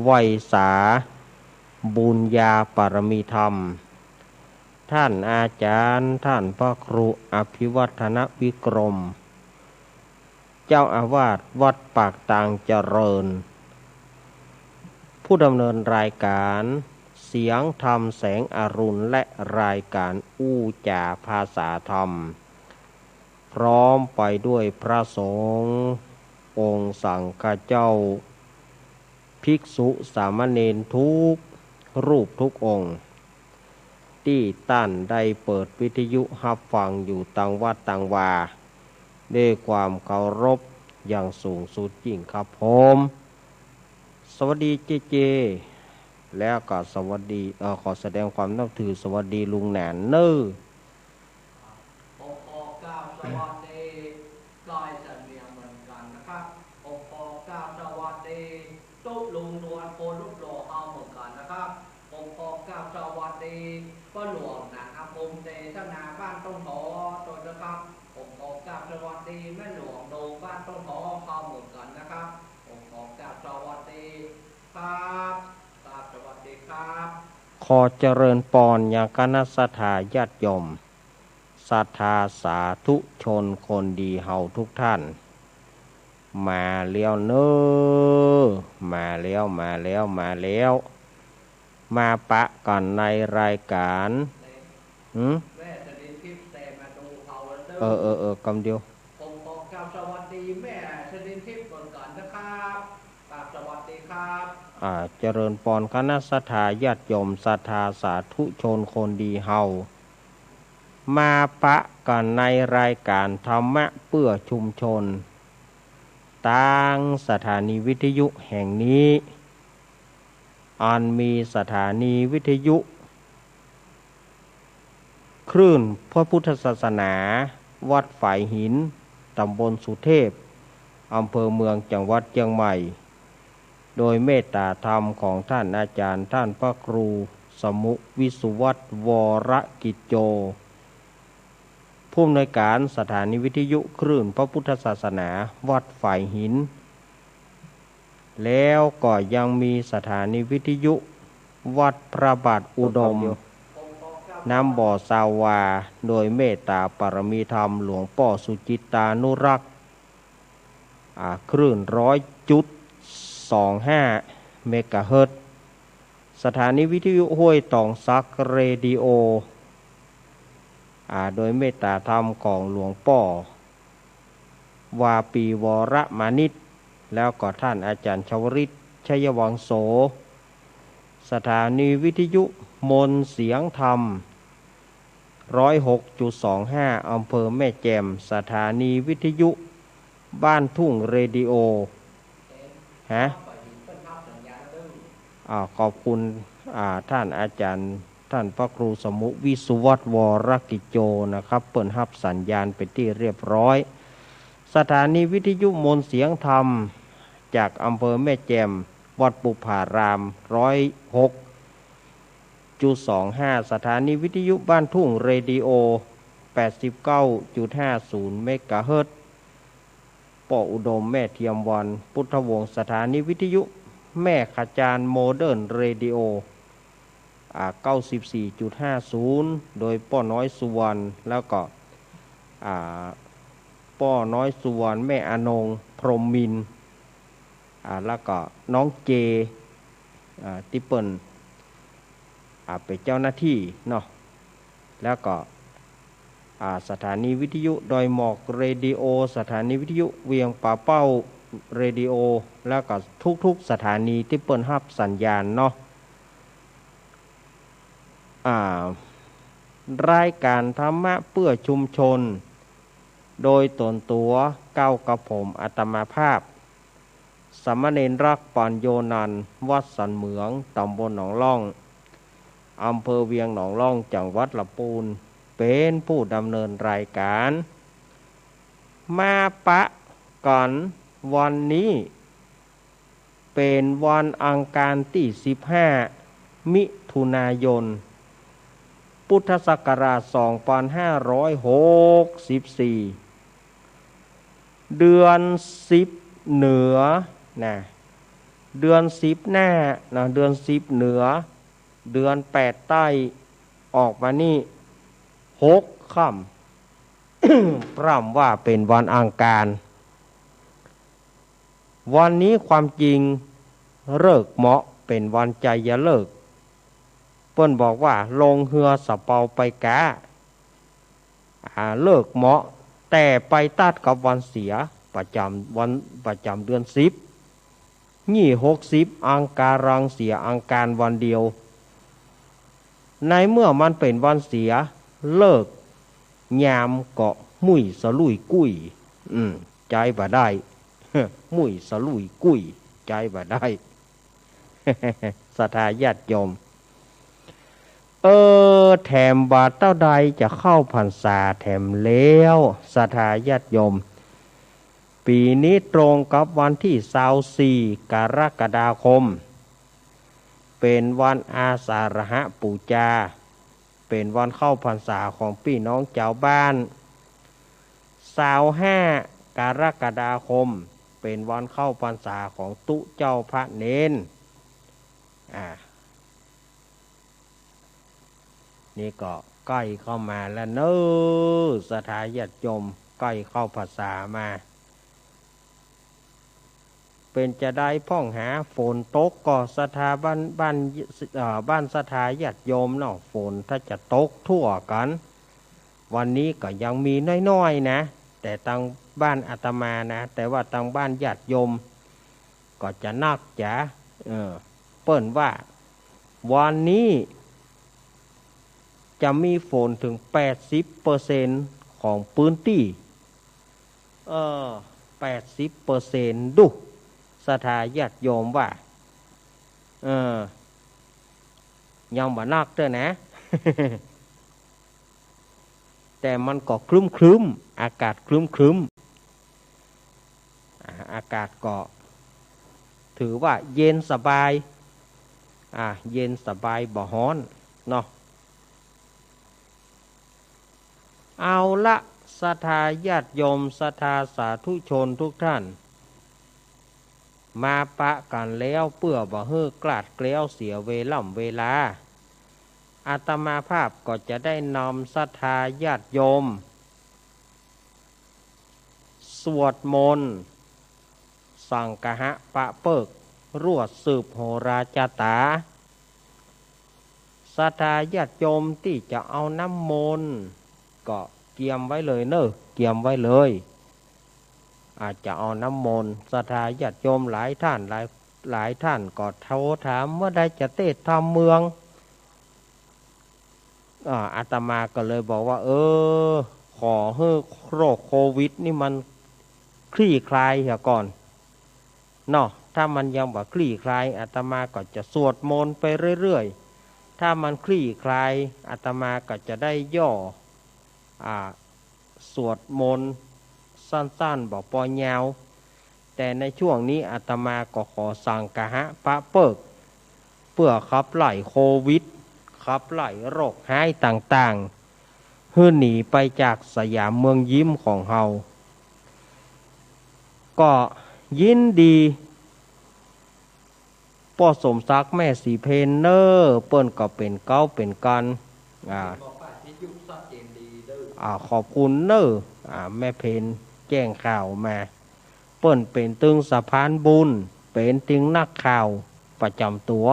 ไวสาบุญญาปรมีธรรมท่านอาจารย์ท่านพระครูอภิวัฒนวิกรมเจ้าอาวาสวัดปากตางเจริญผู้ดำเนินรายการเสียงธรรมแสงอรุณและรายการอู้จ่าภาษาธรรมพร้อมไปด้วยพระสงฆ์องค์สังฆเจ้าภิกษุสามเณรทุกรูปทุกองค์ที่ท่านได้เปิดวิทยุรับฟังอยู่ต่างวัดต่างวาด้วยความเคารพอย่างสูงสุดยิ่งครับผมสวัสดีเจแล้วก็สวัสดีขอแสดงความนับถือสวัสดีลุงแหนนเนอองค์พ่อเก้าสวัสดีกายสันเนียงเหมือนกันนะครับองค์พ่อเก้าสวัสดีตุ๊ลุงนวลโพลุโลเอาเหมือนกันนะครับองค์พ่อเก้าสวัสดีป้าหลวงนะอาคมเตธนาบ้านต้นหอตัวนะครับองค์พ่อเก้าสวัสดีแม่หลวงโดบ้านต้นหอเอาเหมือนกันนะครับองค์พ่อเก้าสวัสดีครับสวัสดีครับขอเจริญปอนอย่างคณะสัทธาญาติโยมศรัทธาสาธุชนคนดีเฮาทุกท่านมาแล้วเนอมาแล้วมาปะก่อนในรายการคำเดียวผมขอกราบสวัสดีแม่ชนินทิพย์ก่อนนะครับกราบสวัสดีครับเจริญปอนคณะสัทธาญาติโยมศรัทธาสาธุชนคนดีเฮามาปะกันในรายการธรรมะเพื่อชุมชนตั้งสถานีวิทยุแห่งนี้อันมีสถานีวิทยุคลื่นพระพุทธศาสนาวัดฝายหินตำบลสุเทพอำเภอเมืองจังหวัดเชียงใหม่โดยเมตตาธรรมของท่านอาจารย์ท่านพระครูสมุวิสุวัตรวรกิจโจผู้อำนวยการสถานีวิทยุคลื่นพระพุทธศาสนาวัดฝายหินแล้วก็ยังมีสถานีวิทยุวัดพระบาทอุดมน้ำบ่อสาวาโดยเมตตาปรมีธรรมหลวงพ่อสุจิตานุรักษ์คลื่น100.25 เมกะเฮิรตซ์สถานีวิทยุห้วยตองซักเรดิโอโดยเมตตาธรรมของหลวงพ่อวาปีวรมานิตแล้วก็ท่านอาจารย์ชวริตชัยวังโสสถานีวิทยุมนเสียงธรรม106.25 อำเภอแม่แจ่มสถานีวิทยุบ้านทุ่งเรดิโอขอบคุณท่านอาจารย์ท่านพระครูสมุวิสุวัตรวรกิจโจนะครับเปิดรับสัญญาณเป็นที่เรียบร้อยสถานีวิทยุมนเสียงธรรมจากอำเภอแม่แจ่มวัดปุพาราม106.25 สถานีวิทยุบ้านทุ่งเรดิโอ 89.50 เมกะเฮิรตซ์ป่ออุดมแม่เทียมวันพุทธวงศ์สถานีวิทยุแม่ขจารโมเดิร์นเรดิโอ94.50 โดยป้อน้อยสุวรรณแล้วก็ป้อน้อยสุวรรณแม่อนงพรหมมินทร์แล้วก็น้องเจที่เปิ้นเป็นเจ้าหน้าที่เนาะแล้วก็สถานีวิทยุดอยหมอกเรดิโอสถานีวิทยุเวียงป่าเป้าเรดิโอแล้วก็ทุกๆสถานีที่เปิ้นรับสัญญาณเนาะรายการธรรมะเพื่อชุมชนโดยตนตัวก้าวกับผมอาตมาภาพสามเณรรักปัญโยนันท์วัดสันเหมืองตำบลหนองล่องอำเภอเวียงหนองล่องจังหวัดลำพูนเป็นผู้ดำเนินรายการมาปะก่อนวันนี้เป็นวันอังคารที่15 มิถุนายนพุทธศักราช2564เดือน10เหนือนะ เดือนสิบหน้านะเดือนสิบเหนือเดือนแปดใต้ออกมานี่หกค่ำ ปร่ำว่าเป็นวันอังคารวันนี้ความจริงเลิกเหมาะเป็นวันใจอย่าเลิกเปิ้นบอกว่าลงเฮือสะเปาไปกะเลิกเหมาะแต่ไปตัดกับวันเสียประจำเดือนสิบนี่60อังการังเสียอังการวันเดียวในเมื่อมันเป็นวันเสียเลิกยามเกาะมุ้ยสลุยกุ้ยใจบ่ได้ มุ้ยสลุยกุ้ยใจบ่ได้ ศรัทธาญาติโยมแถมบาทเต้าใดจะเข้าพรรษาแถมแล้วศรัทธาญาติโยมปีนี้ตรงกับวันที่24กรกฎาคมเป็นวันอาสาฬหปูชาเป็นวันเข้าพรรษาของพี่น้องชาวบ้าน25กรกฎาคมเป็นวันเข้าพรรษาของตุเจ้าพระเนนนี่ก็ใกล้เข้ามาแล้วเนอะศรัทธาญาติโยมใกล้เข้าพรรษามาเป็นจะได้พ่องหาฝนตกก็ศรัทธาบ้านศรัทธาญาติโยมเนาะฝนถ้าจะตกทั่วกันวันนี้ก็ยังมีน้อยๆนะแต่ทางบ้านอาตมานะแต่ว่าทางบ้านญาติโยมก็จะนักจ๋าเปิ้นว่าวันนี้จะมีฝนถึง 80% ของพื้นที่80% ดูศรัทธาญาติโยมว่ายังบ่นักเด้อนะ แต่มันก็ครึ้มอากาศครึ้มอากาศก็ถือว่าเย็นสบายเย็นสบายบ่ร้อนเนาะเอาละศรัทธาญาติโยมศรัทธาสาธุชนทุกท่านมาปะกันแล้วเพื่อบ่ให้กลาดเกลี้ยวเสียเวลาอาตมาภาพก็จะได้นำศรัทธาญาติโยมสวดมนต์สังฆะปะเปิกรวดสืบโหราจตาศรัทธาญาติโยมที่จะเอาน้ำมนต์ก็เตรียมไว้เลยเนอะเตรียมไว้เลยอาจจะเอาน้ำมนต์ศรัทธาญาติโยมหลายท่านก็โทรถามเมื่อใดจะเทศน์ธรรมเมืองอาตมาก็เลยบอกว่าขอให้โรคโควิดนี่มันคลี่คลายเสียก่อนเนาะถ้ามันยังบ่คลี่คลายอาตมาก็จะสวดมนต์ไปเรื่อยๆถ้ามันคลี่คลายอาตมาก็จะได้ย่อสวดมนต์สั้นๆบอกปอยาวแต่ในช่วงนี้อาตมาก็ขอสังฆะปะเปิกเพื่อขับไล่โควิดขับไล่โรคหายต่างๆให้หนีไปจากสยามเมืองยิ้มของเฮาก็ยินดีป้อสมศักดิ์แม่สีเพนเนอร์เปิ้นก็เป็นเก้าเป็นกันขอบคุณเนอร์แม่เพนแจ้งข่าวมาเปิ้นเป็นตึงสะพานบุญเป็นตึงนักข่าวประจำตัว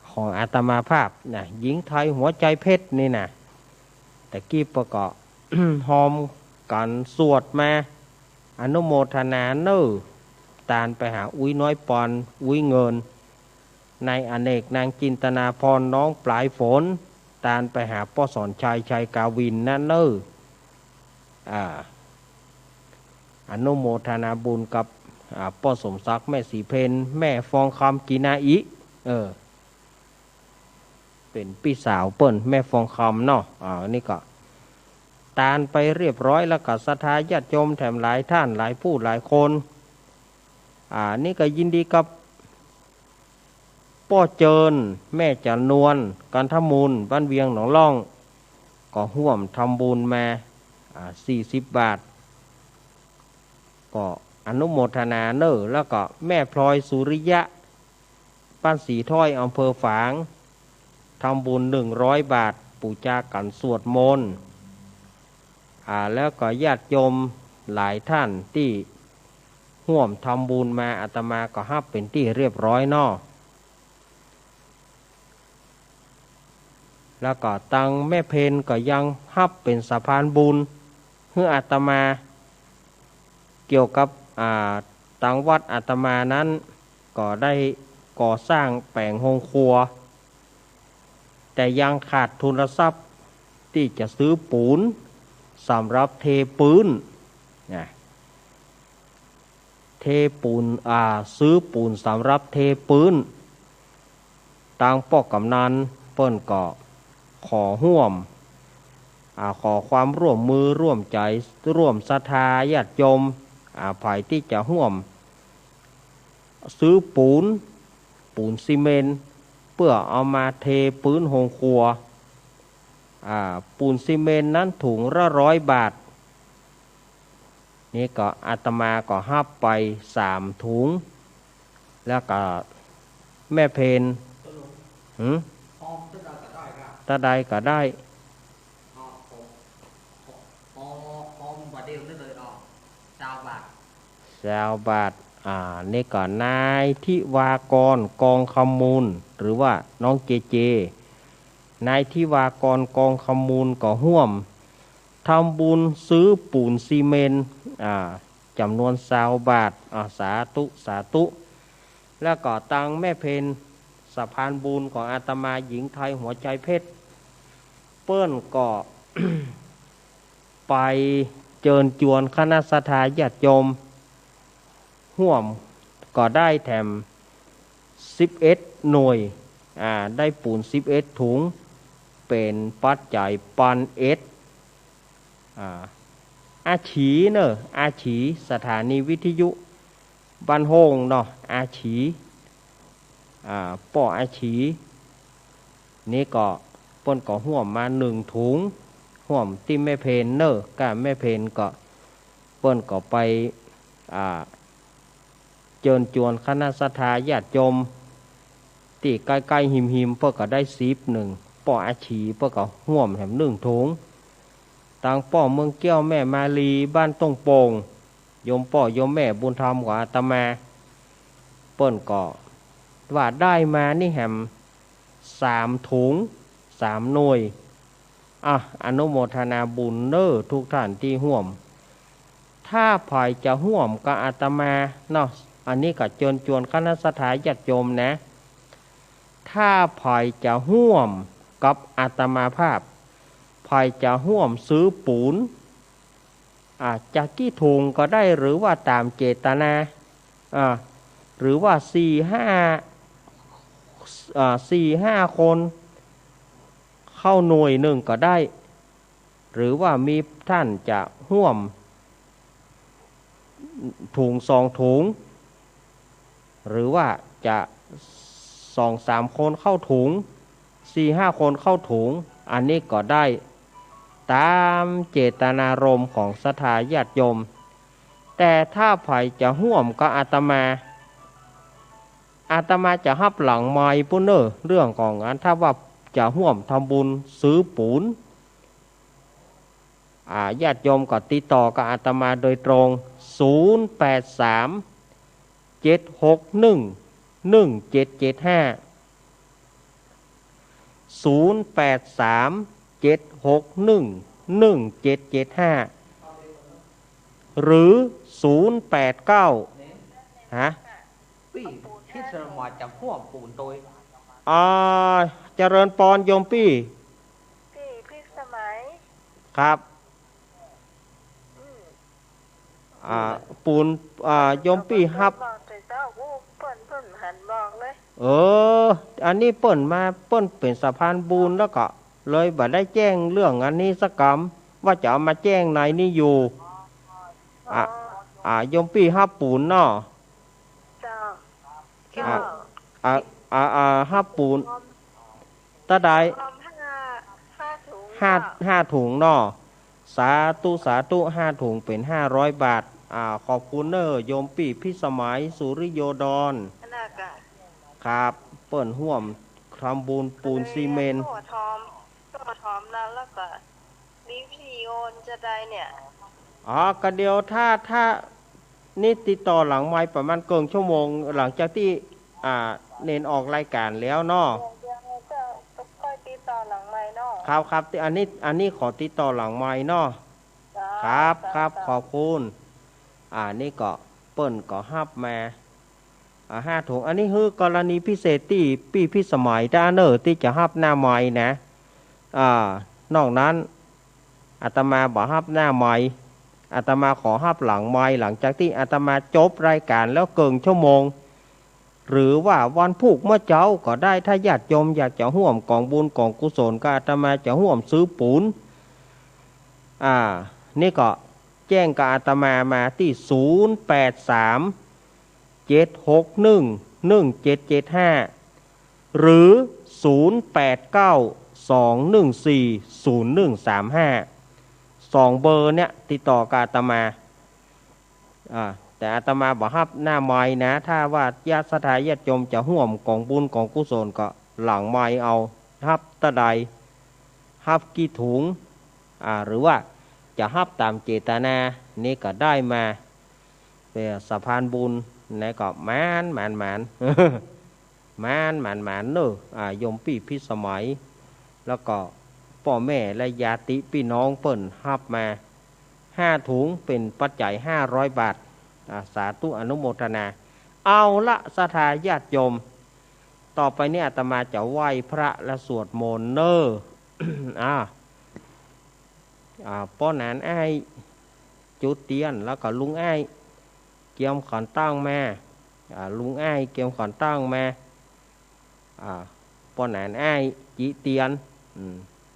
ของอาตมาภาพนะหญิงไทยหัวใจเพชรนี่นะแต่กี้ประกอบ หอมกันสวดมาอนุโมทนาเนอร์ตานไปหาอุ้ยน้อยปอนอุ้ยเงินในอเนกนางจินตนาพรน้องปลายฝนตานไปหาป้อสอนชัยกาวินนั่นเนอร์อนุโมทนาบุญกับป้อสมศักดิ์แม่สีเพนแม่ฟองคำกีนาอิเป็นพี่สาวเปิ้นแม่ฟองคำเนาะนี่ก็ตานไปเรียบร้อยแล้วก็ศรัทธาญาติโยมแถมหลายท่านหลายผู้หลายคนนี่ก็ยินดีกับป้อเจิญแม่จันนวลกันทมูลบ้านเวียงหนองล่องก็ร่วมทำบุญมา40 บาทก็ อนุโมทนาเนอแล้วก็แม่พลอยสุริยะบ้านสีถ้อยอำเภอฝางทำบุญ100 บาทปูจากันสวดมนต์แล้วก็ญาติโยมหลายท่านที่ร่วมทำบุญมาอาตมาก็ฮับเป็นที่เรียบร้อยเนาะแล้วก็ตังแม่เพนก็ยังฮับเป็นสะพานบุญเพื่ออาตมาเกี่ยวกับตังวัดอาตมานั้นก็ได้ก่อสร้างแปลงโรงครัวแต่ยังขาดทุนทรัพย์ที่จะซื้อปูนสำหรับเทปูนนะเทปูนซื้อปูนสำหรับเทปูนตังป้อกกำนันเปิ้นก็ขอห่วมขอความร่วมมือร่วมใจร่วมศรัทธาญาติโยมฝ่ายที่จะห่วมซื้อปูนซีเมนต์เพื่อเอามาเทปืนโรงครัวปูนซีเมนต์นั้นถุงละ100 บาทนี่ก็อาตมาก็ฮับไป3 ถุงแล้วก็แม่เพนตาใดก็ได้20 บาทนี่ก็นายทิวากรกองคำมูลหรือว่าน้องเจเจนายทิวากรกองคำมูลก็ห่วมทำบุญซื้อปูนซีเมนต์จำนวน20 บาทสาธุแล้วก็ตังแม่เพนสะพานบุญของอาตมาหญิงไทยหัวใจเพชรเปิ้นก็ ไปเจิญจวนคณะสัทธาญาติโยมห่วมก็ได้แถม11 หน่วยได้ปูน11 ถุงเป็นปัจจัยปันอาฉีเนอะอาฉีสถานีวิทยุบ้านโฮงเนาะอาฉีป่ออาฉีนี่ก็เปิ้นก็ห่วมมา1 ถุงห่วมที่แม่เพนเนอะก้าแม่เพนก็เปิ้นก็ไปเจิญจวนคณะสัทธาญาติโยมที่ใกล้ๆหิมเพื่อก็ได้1ป่ออาฉีเพื่อก็ห่วมแถม1 ถุงต่างป่อเมืองแก้วแม่มาลีบ้านต้งโป่งโยมป่อโยมแม่บุญธรรมของอาตมาเปิ้นก็ว่าได้มานี่แหม3 ถุง3 หน่วยอนุโมทนาบุญเน้อทุกท่านที่ห่วมถ้าภายจะห่วมกับอาตมาเนาะอันนี้ก็เชิญชวนคณะสัทธาญาติโยมนะถ้าภายจะห่วมกับอาตมาภาพภายจะห่วมซื้อปูนจากกี่ถุงก็ได้หรือว่าตามเจตนาหรือว่า4-5 คนเข้าหน่วยหนึ่งก็ได้หรือว่ามีท่านจะห่วมถุง2 ถุงหรือว่าจะ 2-3 คนเข้าถุง 4-5 คนเข้าถุงอันนี้ก็ได้ตามเจตนารมณ์ของศรัทธาญาติโยมแต่ถ้าไผจะห่วมก็อาตมาจะฮับหลังไม้ปุ้นเนอเรื่องของอันถ้าว่าจะห่วมทำบุญซื้อปูนญาติโยมก็ติดต่อกับอาตมาโดยตรง083-761-1775 083-761-1775หรือ089พี่คิดสมอจะห่วมปูนโดยเจริญปอนโยมพี่สมัยครับปูนโยมพี่ฮับอันนี้เปิ้นมาเปิ้นเป็นสะพานบุญแล้วก็เลยบ่ได้แจ้งเรื่องอันนี้สักกรรมว่าจะเอามาแจ้งในนี้อยู่โยมพี่ฮับปูนเนาะฮับปูนตาใด5 ถุงเนาะสาธุ5 ถุงเป็น500 บาท ขอบคุณเนอโยมปีพิสมัยสุริโยดรอันน่ะกะครับเปิ่นห่วมทำบุญปูนซีเมนต์ตัวทอมนั้นแล้วก็รีพีโอนจะได้เนี่ยก็เดียวถ้านี่ติดต่อหลังไม้ประมาณเกินชั่วโมงหลังจากที่เน้นออกรายการแล้วเนาะเดี๋ยวจะค่อยติดต่อหลังไมค์เนาะครับอันนี้ขอติดต่อหลังไม้เนาะครับขอบคุณนี่ก็เปิ้นก็ฮับมา5 ถุงอันนี้คือกรณีพิเศษที่ปีพิสมัยด้านเนอที่จะฮับหน้าไม้นะนอกนั้นอาตมาบ่ฮับหน้าไม้อาตมาขอฮับหลังไม้หลังจากที่อาตมาจบรายการแล้วเกินชั่วโมงหรือว่าวันพุกเมื่อเจ้าก็ได้ถ้าญาติโยมอยากจะร่วมกองบุญกองกุศลก็อาตมาจะร่วมซื้อปูนนี่ก็แจ้งกับอาตมาที่0837611775หรือ0892140135 2เบอร์เนี่ยติดต่อกับอาตมาแต่อาตมาบอกฮับหน้าไม้นะถ้าว่าญาติศรัทธาญาติโยมจะร่วมกองบุญกองกุศลก็หลังไม้เอาฮับตะใดฮับกี่ถุงหรือว่าจะฮับตามเจตนานี่ก็ได้มาเป็นสะพานบุญนี่ก็มานเนอะโยมพี่พิสมัยแล้วก็พ่อแม่และญาติพี่น้องเปิ้นฮับมา5 ถุงเป็นปัจจัย500 บาทสาธุอนุโมทนาเอาละศรัทธาญาติโยมต่อไปเนี่ยอาตมาจะไหว้พระและสวดมนต์เนอป้อนานอ้ายจุดเตียนแล้วก็ลุงอ้ายเกี่ยมขอนตั้งมาลุงอ้ายเกี่ยมขอนตั้งมาป้อนานอ้ายจีเตียน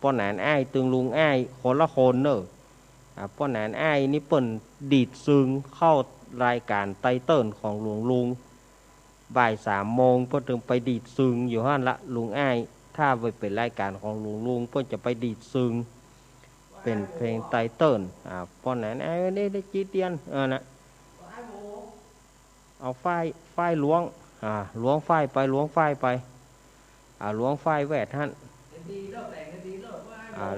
ป้อนานอ้ายตึงลุงอ้ายคนละคนเนอะป้อนานอ้ายนี่เปิ่นดีดซึงเข้ารายการไตเติ้ลของหลวงลุงบ่าย3 โมงเพิ่นถึงไปดีดซึงอยู่หั่นละลุงอ้ายถ้าไปเป็นรายการของหลวงลุงเพิ่นจะไปดีดซึงเป็นเพลงไตเติ้ลป้อนนั้นนี่ได้จีเตียนนะเอาฝ้ายล้วงล้วงฝ้ายไปล้วงฝ้ายไปล้วงฝ้ายแวดท่าน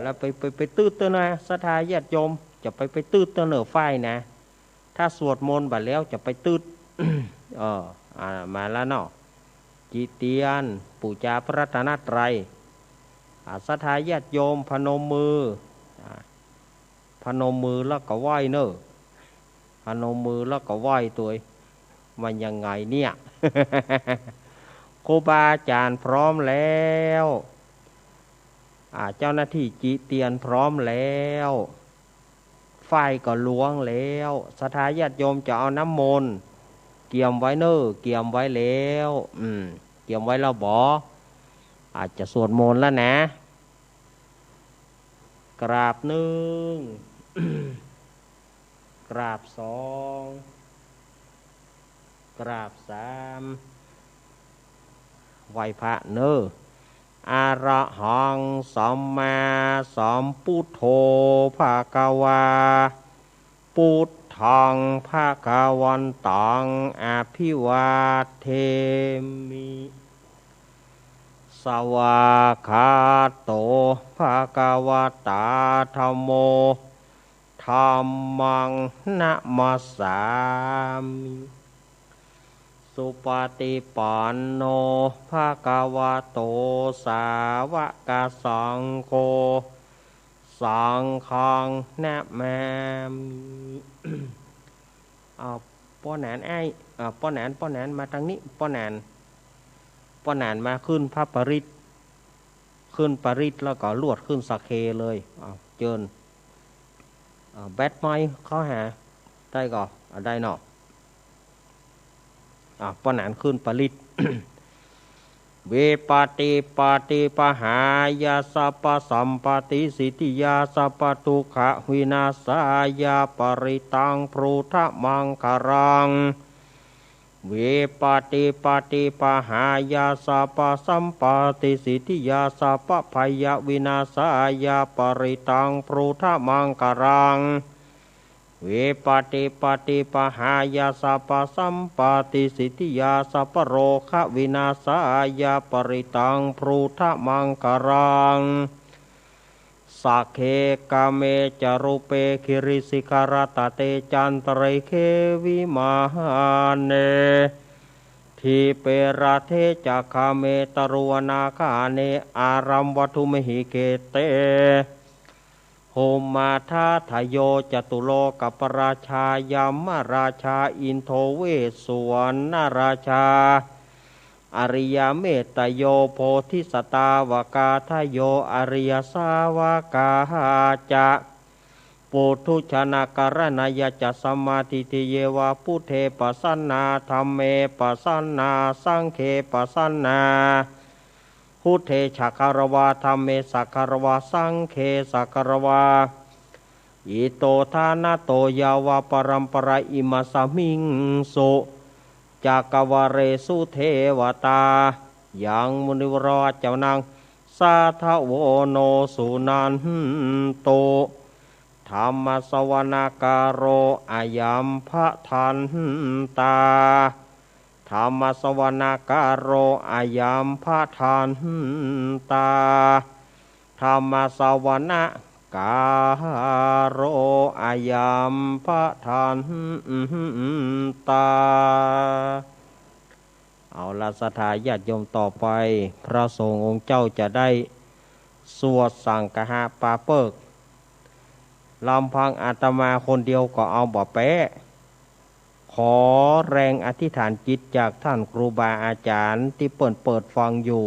แล้วไปตื้อเตนะศรัทธาญาติโยมจะไปตื้อเตนะฝ้ายนะถ้าสวดมนต์บัดแล้วจะไปตื้อ มาแล้วเนาะจีเตียนปู่จาพระรัตนตรัยศรัทธาญาติโยมพนมมือแล้วก็ไหว้เนอะพนมมือแล้วก็ไหว้ตัวมันยังไงเนี่ย ครูบาอาจารย์พร้อมแล้วเจ้าหน้าที่จีเตียนพร้อมแล้วฝ้ายก็ล้วงแล้วศรัทธาญาติโยมจะเอาน้ำมนต์เกี่ยมไว้เนอะเกี่ยมไว้แล้วเกี่ยมไว้แล้วบ่อาจจะสวดมนต์แล้วนะกราบ1 กราบ2 กราบ3ไหว้พระเนอะอะระหังสัมมาสัมพุทโธภะคะวาพุทธังภะคะวันตังอภิวาเทมิสวากขาโตภะคะวะตาธัมโมธัมมังนะมัสสามิสุปฏิปันโนภะคะวะโตสาวกสังโฆสังฆังนะมามิป้อนานป้อนานมาทางนี้ป้อนานมาขึ้นพระปริตแล้วก็ลวดขึ้นสักเคเลยเจิญแบตไม้เขาหาได้ก่อได้เนาะป้อนานขึ้นปริต เวปติปฏิปหายาสัพพสัมปติสิทธิยาสัพพทุกขวินาศายาปริตังพรุทะมังคารังเวปติปฏิปหายาสัพพสัมปติสิทธิยาสัพพพยวินาศายาปริตังพรุทะมังคารัง วิปติปฏิปหายาสัพพสัมปติสิทธิยาสัพพโรคะวินาศายาปริตังพรูทะมังคารังสักเคกาเมจารุเปคิริสิกรตเตจันตรเควิมาเนทีเปราเทจักขเมตรุวนาคาเนอารัมวัตุมหิเกเตโหมาทาทโยจตุโลกปราชายัมมราชาอินโทเวสุวรรณราชาอริยเมตโยโพธิสตาวกาทโยอริยสาวกาจะปุถุชนะกรณยจะสมาธิทิเยวะพุทเทปสันนาธัมเมปสันนาสังเคปสันนาพุทเทฉักคารวาธัมเมสักคารวาสังเคสักคารวาอิโตทานาโตยาวาปรัมปราอิมาสมิงสุจักวาเรสุเทวตายังมุนิวรเจ้านางสาทโวโนสุนันโตธรรมสวนาการโรอายัมภะทันตาธรรมสวนาการโรอายัมภะทันตาธรรมสวนาการโรอายัมภะทันตาเอาละศรัทธาญาติโยมต่อไปพระสงฆ์องค์เจ้าจะได้สวดสังฆะปาเปิกลำพังอาตมาคนเดียวก็เอาบ่แปะขอแรงอธิษฐานจิตจากท่านครูบาอาจารย์ที่เปิดฟังอยู่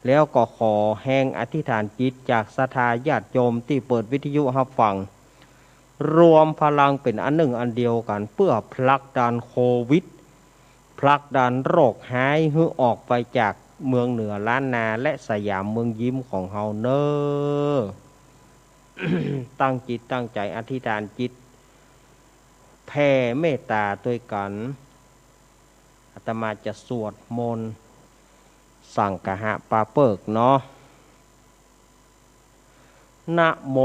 แล้วก็ขอแห่งอธิษฐานจิตจากศรัทธาญาติโยมที่เปิดวิทยุรับฟังรวมพลังเป็นอันหนึ่งอันเดียวกันเพื่อผลักดันโควิดผลักดันโรคหายให้ออกไปจากเมืองเหนือล้านนาและสยามเมืองยิ้มของเฮาเนอ ตั้งจิตตั้งใจอธิษฐานจิตแผ่เมตตาด้วยกันอาตมาจะสวดมนต์สังฆะปาเปิกเนาะนะโม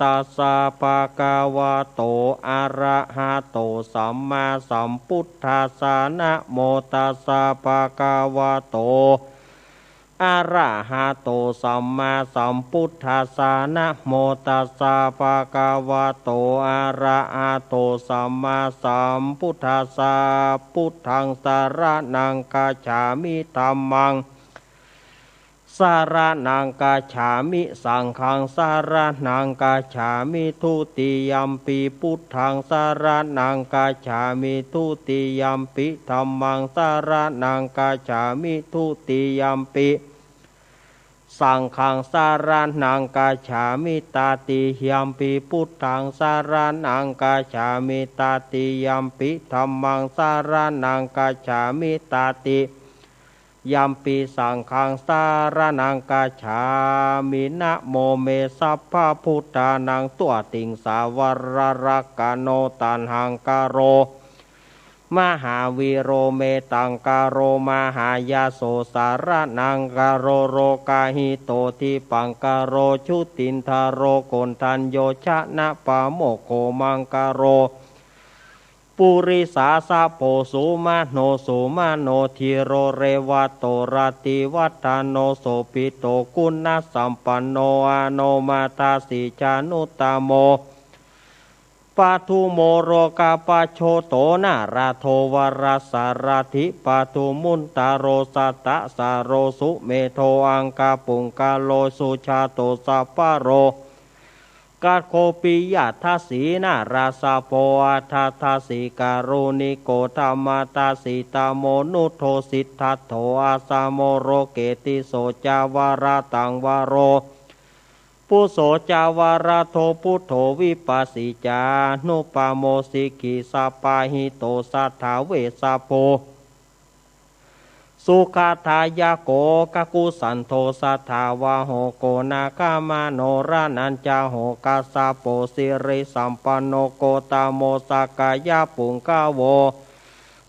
ตัสสะภะคะวะโตอะระหะโตสัมมาสัมพุทธัสสะนะโมตัสสะภะคะวะโตอะระหะโตสัมมาสัมพุทธัสสะนะโมตัสสะภะคะวะโตอะระหะโตสัมมาสัมพุทธัสสะพุทธังสรณังคัจฉามิธัมมังสารนังกัจฉามิสังฆังสารนังกัจฉามิทุติยัมปิพุทธังสารนังกัจฉามิทุติยัมปิธัมมังสารนังกัจฉามิทุติยัมปิสังฆังสารนังกัจฉามิตติยัมปิพุทธังสารนังกัจฉามิตติยัมปิธัมมังสารนังกัจฉามิตติยัมปิสังฆังสารนังกัจฉามินะโมเมสัพพะพุทธานังตัวติงสาวรรักกโนตันหังกโรมหาวิโรเมตังกโรมหายาโสสารนังกโรโรกาหิโตทิปังกโรชุตินทโรโกนทันโยชนะปะโมโคมังกโรปุริสาสะโพสุมาโนสุมาโนทิโรเรวัตโตราติวัฏโนโสปิโตกุณัสสัมปันโนอโนมาตาสิจานุตตโมปาทุโมโรกาปโชโตนาราโทวราสารถิปาทุมุนตาโรสัตตะสาโรสุเมโทอังกาปุงกาโลสุชาโตสัพพะโรกาโคปิยะทัสสีนาราสาโพอาทาทัสสิการุณิโกธรรมตัสสิตาโมนุโทสิทธัตโถอาสาโมโรเกติโสจาวาราตังวาโรปุโสจาวาราโทพุทโธวิปัสสิจานุปโมสิกิสัปปะหิโตสัทธาเวสาโพสุขาทายาโกกกุสันโทสัทธาวาโหโกนาคามาโนรานัญจาโหกัสสะโปสิริสัมปันโนโกตาโมสักกายาปุงกาโว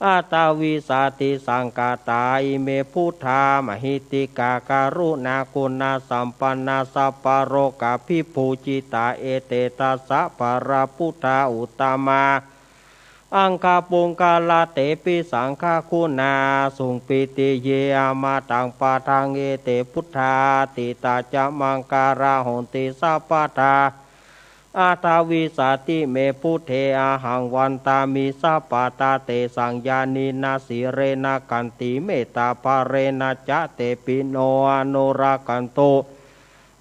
อาตาวิสาติสังกาตาอิเมพุทธามหิติกาการุณาคุณาสัมปันนาสัพพโรกาภิภูจิตาเอเตตัสสะปาราพุทธาอุตตมาอังคาปุงกาลาเตปิสังฆาคุณาสุงปิติเยอามาตังปาทังเอเตพุทธาติตาจะมังการาหนติสัพพทาอาตาวิสาติเมพุทเทอาหังวันตามิสัพปาตาเตสังญาณินาสิเรนะกันติเมตตาภาเรนะจะเตปิโนอนุรากันโต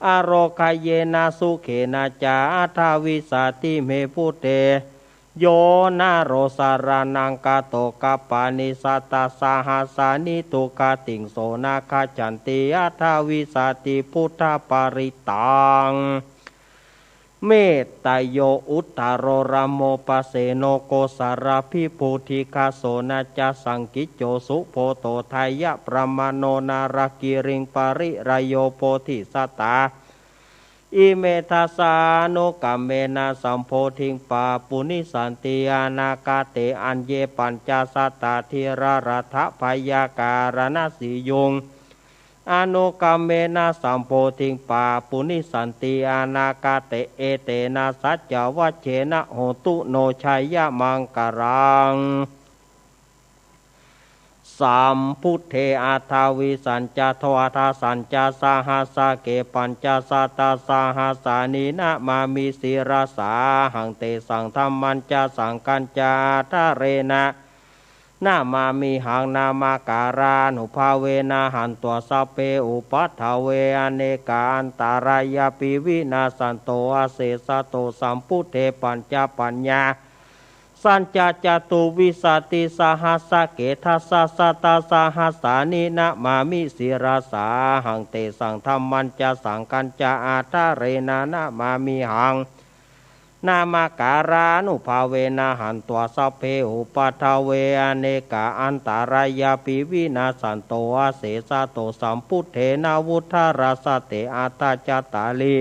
อโรคายเยนะสุเขนะจาอาตาวิสาติเมพุทเทโยนาโรสารานังกาโตกาปานิสัตตาสหาสานิตุกาติงโสนาคาจันติอาทาวิสาติพุทธปาริตังเมตตาโยอุตตารโรรโมปเสโนโกสารพิภูธิคาโสนาจาสังกิจโจสุโพโตไทยะประมาโนนารากิริงปาริรโยโพธิสัตตาอิเมทัสสานุกัมเมนะสัมโพธิงปาปุนิสันติอานากาเตอัญเยปัญจสัตตาธิรารัฐพยาการณสียุงอนุกัมเมนะสัมโพธิงปาปุนิสันติอานากาเตเอเตนะสัจจวัชเชนะโหตุโนชัยยะมังกรังสัมพุทเทอาทาวิสัญจทวาทาสัญจสหัสสะเกปัญจสัตตาสหัสสานินะมามิสิราสาหังเตสังธรรมันจสังกัญจาทะเรนะนามามิหังนามาการานุภาเวนะหันตัวสัพเพอุปัฏฐเวอเนกาอันตารายาปิวินาสันโตอาเสสะโตสัมพุทเทปัญจปัญญาสัญจจตุวิสติสหัสสะเกทัสสะสัตตาสหัสสานินะมามิสิราสาหังเตสังธรรมันจสังกัญจอาทะเรนะนะมามิหังนามาการานุภาเวนะหันตัวสัพเพอุปัฏฐเวอเนกาอันตารายาปิวินาสันโตอาเสสะโตสัมพุทเทนาวุฒาราสเตอาตาจตาลี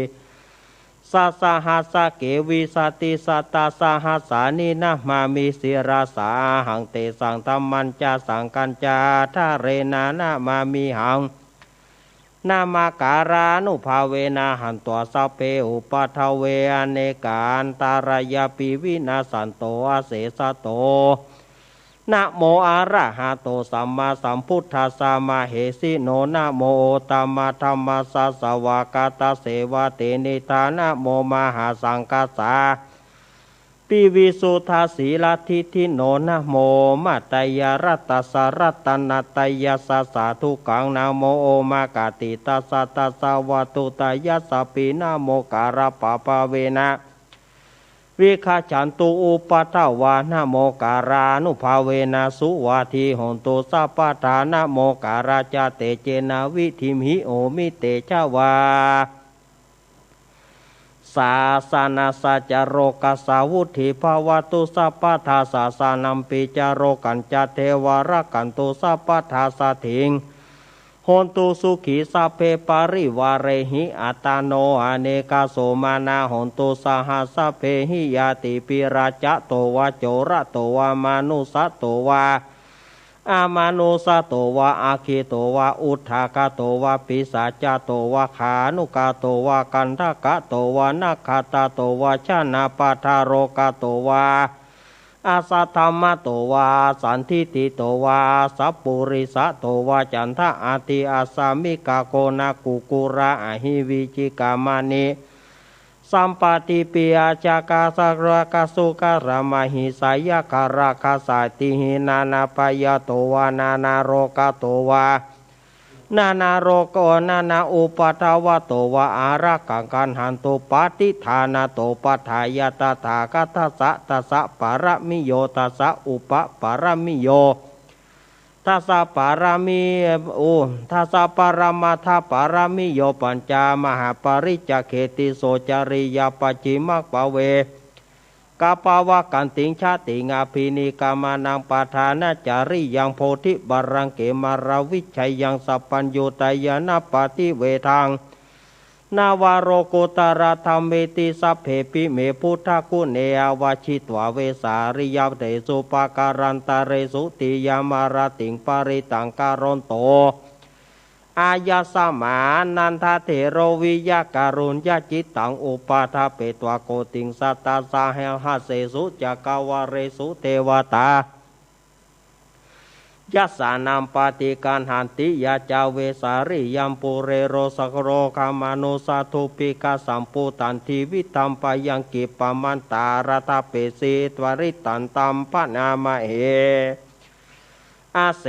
สัสหัสสะเกวิสติสัตตาสหัสสานินะมามิสิราสาหังเตสังธรรมันจสังกัญจาทะเรนะนะมามิหังนามาการานุภาเวนะหันตัวสัพเพอุปัฏฐเวอเนกาอันตารายาปิวินาสันโตอาเสสะโตนะโมอะระหะโตสัมมาสัมพุทธัสสะมะเหสิโนนะโมตัมมะธัมมัสสะสวากาตเสวะเตนิทานะโมมหาสังกัสสะปิวิสุทธาสีลทิทิโนนะโมมัตตยรัตตสรัตนัตยสสาธุกังนะโมโอมากาติตัสสะตัสสะวะตุตยัสสะปินะโมการะปะปะเวนะวิคาฉันตุอุปัฏฐวานะโมการานุภาเวนะสุวาทีหนตุสัพพทานะโมการาจเตเจนะวิธิมหิโอมิเตชวาสาสนาสัจโรกัสสาวุธิภาวตุสัพพทาสาสานัมปิจโรกันจเทวรกันตุสัพพทาสถิงโหนตุสุขีสัพเพปาริวาเรหิอัตโนอเนกาโสมานาโหนตุสหัสสะเพหิยาติปิราจะโตวะโจระโตวะมานุสะโตวะอามานุสะโตวะอาคิโตวะอุทธากาโตวะปิสาจโตวะขานุกาโตวะกันทกะโตวะนักขตาโตวะชนะปัทาโรกาโตวะอาสัทธรรมโตวาสันทิติโตวาสัพปุริสะโตวาจันทะอาติอาสามิกาโกนากุกุระอหิวิจิกามานิสัมปติปิอาจากาสักระกสุการามหิสายาการาคาสาติหินานาปยโตวานานาโรกาโตวานานาโรโกนานาอุปัฏฐวะโตวะอารักขังกันหันโตปฏิฐานาโตปัฏฐายตถาคตสะตัสสะปะระมิโยตัสสะอุปปะระมิโยทัสสะปารามิทัสสะปารามาทาปารามิโยปัญจามหาปริจจเขติโสจาริยปัจฉิมปะเวกาปาวะกันติงชาติงาภินิกามานังปาทานาจาริยังโพธิบารังเกมาราวิชัยยังสัพปัญโยตายนะปฏิเวทัง นาวาโรกุตระธรรมเมติสัพเพปิเมพุทธกุเนอวชิตวเวสาริยเตสุปการันตาเรสุติยามาราติงปาริตังการนโตอายาสมานันทเถโรวิยาการุญญาจิตตังอุปาทาเปตวโกติงสัตตาสาเหหเสสุจักาวาเรสุเทวตายัสสานามปฏิการหันติยาจาเวสาริยัมปุเรโรสกโรคามานุสาทุปิกาสัมปุตันทีวิตัมปยังกิปมันตารตาเปสิตวริตันตัมปนามาเหอาเส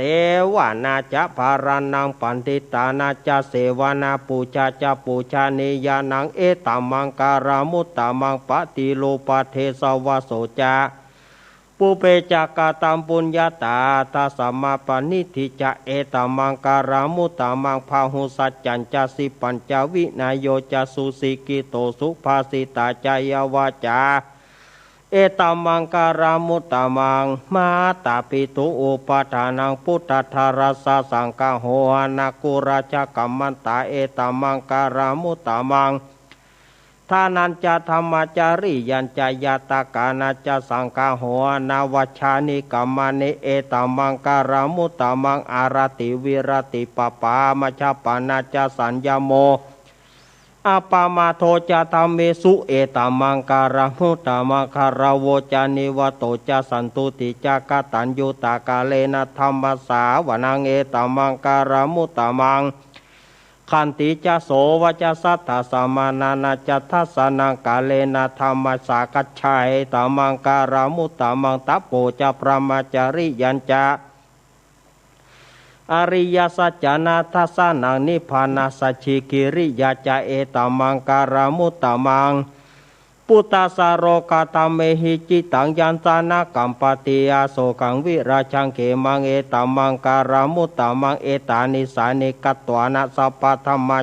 วนาจะภารานังปันติตานาจะเสวนาปูชาจะปูชาเนยานังเอตัมมังการามุตตมังปฏิโลปเทสวะโสจาปุเปจักาตัมปุญญาตาทัสสมาปนิธิจะเอตัมมังการามุตตมังพาหุสัจจัญจะสิปัญจวินายโยจะสุสิกิโตสุภาสิตาจายวาจาเอตัมมังการามุตตมังมาตาปิตุอุปาทานังพุทธทารัสสะสังฆโหอานากุราชกัมมันตาเอตัมมังการามุตตมังทานันจะธรรมจาริยัญจายาตากานาจะสังฆโหอนาวชานิกัมมานิเอตัมมังการามุตตมังอารติวิรติปปามัชฌปานาจะสัญญโมอาปามาโทจะธรรมเมสุเอตัมมังการามุตตมังคารโวจานิวโตจะสันตุติจักตัญญูตากาเลนะธรรมสาวนังเอตัมมังการามุตตมังขันติจะโสวจะสัทธาสมานานาจะทัสสนังกาเลนะธรรมสากัจฉายตัมมังการามุตตมังตัปโปจะพระมาจาริยัญจะอริยสัจจานาทัสสนังนิพพานาสัจฉิกิริยาจะเอตัมมังการามุตตมังปุตตาสารโกตัมเมหิจิตังยันตานากัมปติยาโสกังวิราชังเขมังเอตัมมังการามุตตมังเอตานิสานิกัตตวานะสัพพธรรมะ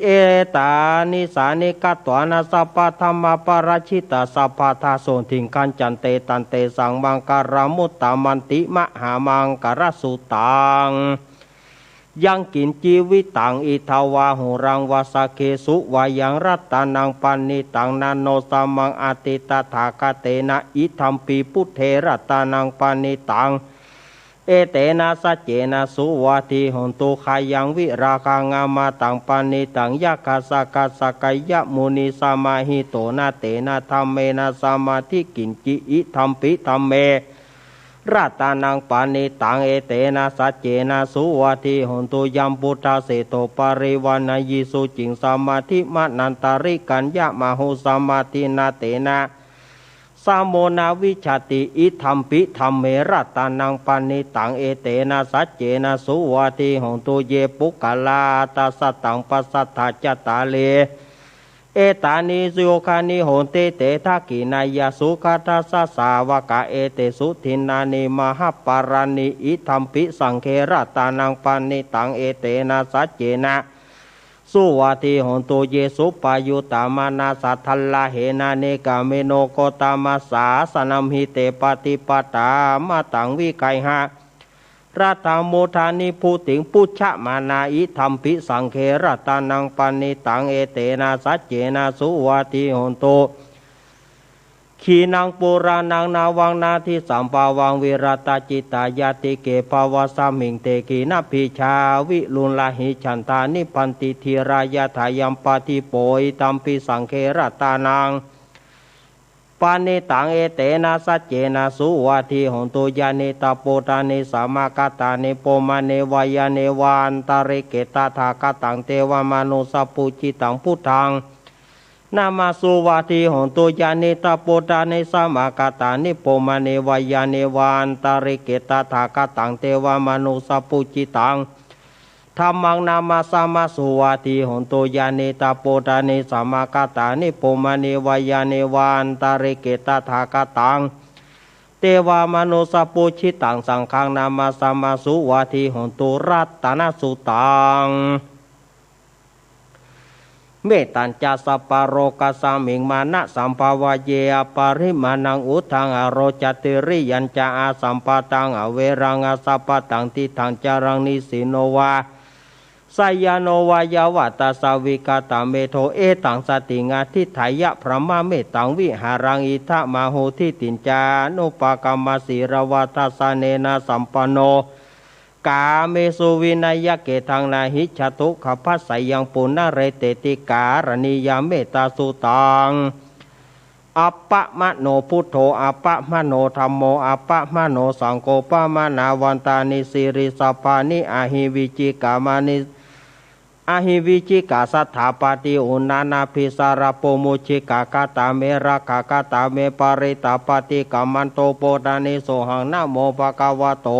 เอตานิสานิกัตตวานะสัพพธรรมปราชิตาสัพพทาโสทิงคันจันเตตันเตสังมังการามุตตมันติมหามังการสุตังยังกินจีวิตังอิทาวาหุรังวาสเคสุวายังรัตานังปันนิตังนาโนสามังอาติตถาคเตนะอิธัมปีพุทเทรัตานังปันนิตังเอเตนะสัจเจนะสุวาทิหนตุขายังวิราคางามาตังปันนิตังยักขสกัสสกายะมุนิสมาหิโตนะเตนะธัมเมนะสมาธิกินจิอิธัมปิธัมเมรัตานังปานิตังเอเตนะสัจเจนะสุวัติหนตุยัมพุทธาเสโตปริวานายิสุจิงสมาธิมนันตาริกัญญะมหุสมาธินาเตนะสามโมนาวิชติอิธัมปิธัมเมรัตานังปานิตังเอเตนะสัจเจนะสุวัติหนตุเยปุกขลาตาสตังปัสสัทธาจตาเลเอตานิสุโยคานิโหนเตเตทักขินายาสุขทัสสะสาวกะเอเตสุทินานิมหปารานิอิธัมปิสังเคราตานังปันนิตังเอเตนะสัจเจนะสุวัติโหนตุเยสุปายุตามานาสัทธัลลาเหนาเนกาเมโนโกตามาสาสนัมหิเตปฏิปตามาตังวิไกหะรัตโมทานิภูติงปุชฌมานาอิธัมปิสังเครัตานังปันนิตังเอเตนะสัจเจนะสุวัติโหนตุขีนังปุรานังนาวังนาทิสัมปาวังวิรตาจิตายาติเกภาวะสามิงเตกีนาภิชาวิลุลาหิฉันตานิพันติธีรายาถายัมปติโปยตัมปิสังเครัตานังปานิตังเอเตนะสัจเจนะสุวัติหนตุยานิตาโปตานิสามากตานิโปมาเนวายาเนวานตาริเกตาทากตังเทวมานุสปุจิตังพุทธังนามาสุวัติหนตุยานิตาโปตานิสามากตานิโปมาเนวายาเนวานตาริเกตาทากตังเทวมานุสปุจิตังธรรมังนามาสามาสุวัติหนตุยานิตาโปตานิสามากตานิโปมาเนวายาเนวานตาริเกตาทากตังเทวามนุสปุชิตังสังฆังนามาสามาสุวัติหนตุรัตนสุตังเมตัญจสัพพโรกัสสมิงมานะสัมภาวะเยอปาริมานังอุทังอโรจติริยัญจาอาสัมปตังอเวรังอาสัพพตังติทังจารังนิสิโนวา สยโนวายาวัตสาวิกาตาเมโทเอตังสติงาทิไถยะพระมะเมตังวิหารังอิทะมาโหทิตินจานุปกรรมสีรวัตสเนนะสัมปันโนกาเมสุวินัยเกตังนาหิจตุขภัสสยังปุณเรเตติการณิยาเมตตาสุตังอัปปะมะโนพุทโธอัปปะมะโนธัมโมอัปปะมะโนสังโฆปะมะนาวันตานิสิริสัพพานิอาหิวิจิกามานิอาหิวิจิกาสัทธาปฏิอุณานาภิสารโปมุชิกากาตาเมระกากาตาเมปาริตาปฏิกัมมันโตโปดานิโสหังนะโมภะคะวะโต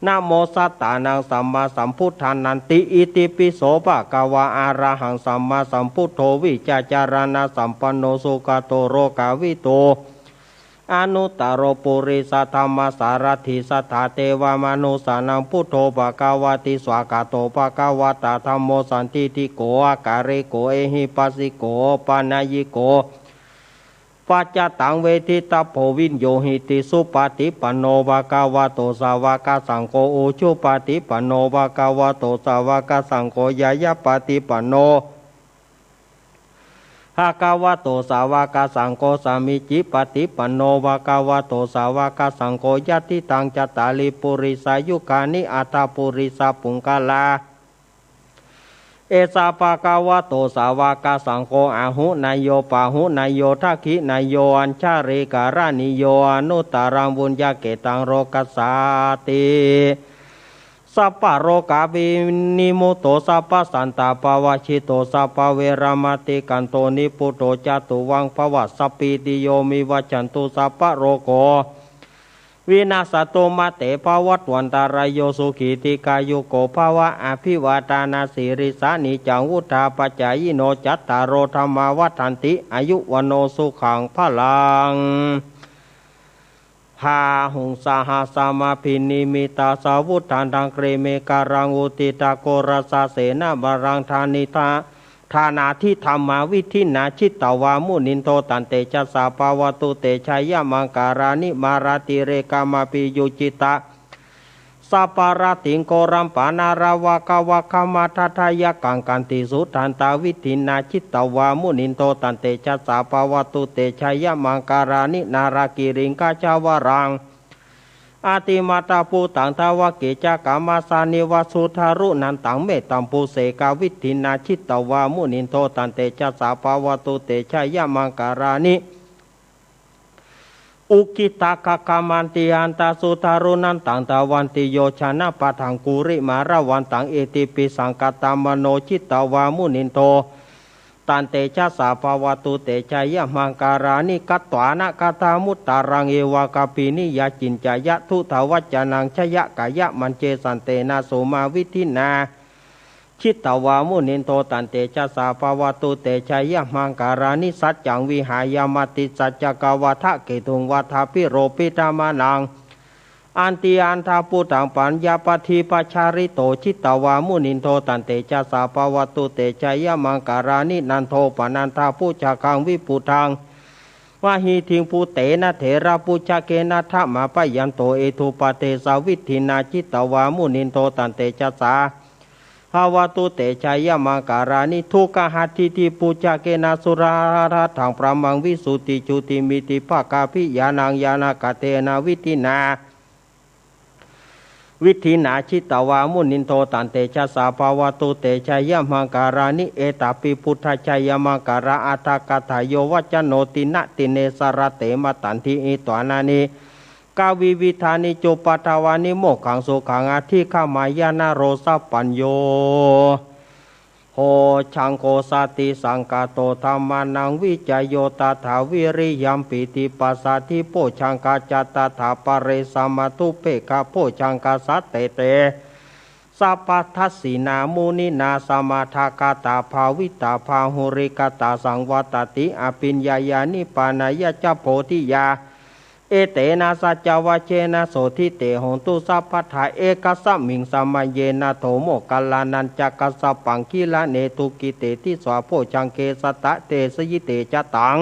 นะโมสัตตานังสัมมาสัมพุทธานันติอิติปิโสภะคะวะอะระหังสัมมาสัมพุทโธวิจาจารณะสัมปันโนสุขโตโรกาวิโตอนุตตรปุริสธรรมสารถิสัทธาเทวมนุสานังพุทโธภะคะวะติสวากาโตภะคะวะตาธัมโมสันติติโกอาการิโกเอหิปัสสิโกปานายิโกปัจจตังเวทิตาโพวินโยหิติสุปฏิปันโนภะคะวะโตสาวกสังโฆโอชุปฏิปันโนภะคะวะโตสาวกสังโฆยายะปฏิปันโนภะคะวะโตสาวกสังโฆสามิจิปฏิปันโนภะคะวะโตสาวกสังโฆยะติตังจัตตาลิปุริสายุกานิอัตตาปุริสาปุงกาลาเอสาภะคะวะโตสาวกสังโฆอาหุนายโยปาหุนายโยทักขินายโยอัญชาริการานิโยอนุตตรังบุญญาเกตังโรกัสสาติสัพพะโรกาวินิมุตโตสัพพะสันตาปวชิโตสัพพะเวรมติกันโตนิพุตโตจตุวังภวัสสปิติโยมิวัจจันตุสัพพะโรโกวินาสโตมาเตภวัตวันตารายโยสุขีติกายุโกภวะอภิวาตานาสิริสานิจังวุธาปัจจายโนจัตตารโรธรรมาวัฏันติอายุวโนสุขังพลังหาหุงสาหาสามาพินิมิตาสาวุธานทางเกรเมการังอุติตาโกรสาเสนาบารังธานิทาธานาทิธรรมาวิธินาชิตตวามุนินโทตันเตชะสาปาวตุเตชัยยมังการานิมาราติเรกามาปิยุจิตะสัปปาราติงโกรัมปานาราวากาวะคามาทัทายกังกันติสุทันตาวิธินาชิตตวามุนินโทตันเตชะสาปาวตุเตชัยยมังการานินารากิริงกาชาวรังอาติมาตาปูตังทาวเกจกามาสานิวสุทารุนันตังเมตัมปูเสกาวิธินาชิตตวามุนินโทตันเตชะสาปาวตุเตชัยยมังการานิอุกิตากะกามันติอันตาสุทารุนันตังตาวันติโยชนะปะทังกุริมาระวันตังเอติปิสังกตามโนชิตตวามุนินโทตันเตชะสาภาวตุเตชัยยมังการานิกัตตวานะกตามุตตารังเอวากาปินิยาจินจายะทุทวัจจนังชยะกายะมันเจสันเตนะโสมาวิธินาชิตตวามุนินโทตันเตชะสาภาวตุเตชัยยมังการานิสัจจังวิหายามติสัจจกวัฏเกตุงวัฏพิโรปิตามานังอันติอันทาปุตังปัญญาปฏิปัชาริโตชิตตวามุนินโทตันเตชะสาภาวตุเตชัยยมังการานินันโทปนันทาปุจคังวิปุทังวาหิทิงภูเตนะเถระปุจเกนะทะมาปยันโตเอทุปเตสาวิธินาชิตตวามุนินโทตันเตชะสาภาวตุเตชัยยมังการานิทุกหัตถิติปุจเกนะสุรารัถังพระมังวิสุติจุติมิติภากาภิยานังยานากเตนะวิธินาวิธีนาชิตตวามุนินโทตันเตชะสาภาวตุเตชัยยมังการานิเอตาปิพุทธชัยยมังการาอัตถกถาโยวัจโนตินะติเนสระเตมตันทิอิตวานานิกาวิวิธานิจุปตาวานิโมขังสุขังอาทิขามายานาโรสปัญโยโหชังโคสติสังกาโตธรรมานังวิจโยตถาวิริยัมปิติปัสสะทิโพชังกาจัตตถาปเรสมาตุเปกาโพชังกาสัตเตเตสัพพัทธสีนามุนินาสมาทากาตาภาวิตาภาหุริกตาสังวัตติอภิญญายานิปานายะจโพธิยาเอเตนะสัจจวเชนะโสทิเตหงตุสัพพทาเอกสัมมิงสัมมาเยนะโถโมกัลลานันจักกัสสปังคิละเนตุกิเตติสวาโพชังเกสตะเตสยิเตจตัง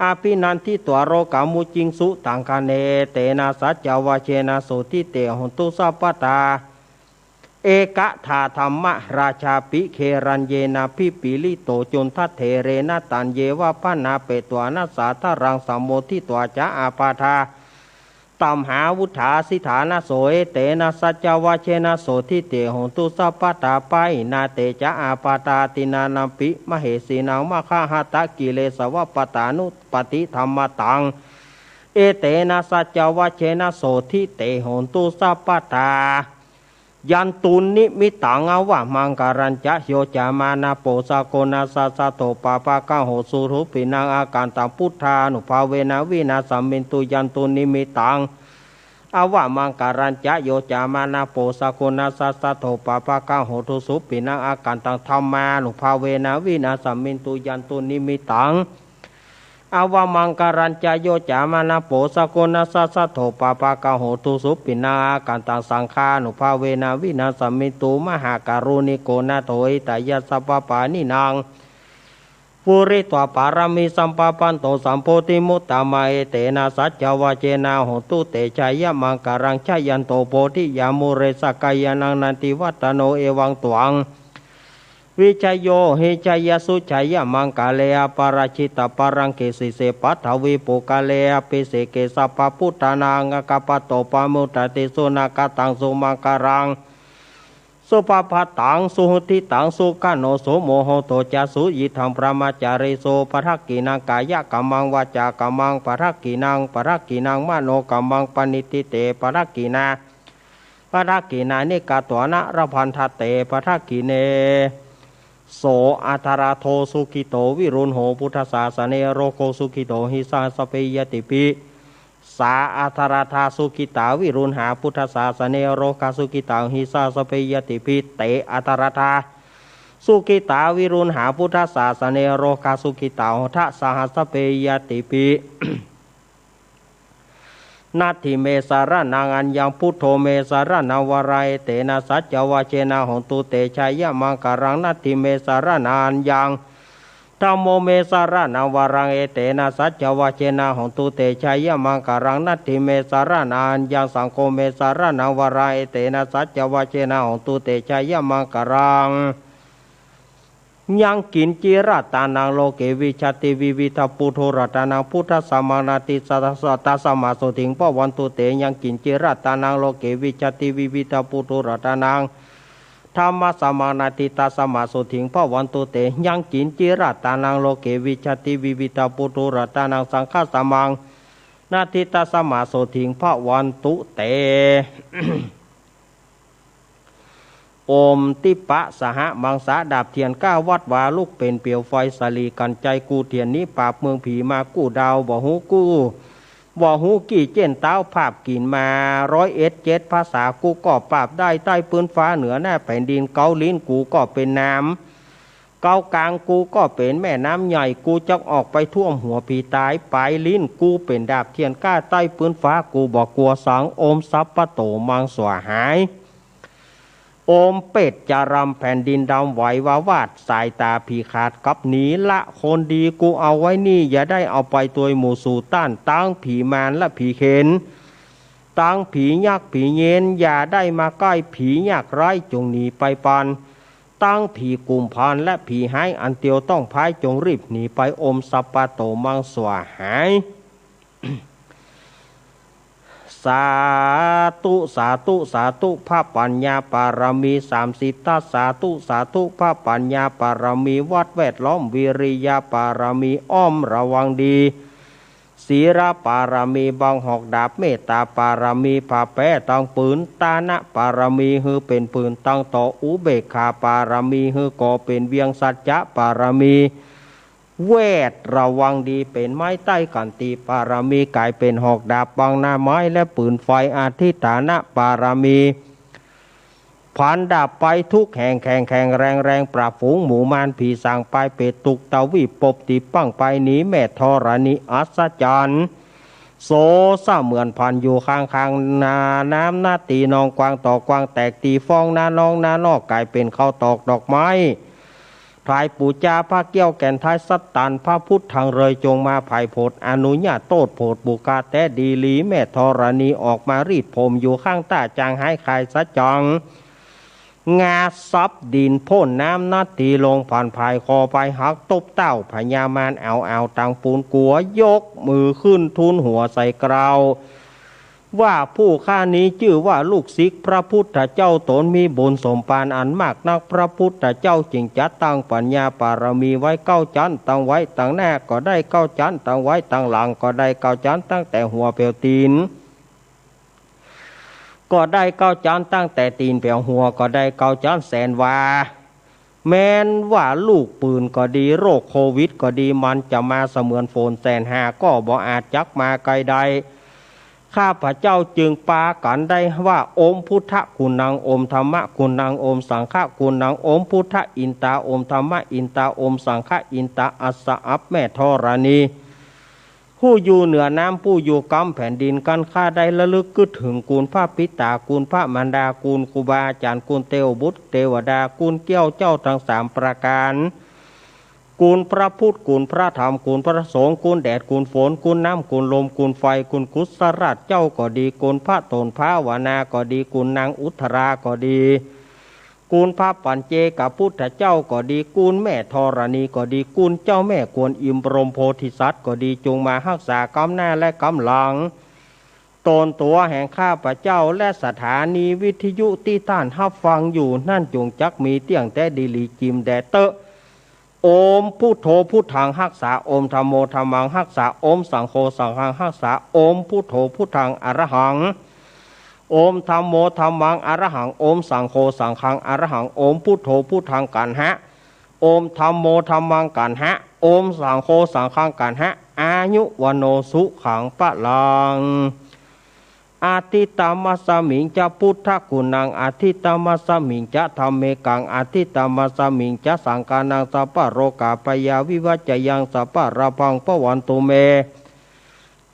อาภินันทิตัวโรกามุจิงสุตังคเนเตนะสัจจวเชนะโสทิเตหงตุสัพพทา เอกะธาธรรมราชาปิเครัญเยนาพิปิลิโตจุนทัตเถเรนะตันเยวะพนาเปตวานัสสาทรังสัมโมทิตวาจะอาปาทาตัมหาวุฒาสิฐานะโสเอเตนะสัจจวะเชนะโสทิเตหงตุสัพพตาไปนาเตจะอาปาตาตินานัมปิมเหสีนังมะฆะหตะกิเลสวะปตานุปฏิธรรมตังเอเตนะสัจจวะเชนะโสทิเตหงตุสัพพตายันตุนิมิตังอวะมังการัญจะโยจามานาโปสะโกนาสัสสะโตปาปะกะโหสุรุปินังอาการตังพุทธานุภาเวนะวินาสัมมินตุยันตุนิมิตังอวะมังการัญจะโยจามานาโปสะโกนาสัสสะโตปาปะกะโหทุสุปินังอาการตังธัมมานุภาเวนะวินาสัมมินตุยันตุนิมิตังอวมังการัญจโยจามานาโปสะโกนาสัสสะโถปาปะกะโหตุสุปินากันตังสังฆานุภาเวนะวินาสัมมิตุมหาการุณิโกนาโถอิตายะสัพพปานินางปุริตวปารมีสัมปปันโตสัมโพธิมุตตามะเอเตนะสัจจวะเจนะโหตุเตชัยยะมังการังชยันโตโพธิยามุเรสกายานังนันติวัตโนเอวังตวังวิชัยโยหิชัยสุชัยมังกาเลอปาราชิตปารังเกสิเสปัทวิปุกาเลอปิเสเกสัพพพุทธานังกปะโตปามุตติสุนากตังสุมังการังสุปปะตังสุหุติตังสุกโนโสโมโหโตจะสุยิทังพระมาจาริโสปะทักกินังกายะกัมมังวาจากัมมังปะทักกินังมโนกัมมังปณิติเตปะทักกินาปะทักกินานิกาตัวนะระพันธเตปะทักกิเนโสอัทราโทสุขิโตวิรุณโหพุทธศาสเนโรโกสุขิโตหิสาสเปยติปิสาอัทราธาสุขิตาวิรุณหาพุทธศาสเนโรกาสุขิตาหิสาสเปยติปิเตอัทราธาสุขิตาวิรุณหาพุทธศาสเนโรกาสุขิตาหทสหัสเปยติปินาทิเมสารนังอัญญังพุทโธเมสารนาวรายเตนะสัจจวะเชนะหงตุเตชัยยะมังการังนาทิเมสารนัญญังธัมโมเมสารนาวรังเอเตนะสัจจวะเชนะหงตุเตชัยยะมังการังนาทิเมสารนัญญังสังโฆเมสารนาวรายเตนะสัจจวะเชนะหงตุเตชัยยะมังการังยังกินจิรัตานังโลเกวิชติวิวิทปุโทรัตานังพุทธสัมมานาติสัตสตาสมาโสติงปวันตุเตยังกินจิรัตานังโลเกวิชติวิวิทปุโทรัตานังธรรมสัมมานาติตาสมาโสติงปวันตุเตยังกินจิรัตานังโลเกวิชติวิวิทปุโทรัตานังสังฆสัมมังนาติตาสมาโสติงปวันตุเตโอมติปะสหมังสาดาบเทียนก้าวัดวาลูกเป็นเปียวไฟสาลีกันใจกูเทียนนี้ปราบเมืองผีมากู้ดาวบ่หูกู้บ่หูกี่เจนเต้าภาพกินมา101ภาษากูก็ปราบได้ใต้พื้นฟ้าเหนือหน้าแผ่นดินเกาลิ้นกูก็เป็นน้ำเกากลางกูก็เป็นแม่น้ำใหญ่กูจะออกไปท่วมหัวผีตายปลายลิ้นกูเป็นดาบเทียนก้าใต้พื้นฟ้ากูบ่กลัวสังโอมซับปะโตมังสวหายโอมเป็ดจะรำแผ่นดินดำไหววาวาดสายตาผีขาดกับหนีละคนดีกูเอาไว้นี่อย่าได้เอาไปตัวหมู่สู่ต้านตั้งผีมารและผีเข็นตั้งผียักษ์ผีเย็นอย่าได้มาใกล้ผียักษ์ร้ายจงหนีไปปันตั้งผีกุมพานและผีหายอันเตียวต้องพายจงรีบหนีไปอมสัปปะโตมังสวาหายสาธุสาธุสาธุพระปัญญาปารมี30ทัสสาธุพระปัญญาปารมีวัดแวดล้อมวิริยาปารมีอ้อมระวังดีศีลปารมีบังหอกดาบเมตตาปารมีผ่าแป้ตังปืนตานะปารมีฮือเป็นปืนตังต่ออุเบกขาปารมีฮือก่อเป็นเวียงสัจจะปารมีเวทระวังดีเป็นไม้ใต้กันตีปารมีกลายเป็นหอกดาบบังหน้าไม้และปืนไฟอาทิฐานะปารมีผ่านดาบไปทุกแห่งแข่งแรงปราบฝูงหมู่มารผีสางไปเป็ดตุกเตาวิปบตีปั้งไปหนีแม่ธรณีอัศจรรย์โซซาเหมือนพันอยู่ข้างนาน้ำหน้าตีนองกวางต่อกวางแตกตีฟองนาน้องนานอกกลายเป็นข้าวตอกดอกไม้ทายปูจาพระเกี้ยวแก่นท้ายสัตตันพระพุทธทางเรยจงมาภายโพดอนุญาโตดโพดบุกาแต่ดีหลีแม่ธรณีออกมารีดผมอยู่ข้างตาจางหายคายสะจัง งาซับดินพ่นน้ำนาตีลงผ่านภายคอไปหักตบเต้าพญามารเอาตังปูนกัวยกมือขึ้นทุนหัวใส่กราวว่าผู้ข้านี้ชื่อว่าลูกศิษย์พระพุทธเจ้าตนมีบุญสมปานอันมากนักพระพุทธเจ้าจึงจัดตั้งปัญญาปารมีไว้9 ชั้นตั้งไว้ตั้งหน้าก็ได้9 ชั้นตั้งไว้ตั้งหลังก็ได้9 ชั้นตั้งแต่หัวเปลวตีนก็ได้9 ชั้นตั้งแต่ตีนเปลวหัวก็ได้9 ชั้นแสนวาแม้นว่าลูกปืนก็ดีโรคโควิดก็ดีมันจะมาเสมือนโฟนแสนหาก็บ่อาจจักมาไกลใดข้าพเจ้าจึงปากันได้ว่าโอมพุทธกุณังโอมธรรมะกุณังโอมสังฆกุณังโอมพุทธอินตาโอมธรรมะอินตาโอมสังฆอินตาอัสสะอัปแม่ธรณีผู้อยู่เหนือน้ำผู้อยู่กำแผ่นดินกันข้าได้ระลึกกึศถึงกูลพระปิตากูลพระมารดากูลครูบาอาจารย์กูลเทวบุตรเทวดากูลเกี้ยวเจ้าทั้ง3 ประการกูลพระพุทธกูลพระธรรมกูลพระสงฆ์กูลแดดกูลฝนกูลน้ำกูลลมกูลไฟกูลกุศลราชเจ้าก็ดีกูลพระตนพระวานาก็ดีกูลนางอุทราก็ดีกูลพระปัญเจกับพุทธเจ้าก็ดีกูลแม่ธรณีก็ดีกูลเจ้าแม่กวนอิมบรมโพธิสัตว์ก็ดีจงมารักษากำหน้าและกำหลังตนตัวแห่งข้าพเจ้าและสถานีวิทยุที่ท่านรับฟังอยู่นั่นจงจักมีเตียงแต่ดีลีจิมแดเตอโอมพุทโธพุทธังรักษาโอมธัมโมธัมมังรักษาโอมสังโฆสังฆังรักษาโอมพุทโธพุทธังอรหังโอมธัมโมธัมมังอรหังโอมสังโฆสังฆังอรหังโอมพุทโธพุทธังกันหะโอมธัมโมธัมมังกันหะโอมสังโฆสังฆังกันหะอายุวโนสุขังปะลังอาทิตามัสสมิงจะพุทธกุณังอาทิตามัสสมิงจะธัมเมกังอาทิตามัสสมิงจะสังฆานังสัพพะโรกาปยาวิวัจจยังสัพพะระพังปวันตุเม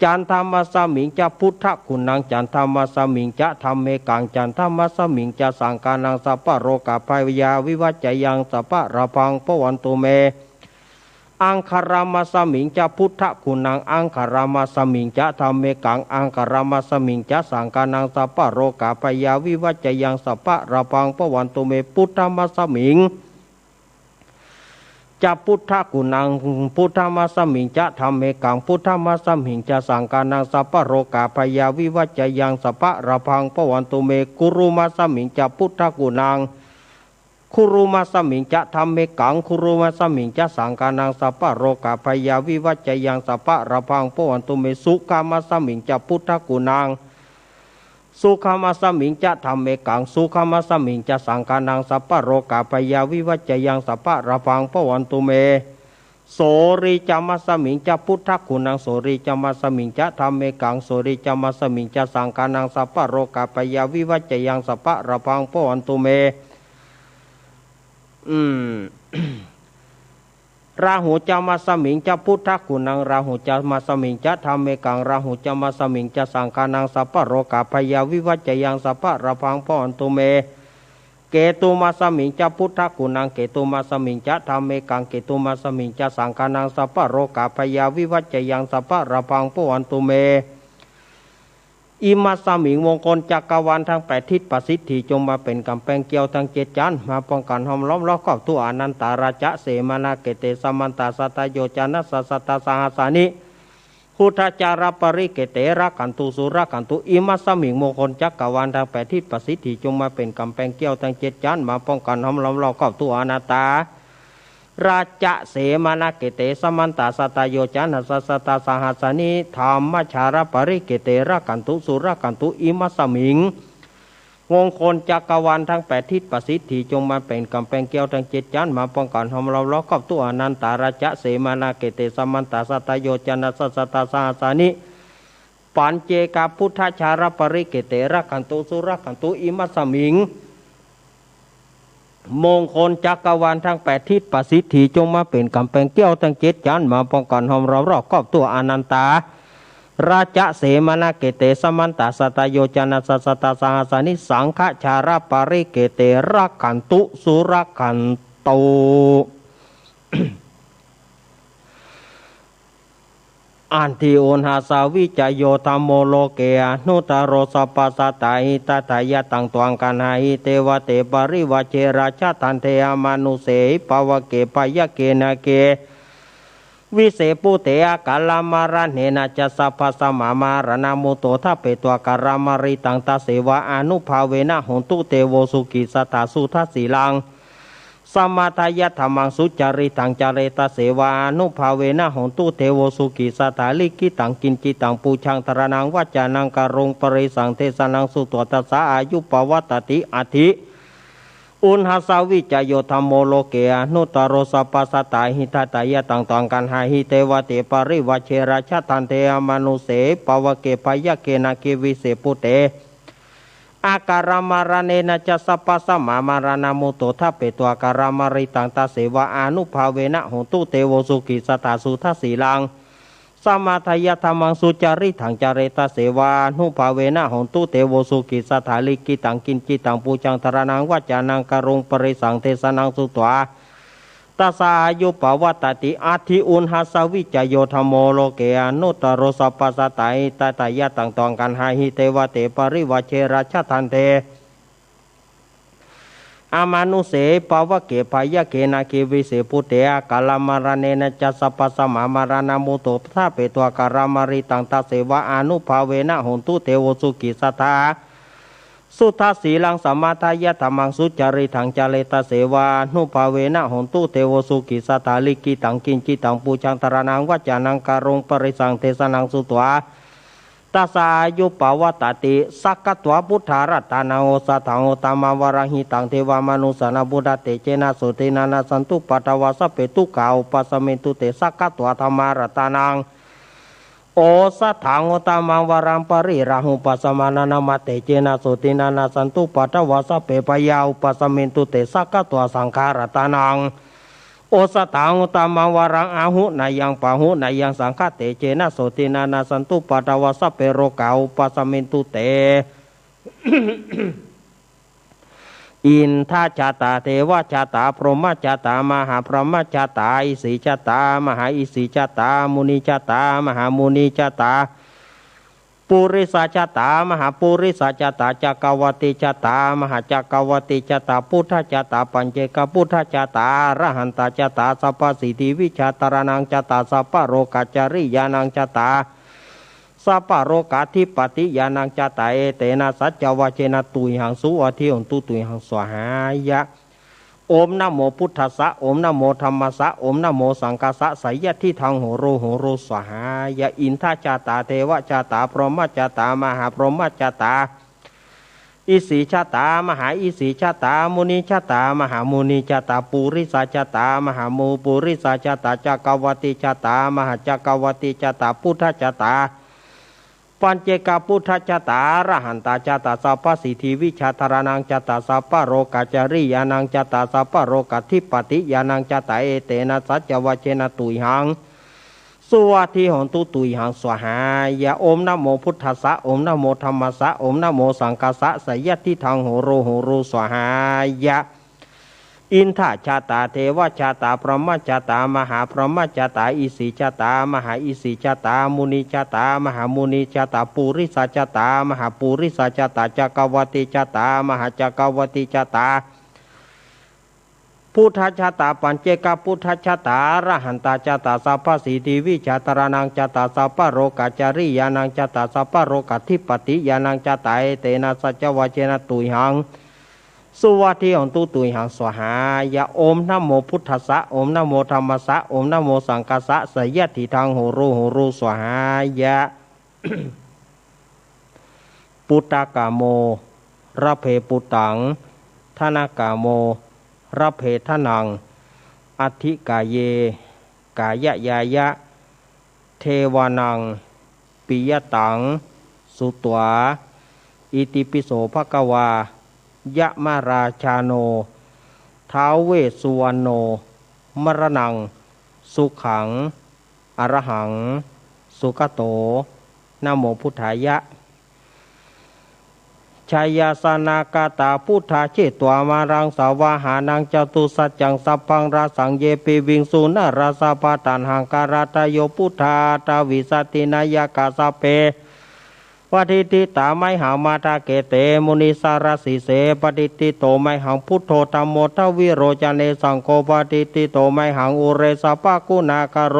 จันทามัสสมิงจะพุทธกุณังจันทามัสสมิงจะธัมเมกังจันทามัสสมิงจะสังฆานังสัพพะโรกาปยาวิวัจจยังสัพพะระพังปวันตุเมอังคารามัสมิงจะพุทธกุณังอังคารามัสมิงจะธัมเมกังอังคารามัสมิงจะสังฆานังสัพพะโรกาปยาวิวัจจยังสัพพะระพังปวันตุเมพุทธมัสมิงจะพุทธกุณังพุทธมัสมิงจะธัมเมกังพุทธมัสมิงจะสังฆานังสัพพะโรกาปยาวิวัจจยังสัพพะระพังปวันตุเมกุรุมัสมิงจะพุทธกุณังคุรุมัสมิงจะธัมเมกังคุรุมัสมิงจะสังฆานังสัพพะโรกาปยาวิวัจจยังสัพพะระพังปวันตุเมสุขามัสมิงจะพุทธกุณังสุขามัสมิงจะธัมเมกังสุขามัสมิงจะสังฆานังสัพพะโรกาปยาวิวัจจยังสัพพะระพังปวันตุเมโสริจามัสมิงจะพุทธกุณังโสริจามัสมิงจะธัมเมกังโสริจามัสมิงจะสังฆานังสัพพะโรกาปยาวิวัจจยังสัพพะระพังปวันตุเมราหูจามัสมิงจะพุทธกุณังราหูจามัสมิงจะธัมเมกังราหูจามัสมิงจะสังฆานังสัพพะโรกาปยาวิวัจจยังสัพพะระพังปวันตุเมเกตุมัสมิงจะพุทธกุณังเกตุมัสมิงจะธัมเมกังเกตุมัสมิงจะสังฆานังสัพพะโรกาปยาวิวัจจยังสัพพะระพังปวันตุเมอิมัสสมิงมงคลจักรวาลทั้ง8ทิศประสิทธิจงมาเป็นกำแพงเกี่ยวทั้ง7ชั้นมาป้องกันห้อมล้อมรอบครอบทั่วอนันตาราชเสมานาเกเตสมันตาสัตโยจานัสสัตตาสหัสานิพุทธจารปริเกเตระกันตุสุระกันตุอิมัสสมิงมงคลจักรวาลทั้ง8ทิศประสิทธิจงมาเป็นกำแพงเกี่ยวทั้ง7ชั้นมาป้องกันห้อมล้อมรอบครอบทั่วอนันตาราชเสมานาเกเตสมันตาสัตโยจานัสสัตตาสหัสานิธรรมชารปริเกเตระกันตุสุระกันตุอิมัสสมิงมงคลจักรวาลทั้ง8ทิศประสิทธิจงมาเป็นกำแพงเกี่ยวทั้ง7ชั้นมาป้องกันห้อมล้อมรอบครอบตัวอนันตาราชเสมานาเกเตสมันตาสัตโยจานัสสัตตาสหัสานิปัญเจกพุทธชารปริเกเตระกันตุสุระกันตุอิมัสสมิงมงคลจักรวาลทั้ง8ทิศประสิทธิจงมาเป็นกำแพงเกี่ยวทั้ง7ชั้นมาป้องกันห้อมล้อมรอบครอบตัวอนันตาราชเสมานาเกเตสมันตาสัตโยจานัสสัตตาสหัสานิสังฆชารปริเกเตระกันตุสุระกันตุ อันทิโอนหาสาวิจโยธรรมโมโลเกอนุตตโรสปัสสตาหิตถายะตังตวังกันหาหิเทวเตปริวเชราชาทันเทอมานุเสปวเกปยะเกนะเกวิเศปุเตอกาลามารเนนะจะสัพพสมามารณามุโตทัพเปตัวการามาริตังตาเสวะอนุภาเวนะหนตุเตโวสุกิสตาสุทัสสีลังสมาทายะธรรมังสุจาริตังจาเรตเสวานุภาเวนะหนตุเทโวสุกิสตาลิกิตังกินจิตังปูชังตระนังวัจจานังการุงปริสังเทสนังสุตวตัสสะอายุปวัตติอธิอุณหสาวิจโยธรรมโมโลเกอนุตตโรสปัสสตาหิตถายะตังตวังกันหาหิเทวเตปริวเชราชทันเทอมนุเสปวเกปยะเกนะเกวิเศปุเตอาการามารเนนะจะสัพพสมามารณามุโตทัพเปตัวการามาริตังตาเสวะอนุภาเวนะหนตุเตโวสุกิสตาสุทัสสีลังสมาทายะธรรมังสุจาริถังจาเรตเสวานุภาเวนะหนตุเตโวสุกิสถาลิกิตังกินจิตังปูจังตระนังวัจจานังการุงปริสังเทสนังสุตวาตัสสะอายุปวัตติอาทิอุณหสาวิจโยธรรมโมโลเกอนุตตโรสปัสสตาหิตถายะตังตวังกันหาหิเทวเตปริวเชราชทันเทอามานุเสปวเกปยะเกนะเกวิเสปุเตอกาลามารเนนะจะสัพพสมามารณามุโตทัพเปตัวการามาริตังตาเสวะอนุภาเวนะหนตุเทโวสุกิสตาสุทัสสีลังสมาทายะธรรมังสุจาริถังจาเลตเสวานุภาเวนะหนตุเทโวสุกิสตาลิกิตังกินจิตังปูชังตระนังวัจจานังการุงปริสังเทสนังสุตวาตัสสะอายุปวัตติสักกตวพุทธารัตนาโอสัทธังโอตมาวรังหิตังเทวามนุสนาบุดเตเจนะสุตินานาสันตุปัตตวาสเปตุกาอุปสมิตุเตสักกตวธรรมารัตนังโอสัทธังโอตมาวรังปริราหุปสมานานามาเตเจนะสุตินานาสันตุปัตตวาสเปปยาอุปสมิตุเตสักกตวสังขารัตนังโอสถังอุตมาวรังอาหุนายังปะหุนายังสังฆเตเจนะโสตินานาสันตุปัตตวาสเปโรกาอุปสมินตุเต อินทาจาตาเทวจาตาพรหมจาตามหาพรหมจาตาอิสิจาตามหาอิสิจาตามุนีจาตามหามุนีจาตาปุริสาจตามหาปุริสาจตาจักรวติจตามหาจักรวติจตาพุทธจตาปัญเจกพุทธจตาอรหันตจตาสัพพสิทธิวิชาตรนังจตาสัพพโรกัจจริยานังจตาสัพพโรกัทิปติยานังจตาเอเตนะสัจจวเชนะตุยหังสุอธิอนตุตุยหังสวหายะโอมนะโมพุทธัสสะโอมนะโมธัมมัสสะโอมนะโมสังฆัสสะไสยะทิทังโหโรโหโรสหายะอินทจาตาเทวจาตาพรหมจาตามหาพรหมจาตาอิสิชาตามหาอิสิชาตามุนีชาตามหามุนีชาตาปุริสาชาตามหามูปุริสาชาตาจักรวติชาตามหาจักรวติชาตาพุทธชาตาปัญเจกพุทธจตาอรหันตจตาสัพพสิทธิวิชาตรนังจตาสัพพโรกัจจริยานังจตาสัพพโรกัทิปติยานังจตาเอเตนะสัจจวเชนะตุยหังสุวัติหนตุตุยหังสวหายะโอมนะโมพุทธัสสะโอมนะโมธัมมัสสะโอมนะโมสังฆัสสะไสยะทิทังโหโรโหโรสวหายะอินทจาตาเทวจาตาพรหมจาตามหาพรหมจาตาอิสิจาตามหาอิสิจาตามุนีจาตามหามุนีจาตาปุริสาจาตามหาปุริสาจาตาจักรวติจาตามหาจักรวติจาตาพุทธชาตาปัญเจกพุทธชาตาอรหันตจาตาสัพพสิทธิวิชาตรนังจาตาสัพพโรกัจจริยานังจาตาสัพพโรกัทิปติยานังจาตาเอเตนะสัจจวเชนะตุยหังสุวัติอนตุตุยหังสวหายะโอมนะโมพุทธัสสะโอมนะโมธัมมัสสะโอมนะโมสังฆัสสะไสยะทิทังโหโรโหโรสวหายะ ปุตตะกาโมระเพปุตตังธนากาโมระเพทนังอธิกายเยกายะยายะเทวานังปิยตังสุตวาอิติปิโสภควายะมาราชาโนท้าวเวสสุวรรณโนมรณังสุขังอรหังสุขโตนะโมพุทธายะ ชัยสนากาตาพุทธาเชตวามารังสาวาหานังจตุสัจจังสัพพังราสังเยปิวิงสุนาราสาปตันหังการาตโยพุทธาตาวิสตินายกาสเปปฏิติตาไมหังมาตาเกเตมุนิสารสิเสปฏิติโตไมหังพุทโธธัมโมทวิโรจเนสังโฆปฏิติโตไมหังอุเรสปะกุณากโร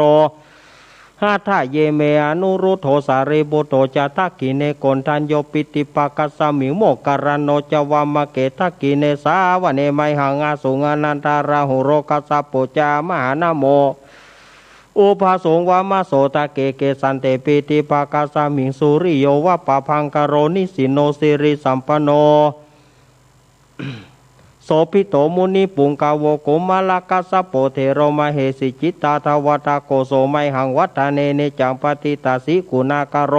หาทะเยเมอนุรุโธสารีบุโตจะทักกิเนโกนทันโยปิติปะกัสสมิงโมกการโนจวามะเกทักกิเนสาวเนไมหังอาสุงอนันตาราหุโรกัสสะปุจามหานะโมอุปาสงวามาโสตะเกเกสันเตปิติปะกัสสมิงสุริโยวะปะพังกโรนิสิโนสิริสัมปโนโสภิโตมุนิปุงกาโวโกมาลกัสสะโปเทโรมเหสิจิตตาทวัตโกโสไมหังวัฏเนเนจังปฏิตาสิกุณากโร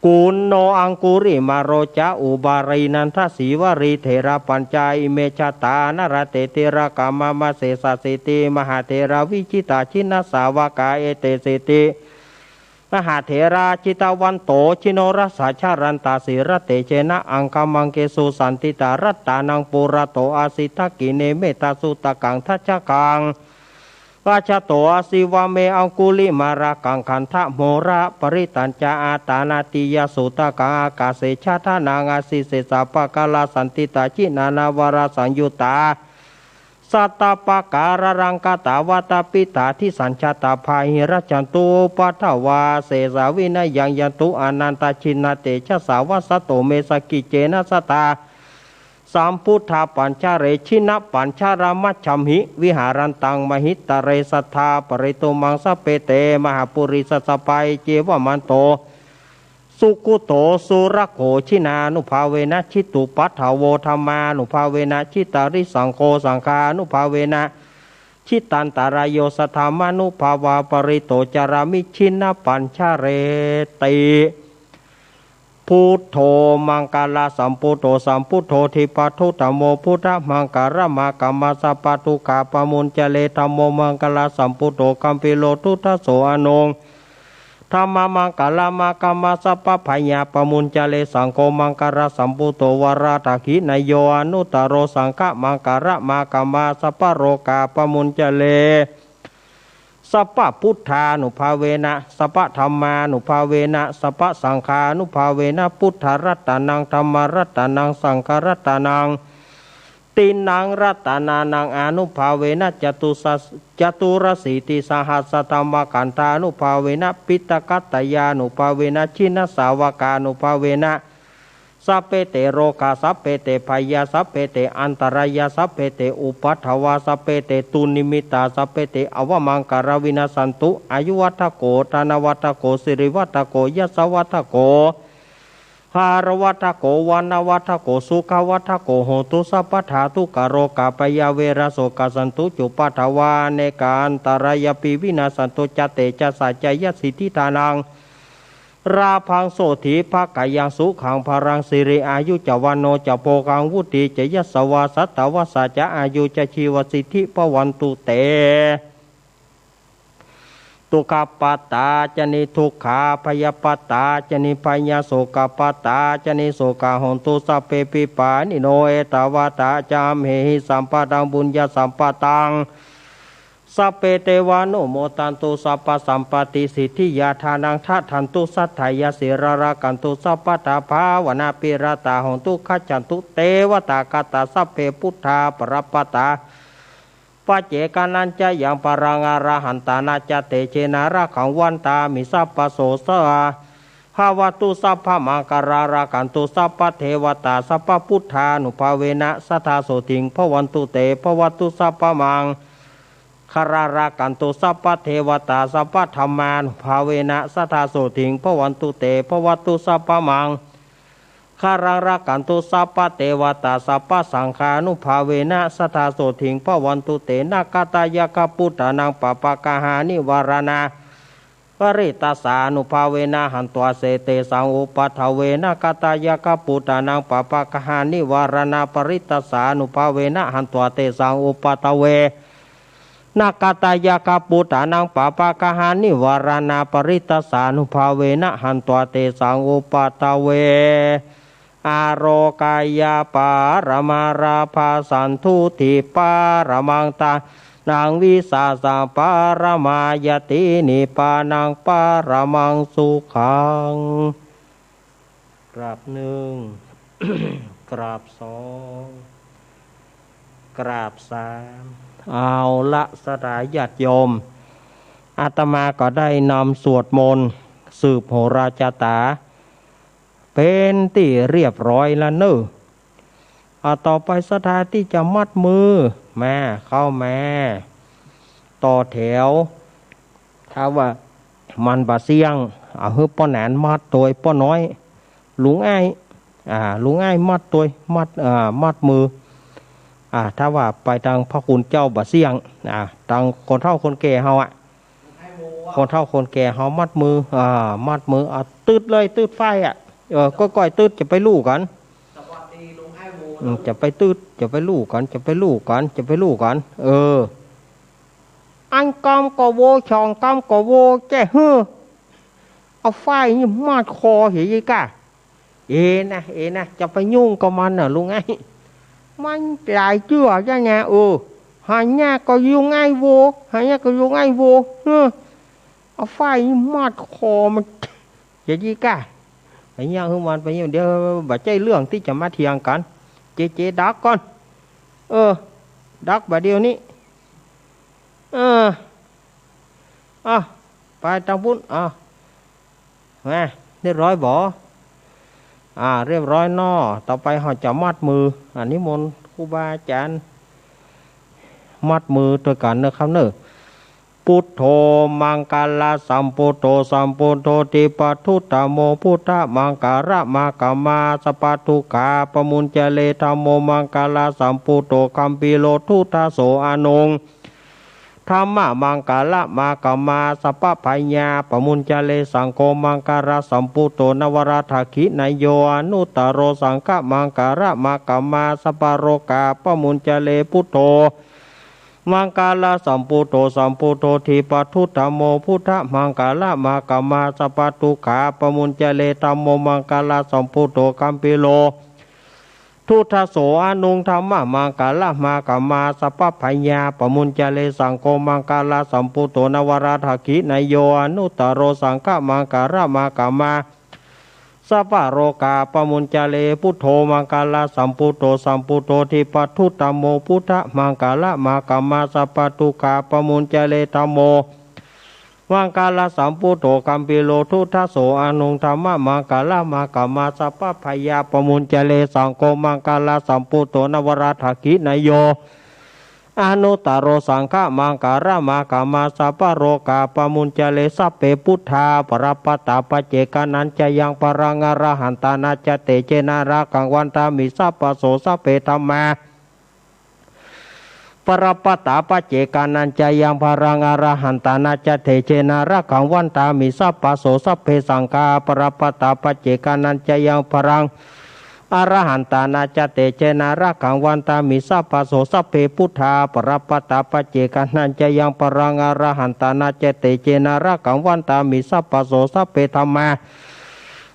กุณโนอังกุริมาโรจาอุบารีนันทสีวรีเถระปัญจาอิเมชตานรเตเตระกามมาเสสสิติมหาเถระวิจิตาชินสาวกาเอเตสิติมหาเถราจิตาวันโตชิโนรัสสาชารันตาสิระเตเจนะอังคามังเกสุสันติตารัตตานังปุระโตอาสิทกิเนเมตาสุตกังทัชกังราชโตอาสิวะเมอังกุลิมารากังขันทะโมระปริตัญจาอาตานาติยสุตกังอากาเสชาทานางอาสิเสสะปะกาลาสันติตาชินานาวราสัญยุตาสัตตปะการรังกตาวตาปิตาที่สัญชาตาภาหิรจันตุปัทวาเสสาวินยังยันตุอนันตชินาเตชะสาวสโตเมสกิเจนะสตาสัมพุทธาปัญชาเรชินะปัญชารามัชชัมหิวิหารันตังมหิตเรสัทธาปริโตมังสเปเตมหาปุริสสปัยเจวมันโตสุกุโตสุรโขชินานุภาเวนะชิตุปัฏฐาวธรรมานุภาเวนะชิตาริสังโฆสังฆานุภาเวนะชิตันตารายโยสธรรมานุภาวาปริโตจารามิชินะปัญชาเรติพุทโธมังกาลาสัมปุโตสัมพุทโธทิปัทุตโมพุทธมังการะมากัมมาสัพปตุกาปมุญเจเลธรรมโมมังกาลาสัมปุโตกัมปิโลทุทโสอนงธรรมมังกาลามากัมมาสัพพพยาปมุญเจเลสังโฆมังการะสัมปุโตวราตขินายโยอนุตโรสังฆมังการะมากัมมาสัพพโรกาปมุญเจเลสัพพพุทธานุภาเวนะสัพพธรรมานุภาเวนะสัพพสังฆานุภาเวนะพุทธรัตนังธรรมรัตนังสังฆรัตนังตินังรัตนานังอนุภาเวนะจตุรสีติสหัสธรรมกันธานุภาเวนะปิตกัตตยานุภาเวนะชินสาวกานุภาเวนะสัพเพเตโรกาสัพเพเตพยาสัพเพเตอันตรายาสัพเพเตอุปัฏฐวาสัพเพเตตุนิมิตาสัพเพเตอวมังการวินาสันตุอายุวัฏโกธนวัฏโกสิริวัฏโกยสวัฏโกหารวัฏโกวานวัฏโกสุขวัฏโกโหตุสัพพทาตุกโรกาปยาเวรโสกสันตุจุปัฏฐวาเนกาอันตรายปิวินาสันตุจเตจสัจจยสิทธิทานังราพังโสถีภกายังสุขังภารังสิริอายุจวันโนจโพกังวุติจยสวาสัตตวสัจจะอายุจชีวสิทธิปวันตุเตตุขปตาจนิทุกขาพยปตาจนิพยโสกปตาจนิโสกาหนตุสัพเพปิปานิโนเอตวาตาจามเหหิสัมปตังบุญญาสัมปตังสัพเพเตวานุโมตันตุสัพพสัมปติสิทธิยาทานังทัทันตุสัทธายาสิรารากันตุสัพพตาภาวนาปิรตาหนตุขจันตุเตวตากตาสัพเพพุทธาปรปตาปัจเจกานันจะยังปรังอรหันตานาจเตเจนาระขังวันตามิสัพพโสสะภาวตุสัพพมังการารากันตุสัพพเทวตาสัพพพุทธานุภาเวนะสัทธาโสติงภวันตุเตภวตุสัพพมังคารารากันตุสัพพเทวตาสัพพธรรมานุภาเวนะสัทธาโสติงภวันตุเตภวตุสัพพมังคารังรักันตุสัพพเทวตาสัพพสังฆานุภาเวนะสัทธาโสติงภวันตุเตนะกตายกพุทธานังปปะกาหานิวารณาปริตาสานุภาเวนะหันตัวเสเตสังอุปัฏฐเวนะกตายกพุทธานังปปะกาหานิวารณาปริตาสานุภาเวนะหันตัวเตสังอุปัฏฐเวนักตายากาปุตตานังปปะกหานิวารณาปริตสานุภาเวนะหันตัวเตสังอุปตะเว อาโรกายาปารมาราภาสันทุติปารมังตานางวิสาสะปารมายตินิปานังปารมังสุขังกราบหนึ่ง กราบสองกราบสามเอาละสดาญาติโยมอาตมาก็ได้นำสวดมนต์สืบโหราจาตาเป็นที่เรียบร้อยแล้วเนอะต่อไปสถานที่จะมัดมือแม่เข้าแม่ต่อแถวถ้าว่ามันบาเสียงเอาให้ป้อแหนนมัดตัวป้อน้อยลุงไอ้ลุงไอ้มัดตัวมัดมือถ้าว่าไปทางพระคุณเจ้าบาเสียงทางคนเฒ่าคนแก่เฮาคนเฒ่าคนแก่เฮามัดมือมัดมือตืดเลยตืดไฟก็ก่อยตืดจะไปลู่กันจะไปตืดจะไปลู่กันจะไปลู่กันจะไปลู่กันอันกำก็โวช่องกำก็โวแจ้เอาไฟนี่มัดคอเหี้ยกะนะจะไปยุ่งกับมันลุงไอ้มันหลายเชื่อจ้ะเนี่ยหายาก็ยุ่งไอ้โวหายาก็ยุ่งไอ้โวเอาไฟนี่มัดคอมันเหี้ยกะไปย่างขึ้นมันไปย่างเดี๋ยวบ่ใจเรื่องที่จะมาเถียงกันเจดักก่อนดักบ่เดียวนี้ไปทางพุ้นแม่เรียบร้อยบ่เรียบร้อยนอต่อไปเขาจะมัดมืออันนี้มนต์ครูบาอาจารย์มัดมือตัวกันนะครับเนอะพุทโธมังกาลสัมปุโตสัมปุโตติปัฏฐุตโมพุทธมังการะมากามาสปัตุกาปมุญเจเลธรรมโมมังกาลสัมปุโตคัมปิโลทุตโสอานงธรรมะมังกาละมากามาสปะปัญญาปมุญเจเลสังโฆมังการะสัมปุโตนวราถคินายโยอนุตตโรสังฆมังการะมากามาสปะโรกาปมุญเจเลพุทโธมังกาลสัมปุโตสัมปุโตทีปัฏฐุตโมพุทธมังกาละมากามาสปัตุขาปมุญเจเลธรรมโมมังกาลสัมปุโตคัมปิโลทุทโสอนุงธรรมะมังกาละมากามาสปะปัญญาปมุญเจเลสังโฆมังกาลสัมปุโตนวราถคินายโยอนุตตโรสังฆมังการะมากามาสปะโรกาปมุญเจเลพุทโธมังกาลสัมปุโตสัมปุโตทิปัฏฐุตโมพุทธมังกาละมากามาสปะตุกาปมุญเจเลธัมโมมังกาลสัมปุโตคัมปิโลทุทโสอนุงธรรมะมังกาละมากามาสปะพยาปมุญเจเลสังโฆมังกาลสัมปุโตนวราถคินายโยอนุตตโรสังฆมังการะมากามาสปะโรกาปมุญเจเลสัพเพพุทธาปรปตาปเจกานันจะยังปรังอรหันตานาจเตเจนารากังวันตามิสัพพโสสัพเพธัมมาปรปตาปเจกานันจะยังปรังอรหันตานาจเตเจนารากังวันตามิสัพพโสสัพเพสังฆาปรปตาปเจกานันจะยังปรังอรหันตานาจเตเจนาราคังวันตามิสัพพโสสัพเพพุทธาปรปตาปเจกานันจะยังปรังอรหันตานาจเตเจนาราคังวันตามิสัพพโสสัพเพธัมมา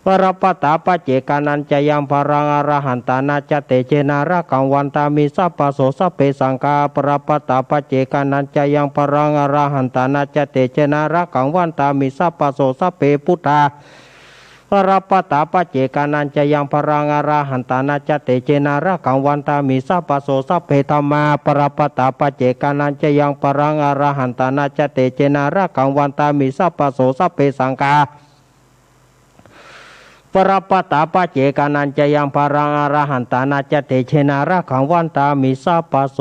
ปรปตาปเจกานันจะยังปรังอรหันตานาจเตเจนาราคังวันตามิสัพพโสสัพเพสังฆาปรปตาปเจกานันจะยังปรังอรหันตานาจเตเจนาราคังวันตามิสัพพโสสัพเพพุทธาปรปตาปเจกานันจะยังปรังอรหันตานาจเตเจนาราคังวันตามิสัพพโสสัพเพธัมมาปรปตาปเจกานันจะยังปรังอรหันตานาจเตเจนาราคังวันตามิสัพพโสสัพเพสังฆาปรปตาปเจกานันจะยังปรังอรหันตานาจเตเจนาราคังวันตามิสัพพโส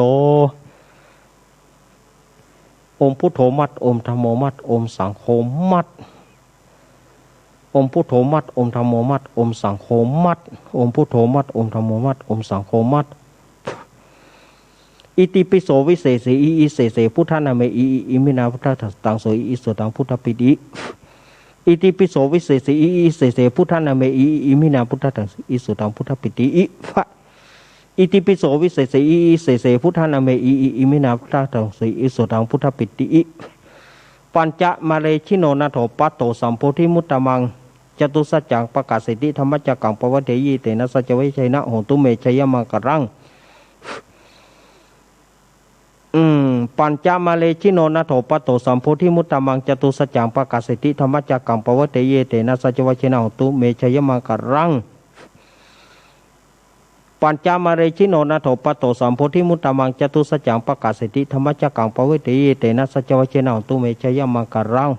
อมพุทโธมัดอมธัมโมมัดอมสังโฆมัดอมพุทโธมัดอมธัมโมมัดอมสังโฆมัดอมพุทโธมัดอมธัมโมมัดอมสังโฆมัดอิติปิโสวิเศษอิเศษพุทธนาเมอิมินาพุทธตังโสอิสุตังพุทธปิติอิติปิโสวิเศษอิเศษพุทธนาเมอิมินาพุทธตังอิสุตังพุทธปิติอิติปิโสวิเศษอิเศษพุทธนาเมอิมินาพุทธตังโสอิสุตังพุทธปิติปัญจมาเลชิโนนาโถปัตโตสัมโพธิมุตตมัง จตุสัจจังประกาศสิทธิธรรมจักกังปวัตเถยีเตนะสัจวิชัยนะโหตุเมชัยมังกรังปัญจมาเลชิโนนะโถปโตสัมโพธิมุตตมังจตุสัจจังประกาศสิทธิธรรมจักกังปวัตเถยีเตนะสัจวิชัยนะโหตุเมชัยมังกรังปัญจมาเรชิโนนะโถปโตสัมโพธิมุตตมังจตุสัจจังประกาศสิทธิธรรมจักกังปวัตเถยีเตนะสัจวิชัยนะโหตุเมชัยมังกรัง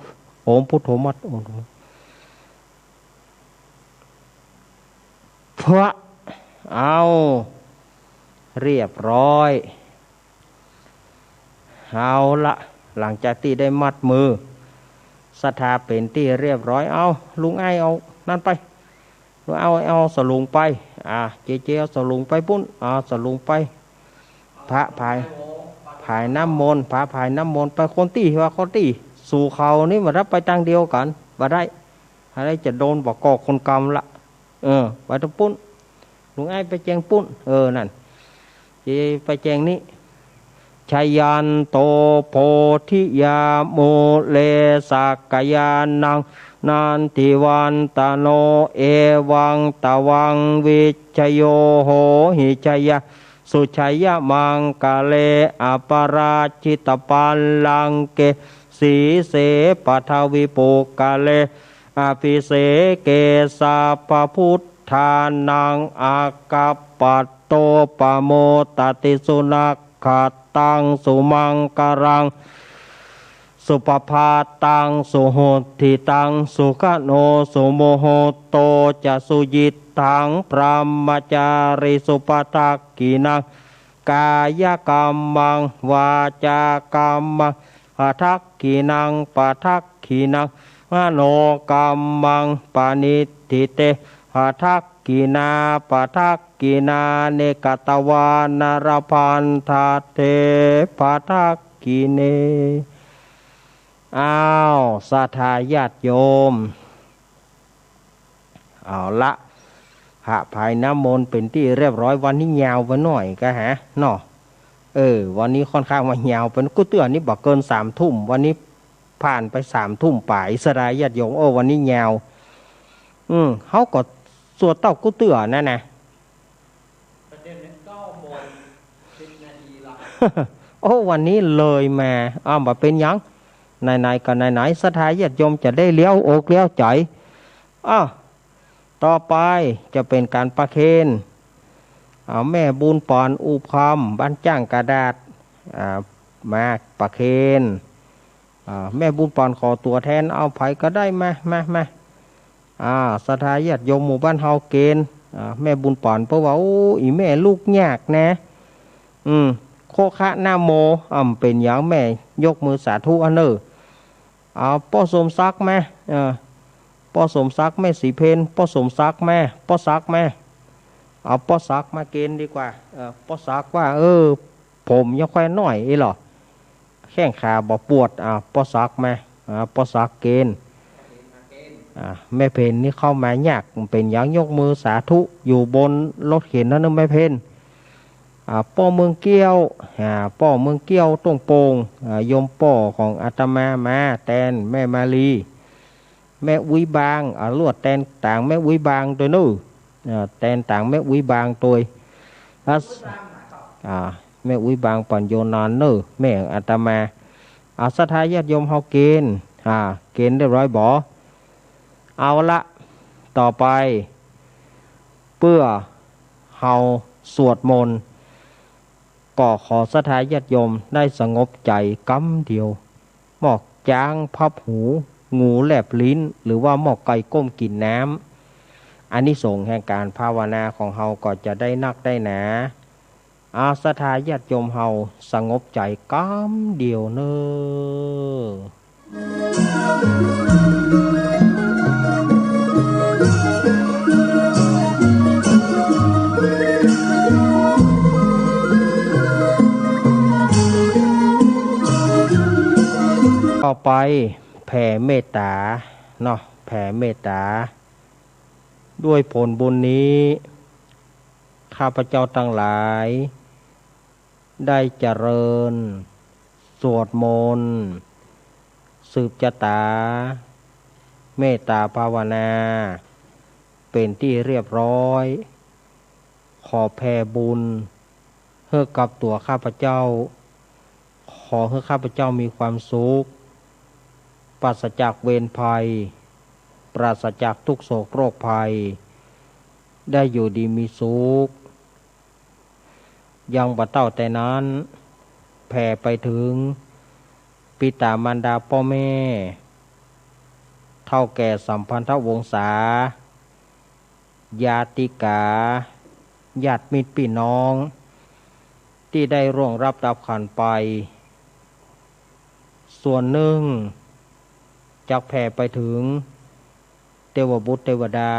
โอมพุทโธมัตพระเอาเรียบร้อยเอาละหลังจากที่ได้มัดมือศรัทธาเป็นที่เรียบร้อยเอาลุงไอเอานั่นไปลุงเอาสลุงไปเจเอาสลุงไปปุ้นสลุงไปพระภายน้ำมนต์พระภายน้ำมนต์ไปคนตีว่าคนตีสู่เขานี่มารับไปตั้งเดียวกันว่าได้อะไรจะโดนบอกกอกคนกรรมละไปตะปุ้นลุงไอ้ไปแจงปุ้นนั่นจีไปแจงนี้ชัยยันโตโพธิยาโมเลสักกยานังนันทิวันตโนเอวังตวังวิชโยโหหิชยะสุชัยมังกะเลอปราชิตปัลลังเกสีเสปทวิปุกะเลอภิเสเกสาปพุทธานังอากัปปัตโตปโมตติสุนักขัดตังสุมังกรังสุปภาตังสุโหติตังสุขโนสุโมโหโตจะสุยิตถังพรหมจาริสุปทักกินังกายกรรมังวาจากรรมังปัทักขินังปัทักขินังมโนกรรมังปานิทิเตปัทักขินาปัทักขินาเนกตวานารพันธาเทปัทักขิเนศรัทธาญาติโยมเอาละพระภายน้ำมนต์เป็นที่เรียบร้อยวันนี้ยาวไปหน่อยก็เนาะวันนี้ค่อนข้างว่ายาวเป็นกูเตือนนี่บอกเกิน3 ทุ่มวันนี้ผ่านไป3 ทุ่มป่ายสลายญาติโยมวันนี้ยาวเขาก็สวดเต้ากูเตือนนั่นนะประเด็นนี้9:10 นาทีละวันนี้เลยมามาเป็นยังไหนๆกันไหนๆศรัทธาญาติโยมจะได้เลี้ยวอกเลี้ยวใจต่อไปจะเป็นการประเคนแม่บุญปอนอุพคำบ้านจ้างกระดาษมาประเคนแม่บุญปอนขอตัวแทนเอาไผก็ได้มาศรัทธาญาติโยมหมู่บ้านเฮาเกณฑ์แม่บุญปอนเพราะว่าอีแม่ลูกยากนะโคคะนาโมเป็นอย่างแม่ยกมือสาธุป้อสมซักแม่ป้อสมซักแม่สีเพนป้อสมซักแม่ป้อซักแม่เอาป้อซักมาเกณฑ์ดีกว่าป้อซักว่าผมยังค่อยน้อยหรอแข้งขาบ่ปวดป้อซักแม่ป้อซักเกณฑ์แม่เพนนี่เข้ามายากเป็นอย่างยกมือสาธุอยู่บนรถเข็นนั่นแม่เพนป้อเมืองเกี้ยวป้อเมืองเกี้ยวตรงโปงโยมป้อของอาตมาแตนแม่มาลีแม่วิบางลวดแตนต่างแม่วิบางตัวนู้แตนต่างแม่วิบางตัวแม่วิบางปัญโยนานแม่อาตมาศรัทธาญาติโยมเฮาเกณฑ์เกณฑ์เรียบร้อยบ่เอาละต่อไปเพื่อเฮาสวดมนต์ก็ขอศรัทธาญาติโยมได้สงบใจกำเดียวหมอกจางพับหูงูแลบลิ้นหรือว่าหมอกไก่ก้มกินน้ำอานิสงส์แห่งการภาวนาของเฮาก็จะได้นักได้หนาศรัทธาญาติโยมเฮาสงบใจกำเดียวต่อไปแผ่เมตตาเนาะแผ่เมตตาด้วยผลบุญนี้ข้าพเจ้าทั้งหลายได้เจริญสวดมนต์สืบชะตา เมตตาภาวนาเป็นที่เรียบร้อยขอแผ่บุญให้กับตัวข้าพเจ้าขอให้ข้าพเจ้ามีความสุขปราศจากเวรภัยปราศจากทุกโศกโรคภัยได้อยู่ดีมีสุขยังบ่เต้าแต่นั้นแผ่ไปถึงปิตามารดาพ่อแม่เท่าแก่สัมพันธวงศาญาติกาญาติมิตรพี่น้องที่ได้ร่วงรับดับขันไปส่วนหนึ่งจักแผ่ไปถึงเทวบุตรเทวดา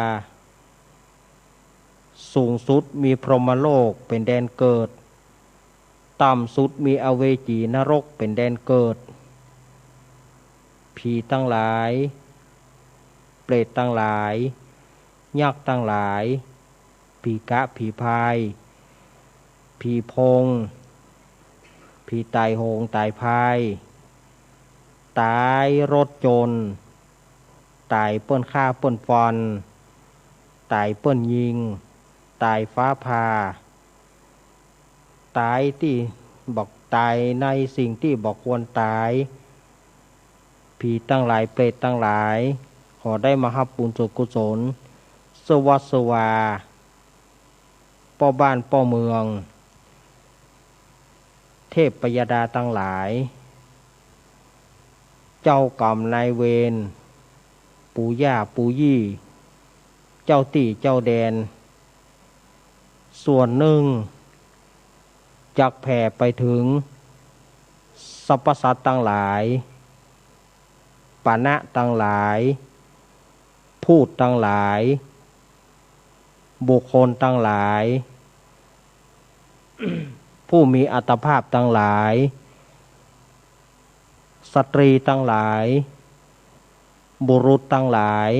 สูงสุดมีพรหมโลกเป็นแดนเกิดต่ำสุดมีอเวจีนรกเป็นแดนเกิดผีทั้งหลายเปรตทั้งหลายยักษ์ทั้งหลายผีกะผีพายผีพงผีตายโหงตายพายตายรถจนตายเปิ้นฆ่าเปิ้นฟันตายเปิ้นยิงตายฟ้าผ่าตายที่บอกตายในสิ่งที่บอกควรตายผีตั้งหลายเปรตตั้งหลายขอได้มาหับบุญกุศลสวัสวาป้อบ้านป้อเมืองเทพปยดาตั้งหลายเจ้ากรรมนายเวรปู่ย่าปู่ยี่เจ้าตี่เจ้าแดนส่วนหนึ่งจักแผ่ไปถึงสรรพสัตว์ตั้งหลายปานะตั้งหลายพูดตั้งหลายบุคคลตั้งหลาย ผู้มีอัตภาพตั้งหลายสตรีตั้งหลายบุรุษตั้งหลาย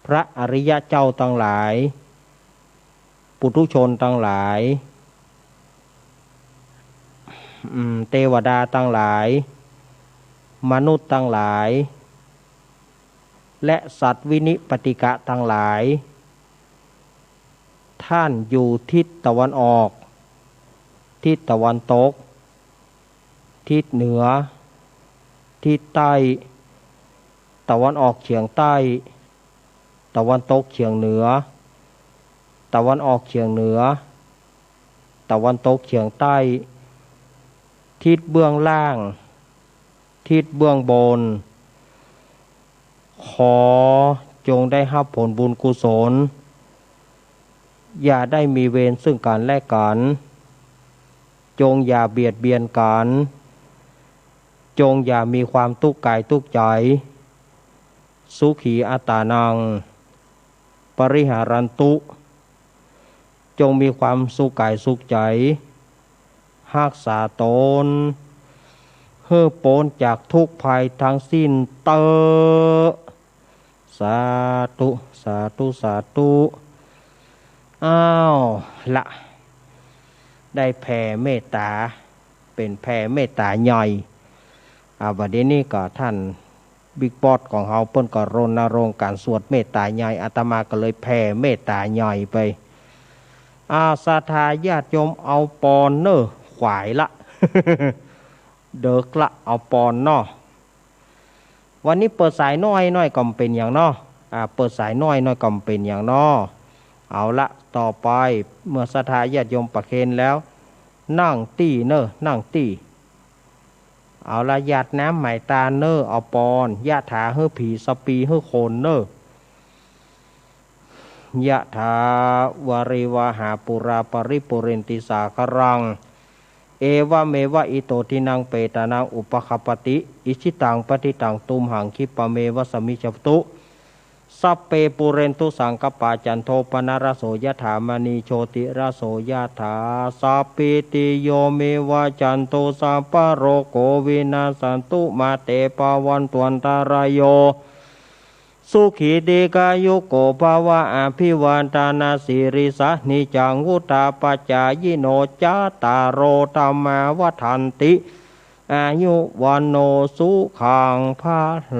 พระอริยเจ้าตั้งหลายปุถุชนตั้งหลายเทวดาตั้งหลายมนุษย์ตั้งหลายและสัตว์วินิปติกะทั้งหลายท่านอยู่ทิศตะวันออกทิศตะวันตกทิศเหนือทิศใต้ตะวันออกเฉียงใต้ตะวันตกเฉียงเหนือตะวันออกเฉียงเหนือตะวันตกเฉียงใต้ทิศเบื้องล่างทิศเบื้องบนขอจงได้รับผลบุญกุศลอย่าได้มีเวรซึ่งกันและกันจงอย่าเบียดเบียนกันจงอย่ามีความทุกข์กายทุกข์ใจสุขีอัตตานังปริหารันตุจงมีความสุขกายสุขใจรักษาตนเพื่อพ้นจากทุกข์ภัยทั้งสิ้นเตอสาธุสาธุสาธุอ้าวละได้แผ่เมตตาเป็นแผ่เมตตาใหญ่บัดนี้ก็ท่านบิ๊กบอสของเฮาเปิ้นก็รณรงค์การสวดเมตตาใหญ่อาตมาก็เลยแผ่เมตตาใหญ่ไปศรัทธาญาติโยมเอาปอนเนอขวายละ เดิกละเอาปอนเนาะวันนี้เปิดสายน้อยน้อยก็เป็นอย่างเนาะเปิดสายน้อยน้อยก็เป็นอย่างเนาะเอาละต่อไปเมื่อศรัทธาญาติโยมประเคนแล้วนั่งตี้เนอนั่งตี้เอาละญาติน้ำไหมตาเนอเอาปอนญาติถาเฮือผีสปีเฮือโคนเนอยะถาวาริวหาปุราปริปุเรนติสาครังเอวะเมวะอิโตทินังเปตานังอุปคปติอิชิตังปฏิตังตุมหังคิปะเมวะสมิจจตุสัพเปปุเรนตุสังกปาจันโทปนารโสยถามณีโชติรโสยถาสัพพิติโยเมวะจันโทสัพพะโรโควินาสันตุมาเตปวันตวันตารายโยสุขีเดกายุโกภาวะอภิวันตานาสิริสะนิจังวุตาปัจจายโนจาตารโรธรรมาวัฏันติ อายุวันโนสุขังพ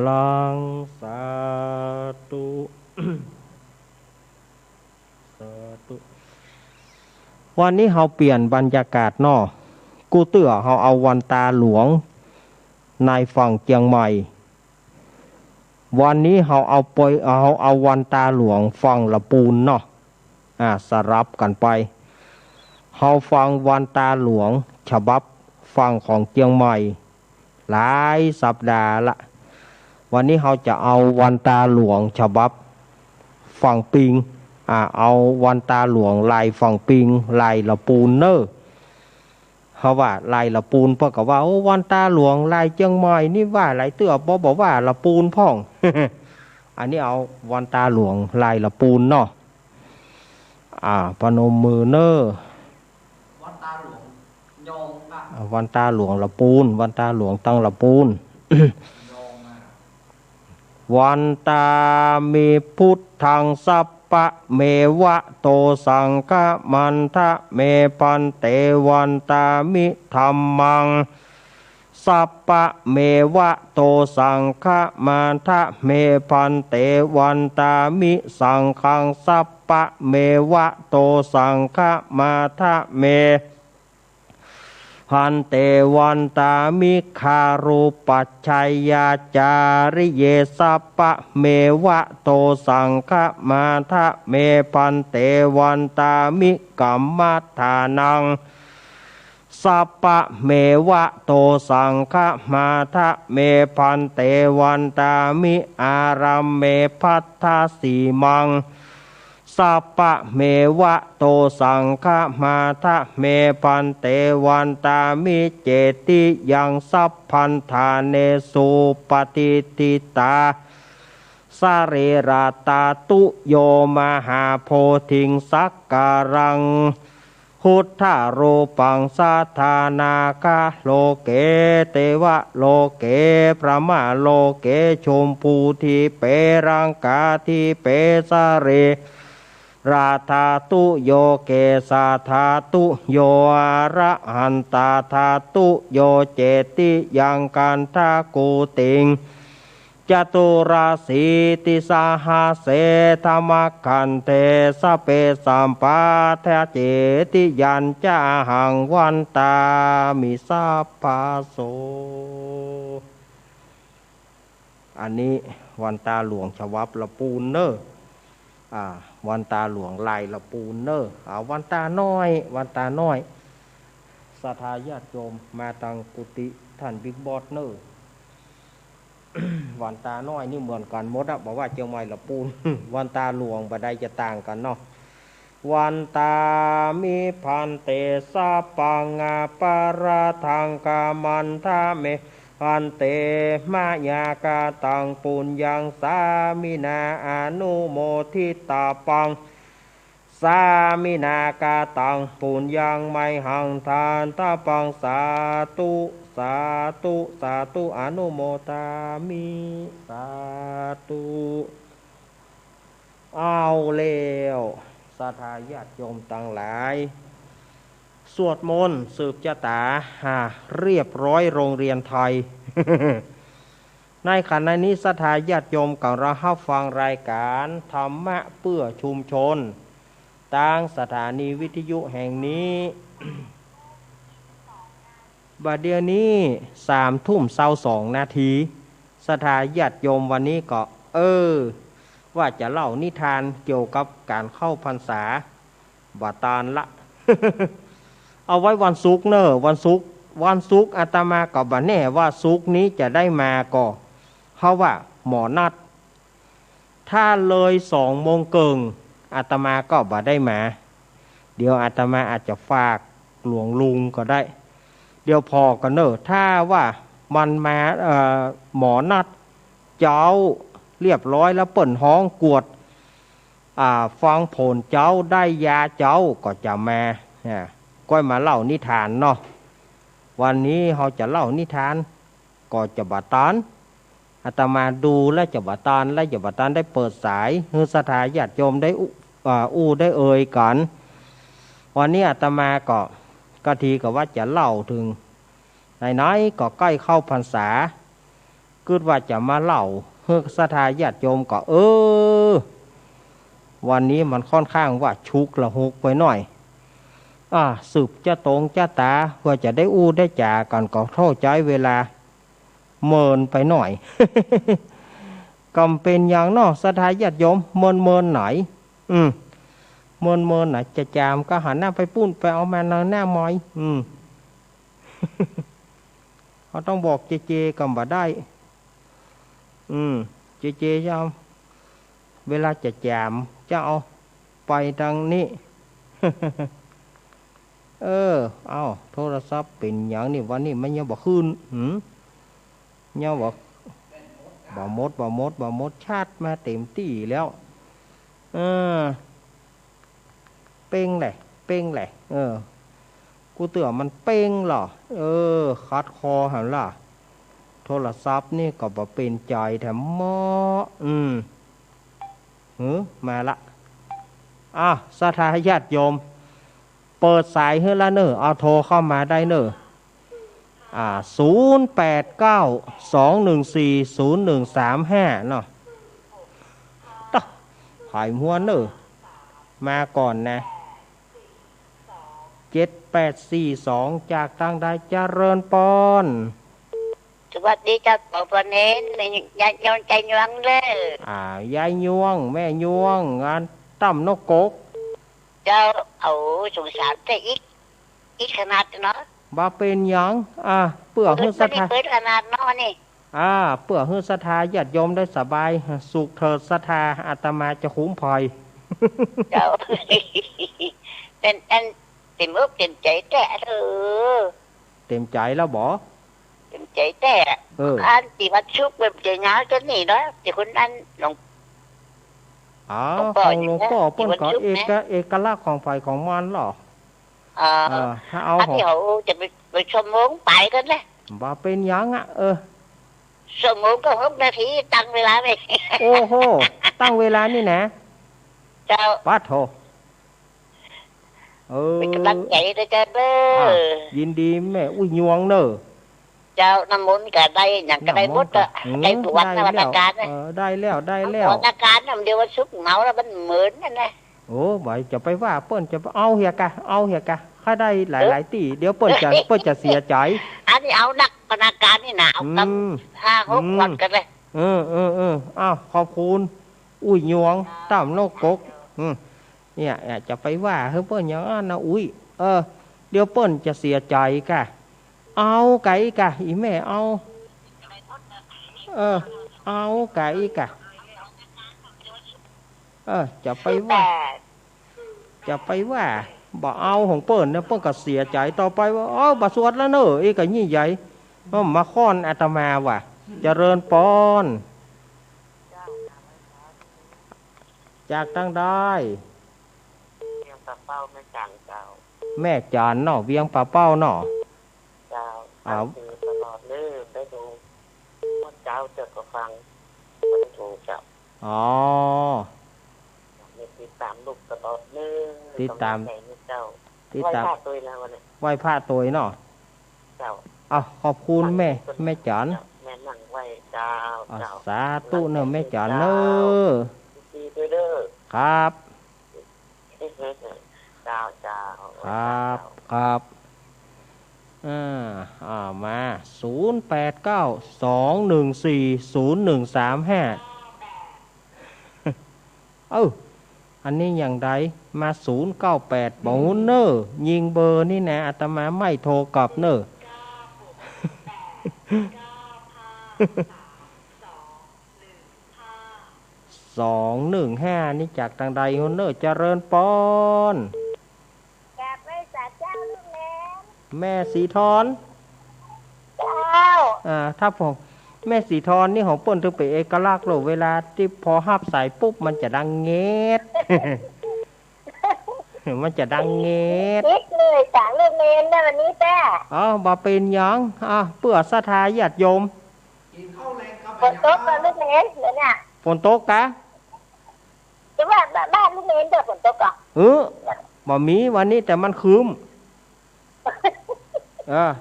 ลังสาธุ สาธุวันนี้เราเปลี่ยนบรรยากาศนอกูเตื้อเราเอาวันตาหลวงในฝั่งเชียงใหม่วันนี้เราเอาวันตาหลวงฝั่งละปูนเนาะสลับกันไปเราฟังวันตาหลวงฉบับฝั่งของเชียงใหม่หลายสัปดาห์ละวันนี้เราจะเอาวันตาหลวงฉบับฝั่งปิงเอาวันตาหลวงลายฝั่งปิงลายละปูนเนอเขาว่าลายละปูนเพราะกับว่าโอ้วันตาหลวงลายเชียงใหม่นี่ว่าลายเตื้อบอกว่าละปูนพ่อง อันนี้เอาวันตาหลวงลายละปูนเนาะพนมมือเนอวันตาหลวงโยงค่ะวันตาหลวงละปูนวันตาหลวงตั้งละปูน โยงวันตามีพุทธังสัพปะเมวะโตสังฆมันทะเมปันเตวันตามิธัมมังสัพปะเมวะโตสังฆมันทะเมปันเตวันตามิสังฆังสัพปะเมวะโตสังฆมันทะเมพันเตวันตามิคารุปัจฉัยยาจาริเยสัพปะเมวะโตสังฆมาทะเมพันเตวันตามิกัมมัฏฐานังสัพปะเมวะโตสังฆมาทะเมพันเตวันตามิอารัมเมพัทธสีมังสัพปะเมวะโตสังฆมาทะเมพันเตวันตามิเจติยังสัพพันธาเนสุปฏิติตาสเรราตาตุโยมหาโพธิงสักการังพุทธโรปังสัทธานาคาโลเกเตวะโลเกพระมาโลเกชมพูทีเปรังกาทีเปสเรราธาตุโยเกสาธาตุโยอะระหันตาธาตุโยเจติยังกันทากูติงจตุราสีติสาหาเสธรรมคันเทสเปสัมปาเทเจติยันจาหังวันตามิสัพพาโสอันนี้วันตาหลวงฉบับละปูนเนอวันตาหลวงลายละปูนเนอวันตาน้อยวันตาน้อยศรัทธาญาติโยมมาตังกุฏิท่านบิ๊กบอสเนอ วันตาน้อยนี่เหมือนกันหมดบอกว่าเจียวไม้ละปูน วันตาหลวงบัดใดจะต่างกันเนาะวันตามิพันเตสะปังอาปาราทังกามันทาเมพันเตมายากาตังปุญญังสามินาอนุโมทิตาปังสามินากาตังปุญญังไมหังทานตาปังสาธุสาธุสาธุอนุโมทามิสาธุเอาแล้วศรัทธาญาติโยมทั้งหลายสวดมนต์สืบชะตาเรียบร้อยโรงเรียนไทย ในขณะนี้ศรัทธาญาติโยมกับเราเข้าฟังรายการธรรมะเพื่อชุมชนทางสถานีวิทยุแห่งนี้ บัดเดี๋ยวนี้3:22 ศรัทธาญาติโยมวันนี้ก็ว่าจะเล่านิทานเกี่ยวกับการเข้าพรรษาบาตานละ เอาไว้วันศุกร์เนอะวันศุกร์อาตมาก็บ่แน่ว่าศุกร์นี้จะได้มาก็เพราะว่าหมอนัดถ้าเลย20:00 นอาตมาก็บ่ได้มาเดี๋ยวอาตมาอาจจะฝากหลวงลุงก็ได้เดี๋ยวพอกันเนอะถ้าว่ามันมาหมอนัดเจ้าเรียบร้อยแล้วเปิ่นห้องกวดฟังผลเจ้าได้ยาเจ้าก็จะมาก้อยมาเล่านิทานเนาะวันนี้เราจะเล่านิทานก็จะบาตานอาตมาดูและจะบาตานและจะบาตานได้เปิดสายให้ศรัทธาญาติโยมได้ได้เอ่ยกันวันนี้อาตมาก็ทีก็ว่าจะเล่าถึง ไหนๆก็ใกล้เข้าพรรษาคิดว่าจะมาเล่าเฮือกศรัทธาญาติโยมก็วันนี้มันค่อนข้างว่าชุกละหุกไปหน่อยสืบจะตรงจะตาเพื่อจะได้อู้ได้จ่ากันก็เข้าใจเวลาเมินไปหน่อย กำเป็นอย่างนอกศรัทธาญาติโยมเมินไหนเมินไหนจะจามก็หันหน้าไปปุ้นไปเอามาหน้ามอยเขาต้องบอกเจกำบ่ได้เจจะเอาเวลาจะจามจะเอาไปทางนี้ เอาโทรศัพท์เป็นอย่างนี้วันนี้มันยังบอกขึ้นยังบอกบ่มดชาติมาเต็มที่แล้วเป้งแหละกูเตือนมันเป้งหรอคัดคอหันล่ะโทรศัพท์นี่ก็บ่เป็นใจแถมหม้อมาละศรัทธาญาติโยมเปิดสายให้ละเนอเอาโทรเข้ามาได้เนอ0892140135เนาะหายม้วนเนอมาก่อนนะ7842จากทางใดเจริญปอนสวัสดีเจ้าปู่ปเน้นยายยงใจยวงเลยยายยวงแม่ยวงงานตั้มนกกกเจ้าเอาสงสารแต่อีกขนาดเนาะบ่เป็นหยังเปื่อฮื้อศรัทธาเปิดขนาดเนาะนี่เปื่อฮื้อศรัทธาญาติโยมได้สบายสุขเถิดศรัทธาอาตมาจะคุ้มภัยเจ้าเป็นเต็มอกเต็มใจแต่เต็มใจแล้วบ่เต็มใจแต่อันที่วัดชุกแบบใจงาก็นี่เนาะที่คนนั้นหลวงของหลวงพ่อเปิ้นก็เอกลักษณ์ของฝ่ายของมันหรอถ้าเอาของที่เขาจะไปชมงไปกันเลยบ่เป็นหยังชมงก็6 นาทีตั้งเวลาไปโอ้โหตั้งเวลานี่นะเจ้าปัดโธเป็นกำลังใจด้วยเจ้าเด้อยินดีแม่อุ้ยยวงเด้อเจ้าน้ำมนต์ก็ได้อย่างก็ได้หมดได้บวชนวัตการได้แล้ววัตการนำเดียวว่าชุกเมาแล้วมันเหมือนนั่นแหละใบจะไปว่าเปิ้นจะเอาเหียกะถ้าได้หลายตีเดี๋ยวเปิ้นจะเสียใจอันนี้เอานักพนักการนี่หนาวตั้ง5-6 วันกันเลยขอบคุณอุ้ยยวงตั้มนกกกเนี่ยจะไปว่าเฮ้ยเปิ้นอย่างนั้นนะอุ้ยเดี๋ยวเปิ้นจะเสียใจกะเอาไก่กะอีแม่เอาไก่กะจะไปว่าบ่เอาของเปิ้นนะเปิ้นก็เสียใจต่อไปว่าบ่สวดแล้วเนอะก็ยี่ใหญ่มาค้อนอาตมาว่ะเจริญปอนจากตั้งได้เวียงปลาเป้าแม่จานเจ้าแม่จานเนาะเวียงปลาเป้าเนาะเจ้าตลอดเลยได้ดูว่าเจ้าเจอก็ฟังไม่ได้ถูกจับติดตามลูกตลอดเลยติดตามเจ้าไหว้พระตัวแล้ววันนี้ไหว้พระตัวเนาะเจ้าขอบคุณแม่จานแม่นั่งไหว้เจ้าสาธุเนอะแม่จานเนอะดีด้วยเด้อครับเจ้าครับมา0892140135อันนี้อย่างไรมา098บอกเนอยิงเบอร์นี่นะอาตมาไม่โทรกลับเนอ215นี่จากทางใดเนอเจริญปอนจากแม่สาเจ้าลูกแม่สีทอนเจ้าถ้าผมแม่สีทอนนี่ของเปิ้นถือเป็นเอกลักษณ์โลเวลาที่พอหับสายปุ๊บมันจะดังเงียดมันจะดังเงียดเลยจากเรื่องเมนได้วันนี้แต้บ่เป็นหยังเปื่อศรัทธาญาติโยมฝนตกก็ลูกเมนเหรอเนี่ยฝนตกกะจะว่าบ้านลูกเมนเด้อฝนตกอ่ะบ่มีวันนี้แต่มันคืม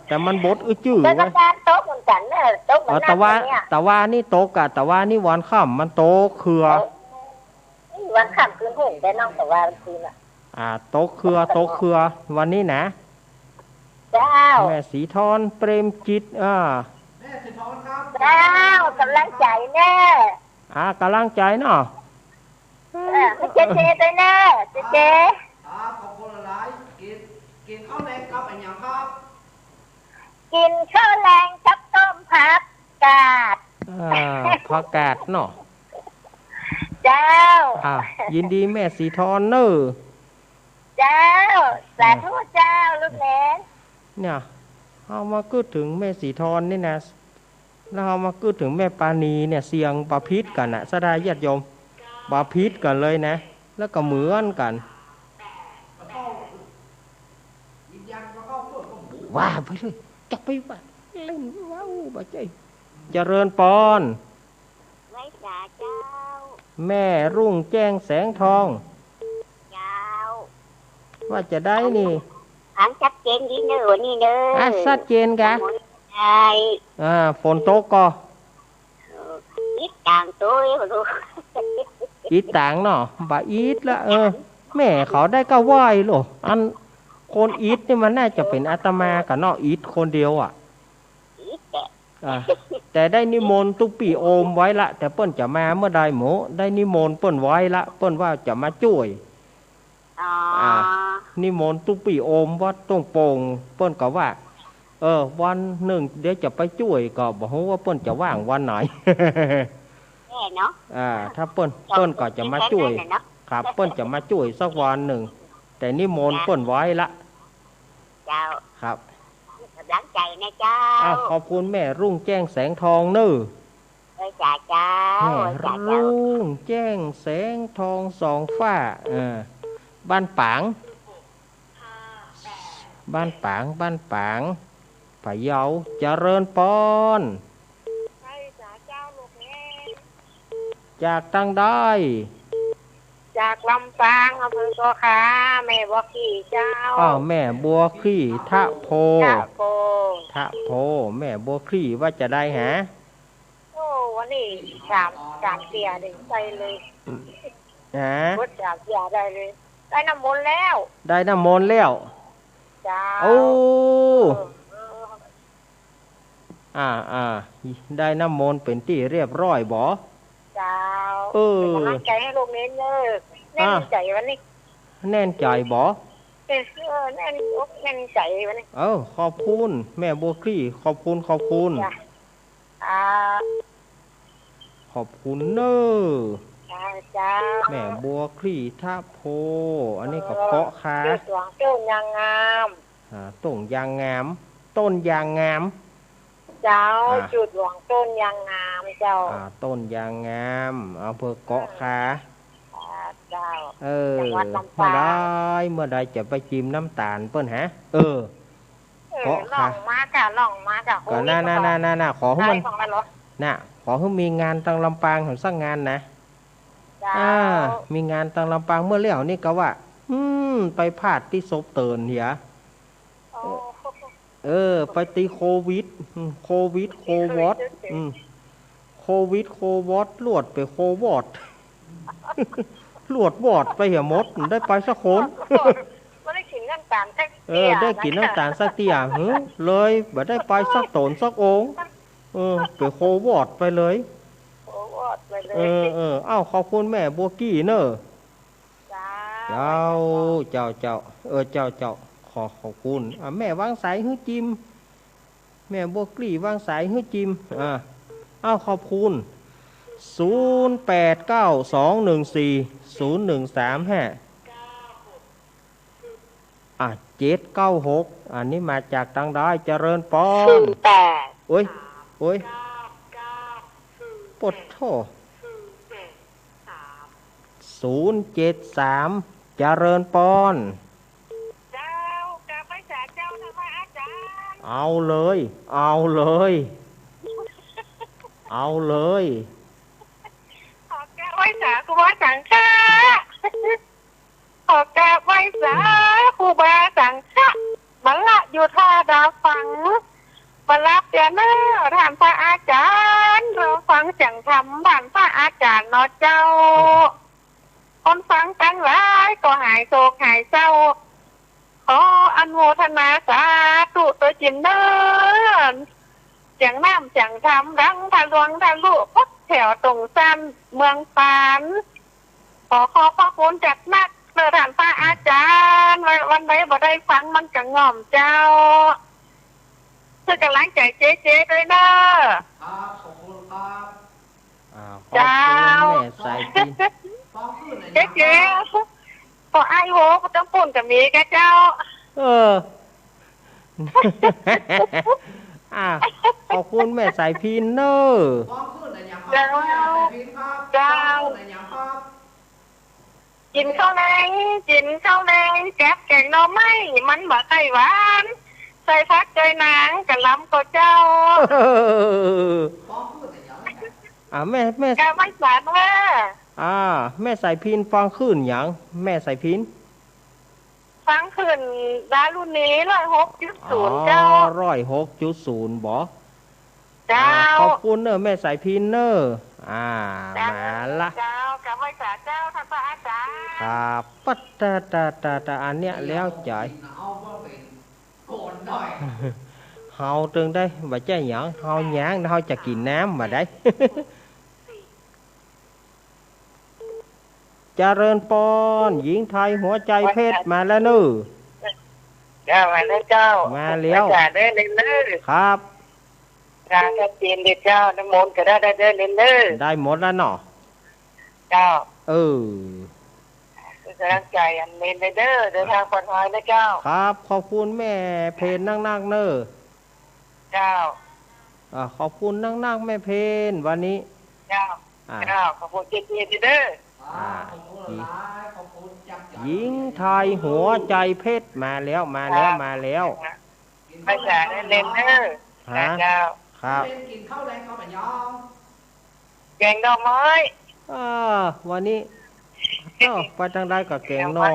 แต่มันบดจื้อ แต่ก็ ไว้ การโต๊ะเหมือนกันเนี่ยโต๊ะเหมือน แต่ นั่น ว่า เนี่ย แต่ว่านี่โตกะแต่ว่านี่วันค่ำมันโตเครือ วันข้ามคืนเห็นแต่น้องแต่ว่าคืนอ่ะ โตเครือวันนี้นะ เจ้า แม่สีทอนเปรมจิตแม่สิทอนครับ เจ้ากำลังใจแน่ กำลังใจเนาะ ให้เจเจด้วยแน่เจเจ ครับขอบคุณหลายกินข้าวแรงครับอันอย่างครับ กินข้าวแรงกับต้มผักกาด ผักกาดเนาะ เจ้า ยินดีแม่สีทอนเนอ เจ้าสาธุเจ้าลูกเน้น เนี่ยเอามาพูดถึงแม่สีทอนนี่นะแล้วเอามาพูดถึงแม่ปานีเนี่ยเสียงปาพิษกันนะสดายญาติโยมปาพิษกันเลยนะแล้วก็เหมือนกันว่าไปเลยจะไปว่าเล่นว้าวบ่ใจเจริญปอน ไว้สาเจ้า แม่รุ่งแจ้งแสงทอง เจ้า ว่าจะได้นี่ อันชัดเจนดีเนอะนี่เนอะ ชัดเจนกะ ใช่ ฝนตกก็ นิดต่างตัวรู้ อีต่างเนาะบ่อีทละแม่เขาได้ก็ไหวหรออันคนอีทนี่มันน่าจะเป็นอาตมากับเนาะอีทคนเดียวแต่ได้นิมนต์ตุกปีโอมไว้ละแต่เปิ้นจะมาเมื่อใดหมูได้นิมนต์เปิ้นไว้ละเปิ้นว่าจะมาช่วยนิมนต์ตุกปีโอมวัดตรงโป่งเปิ้นก็ว่าวันหนึ่งเดี๋ยวจะไปช่วยก็บอกว่าเปิ้นจะว่างวันไหน แน่เนาะ ถ้าเปิ้นก็จะมาช่วยครับเปิ้นจะมาช่วยสักวันหนึ่งแต่นิมนต์เปิ้นไว้ละ เจ้า ครับ กำลังใจนะเจ้า ขอบคุณแม่รุ่งแจ้งแสงทองเน้อ จ่าเจ้า แม่รุ่งแจ้งแสงทองสองฟ้าบ้านปางพะเยาเจริญปอนจากตั้งได้ จากลำปางอำเภอโสขาแม่บัวขี้เจ้า แม่บัวคลี่ทะโพ แม่บัวคลี่ว่าจะได้หา วันนี้สามเสียเด็กไปเลยรถสามเสียได้เลยได้น้ำมนต์แล้ว ได้น้ำมนต์แล้ว เจ้า ได้น้ำมนต์เป็นที่เรียบร้อยบ่ เจ้าเป็นกำลังใจให้ลูกเน้นเลยแน่นใจวันนี้ แน่นใจบ่แน่นอกแน่นใจวันนี้ขอบคุณแม่บัวคลี่ขอบคุณขอบคุณเนอแม่บัวคลี่ท่าโพอันนี้ก็เกาะขาต้นยางงามต้นยางงามเจ้าจุดหลวงต้นยางงามเจ้าต้นยางงามอำเภอเกาะขาเจ้าเมื่อใดจะไปจิ้มน้ำตาลเปิ้นฮะเกาะขาล่องมากะก็น่าขอให้มันขอให้มีงานตังลำปางของสร้างงานนะมีงานตังลำปางเมื่อเลี้ยวนี่ก็ว่าไปพาดที่ศพเตือนเหียไปตีโควิดโควอดลวดไปโควอดลวดวอดไปเหี่ยมดได้ไปสักคนไม่ได้กินน้ำตาลสักเตี้ยได้กินน้ำตาลสักเตี้ยเลยแบบได้ไปสักตนสักองไปโควอดไปเลยขอบคุณแม่บัวกี้เนอะเจ้าขอบคุณแม่วางสายฮื้อจิมแม่บัวกี้วางสายฮื้อจิมขอบคุณ0892140796อันนี้มาจากตังได้เจริญปอนโอ้ยปดโท073เจริญปอนเอาเลยขอแก้ไว้สาครูบาสังฆะขอแก้ไว้สาครูบาสังฆะ บัลละอยู่ท่าดาวฟังบัลลับเดียนะถามพระอาจารย์เราฟังจังทำบ้านพระอาจารย์เนาะเจ้าคนฟังตั้งหลายก็หายโศกหายเศร้าขออนุโมทนาสาธุตัวจินเดินจังน้ำจังทำรังทะลวงทะลุพักแถวตรงสั้นเมืองปานขอพระคุณจากนักเดินผ่านพระอาจารย์วันใดบ่ได้ฟังมันก็ง่อมเจ้าเพื่อกำลังใจเจ๊ด้วยเด้อครับขอบคุณครับ ขอบคุณแม่สายพิน ฟังขึ้นเลย เจ๊พอไอ้โหก็ต้องปุ่นกับมีแกเจ้า ขอบคุณแม่สายพินเนอร์ ฟังขึ้นเลยอย่างครับแม่สายพินครับ เจ้า ฟังขึ้นเลยอย่างครับ กินข้าวแดงแก๊บแกงหน่อไม้มันบ่ไต้หวานใส่พักใจนางกะล้ำก็เจ้า ฟังขึ้นเลยอย่าง แม่ แกไม่สานว่า แม่สายพินฟังขึ้นหยังแม่สายพิน ฟังขึ้นดารุ่นนี้106.0เจ้า 106.0บ่ เจ้า ขอบคุณเนอแม่สายพินเนอมาละ เจ้ากะไม่สาเจ้าท่านพระอาจารย์ ครับปัตตาอันเนี้ยแล้วใจ เอาว่าเป็นโกนหน่อย เฮาตึงได้บ่ใจหยังเฮาหยังเฮาจะกินน้ำมาได้ เจริญปอนหญิงไทยหัวใจเพชรมาแล้วนึ เจ้ามาแล้วเจ้า มาแล้ว จ่าได้เลยเนอ ครับ ทางชัดเจนเด็ดเจ้าน้ำมนต์ก็ได้เลยเนอ ได้หมดแล้วเนาะ เจ้า กำลังใจอันเมนเดอร์เดินทางปลอดภัยนะเจ้า ครับขอบคุณแม่เพนนั่งเนอ เจ้า ขอบคุณนั่งแม่เพนวันนี้ เจ้าขอบคุณเจเดอร์ ขอบคุณหลายขอบคุณจับ หญิงไทยหัวใจเพชรมาแล้ว ไม่จ่าได้เลนเนอร์เจ้า ครับ กินข้าวแรงข้าวแบบยอง แกงดอกไม้ วันนี้ไปทางใดกับแกงนอ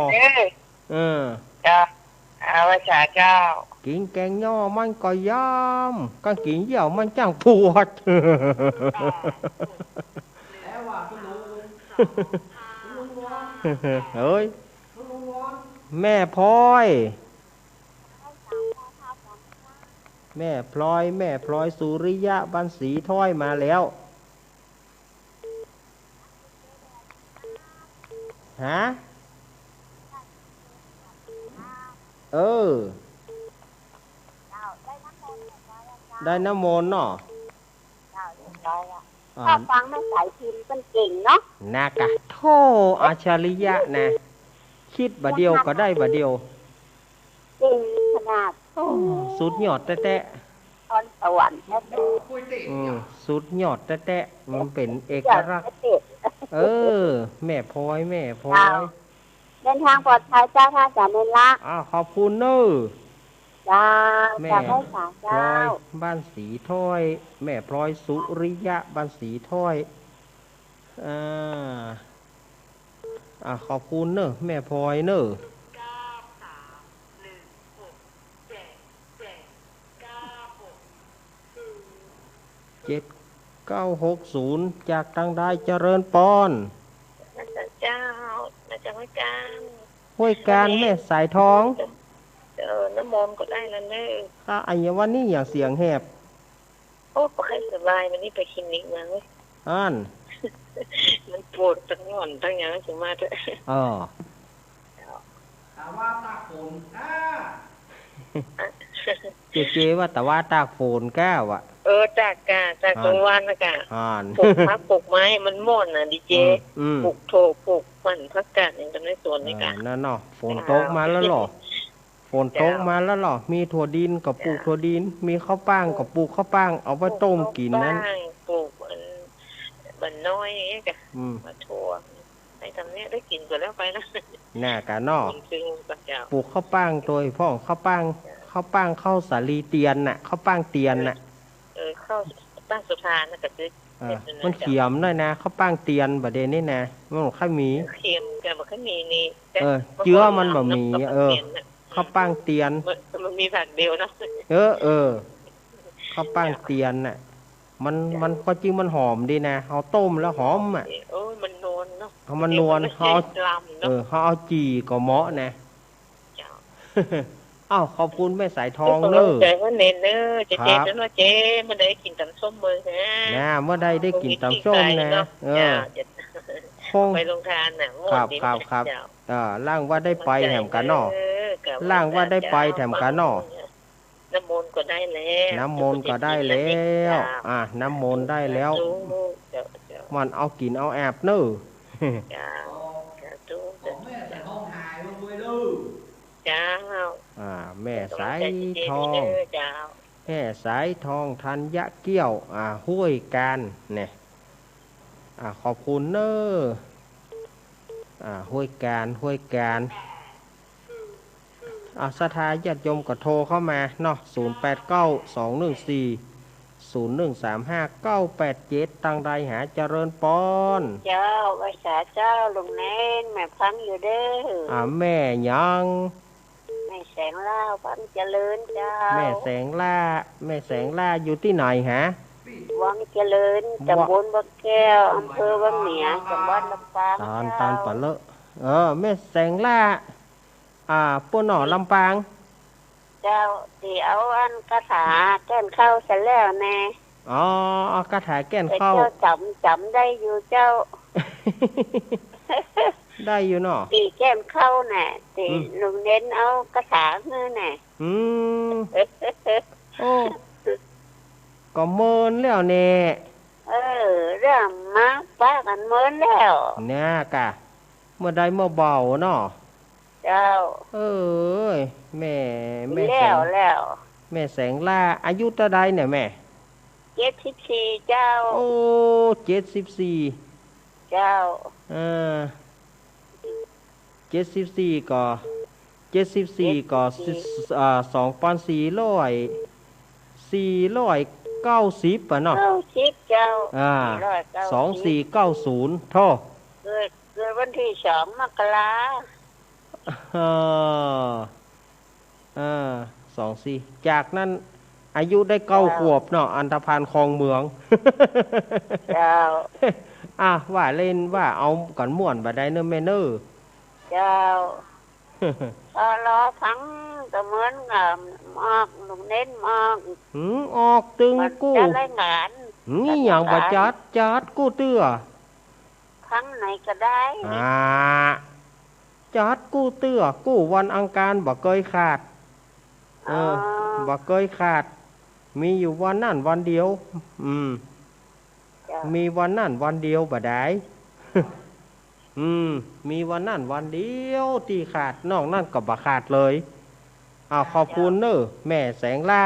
เจ้าเอาไว้จ่าเจ้า กินแกงย่อมันก็ย้ำก็กินเหี่ยวมันจังปวด แล้วว่าคุณลุงวอน เฮ้ย คุณลุงวอน แม่พลอยแม่พลอยสุริยะบันสีถ้อยมาแล้วฮะได้น้ำมนต์เนาะ ถ้าฟังไม่สายพิมพ์เป็นเก่งเนาะ นากะโธ่อัจฉริยะนะคิดบะเดียวก็ได้บะเดียว เก่งขนาด สุดยอดแตะ ตอนสวรรค์แท้ คุยติ สุดยอดแตะมันเป็นเอกลักษณ์แม่พลอยเดินทางปลอดภัยเจ้าท่าจ่าเนละ ขอบคุณเนอ จ้า แม่ จะไม่สา พล เจ้า อยบ้านสีถ้อยแม่พลอยสุริยะบ้านสีถ้อยขอบคุณเนอะแม่พลอยเนอะ7960จากทางใดเจริญปอน เจ้ามาจากไม่การ ห้วยการแม่สายทอง น้ำมนต์ก็ได้แล้วเนอะ อันวันนี้อย่างเสียงแหบ โอ้ก็ให้สบายมันนี่ไปคลินิกมาเว้ย มันปวดตั้งหย่อนตั้งอย่างจะมาเถอะถามว่าตาฝนเจ๊ว่าแต่ว่าตากฝนแก้วอ่ะจากกลางวันนะกะปลูกพักปลูกไม้มันม่อนน่ะดิเจปลูกโถปลูกมันพักกาดอย่างกันในสวนนี่กะนั่นเนาะฝนตกมาแล้วหรอมีถั่วดินกับปลูกถั่วดินมีข้าวป้างกับปลูกข้าวป้างเอาไว้ต้มกินนั้นปลูกบันน้อยอย่างเงี้ยกะมาถั่วให้ทำเนี้ยได้กินก็แล้วไปนะน่ากะเนาะปลูกข้าวป้างโดยพ่อข้าวป้างข้าวสาลีเตียนน่ะข้าวป้างเตียนน่ะข้าวป้างสุธานะกะซื้อมันเขียมหน่อยนะข้าวป้างเตียนบะเดนี่นะมันค่อยมีเขียมแกบ่ค่อยมีนี่เจื้อมันบ่มี ข้าวปั้งเตียนมันมีผักเดียวเนาะข้าวปั้งเตียนน่ะมันก็จริงมันหอมดีนะเอาต้มแล้วหอมอ่ะโอ้ยมันนวลเนาะเอามันนวลเขาเขาเอาจีก็เหมาะนะอ้าวขอบคุณแม่สายทองเนอะใจว่าเน้นเนอะเจ๊จนว่าเจ๊เมื่อใดกินตำส้มเบอร์นะเมื่อใดได้กินตำส้มนะคงไปลงทานน่ะครับล่างว่าได้ไปแถมกันเนาะล่างว่าได้ไปแถมกันเนาะน้ำมนต์ก็ได้แล้วน้ำมนต์ก็ได้แล้วน้ำมนต์ได้แล้วมันเอากินเอาแอบเนอะแม่แต่ห้องหายลงด้วยลูกแม่สายทองแม่สายทองธัญเกี้ยวห้วยการเนี่ยขอบคุณเนอะห้วยการศรัทธาญาติโยมก็โทรเข้ามาเนาะ089214013597ตังใดหาเจริญปอนเจ้าภาษาเจ้าลุงเน้นแม่ฟังอยู่เด้อแม่ยังแม่แสงล่าพันเจริญเจ้าแม่แสงล่าอยู่ที่ไหนฮะวังเจริญตำบลบางแก้วอำเภอวังเหนือจังหวัดลำปางตอนปะเลอะแม่แสงล่าปุ่นหน่อลำปางเจ้าตีเอาอันกระถาแก้นเข้าเสร็จแล้วแน่กระถาแก้นเข้าเจ้าจำได้อยู่เจ้า ได้อยู่เนาะตีแก้มเข้าแน่ตีลุงเน้นเอากระถาเงื่อแน่โอ้ก็เมินแล้วเน่เรื่องมาป้ากันเมินแล้วเนี่ยกะเมื่อใดเมื่อเบาเนาะเจ้าแม่แล้วแม่แสงล่าอายุเท่าใดเนี่ยแม่74เจ้าโอ้74เจ้า74ก็2,490ป่ะเนาะ90เจ้า2490โทษเกิดวันที่2 มกรา24จากนั้นอายุได้9 ขวบเนาะอันธพาลคลองเมืองเจ้าว่าเล่นว่าเอากันม่วนบ่ได้เนอะแม่เนอะเจ้ารอฟังแต่เหมือนมากลุงเน้นมากออกตึงกู้จะได้งานนี่อย่างบ่จัดกู้เตื้อครั้งไหนก็ได้จัดกู้เตื้อกู้วันอังคารบ่เคยขาดบ่เคยขาดมีอยู่วันนั่นวันเดียวมีวันนั่นวันเดียวบ่ได้มีวันนั่นวันเดียวที่ขาดนอกนั่นก็บ่ขาดเลยขอบคุณเนอะแม่แสงล่า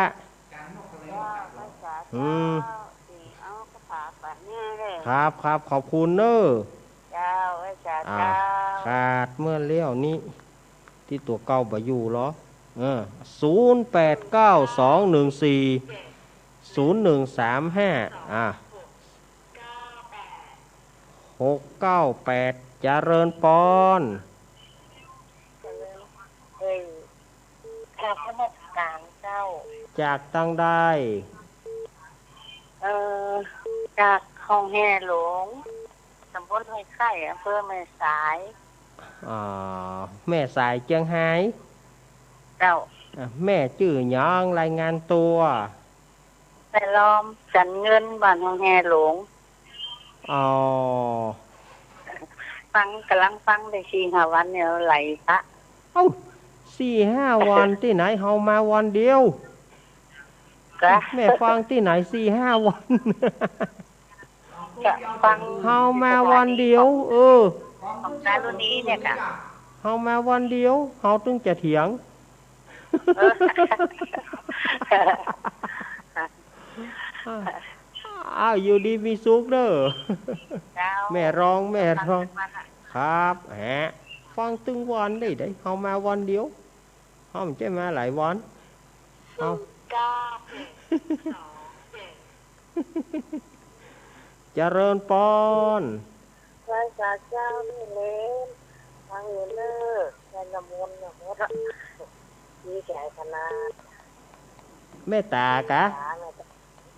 ครับขอบคุณเนอะขาดเมื่อเลี้ยวนี้ที่ตัวเก่าบ่อยู่หรอ0892140135 698เจริญปอนข้าพนักงานเจ้าจากตั้งได้จากคลองแห่หลวงตำบลห้วยไข่อำเภอแม่สายแม่สายเชียงไฮ้เจ้าแม่ชื่อหยังรายงานตัวแต่ล้อมจันเงินบ้านคลองแห่หลวงกำลังฟังได้4-5 วันเนี่ยไหลพระ4-5 วันที่ไหนเฮามาวันเดียวแม่ฟังที่ไหน4-5 วันฟังเฮามาวันเดียวของสารุณีเนี่ยค่ะเฮามาวันเดียวเฮาถึงจะเถียงอยู่ดีมีสุขเด้อแม่ร้องครับฟังตึงวันได้เฮามาวันเดียวเฮาไม่ใช่มาหลายวันเจริญปอนพระเจ้านี่เล่นทางเลิกในละมุนเนี่ยหมด พี่ชายคณะ เมตตากะ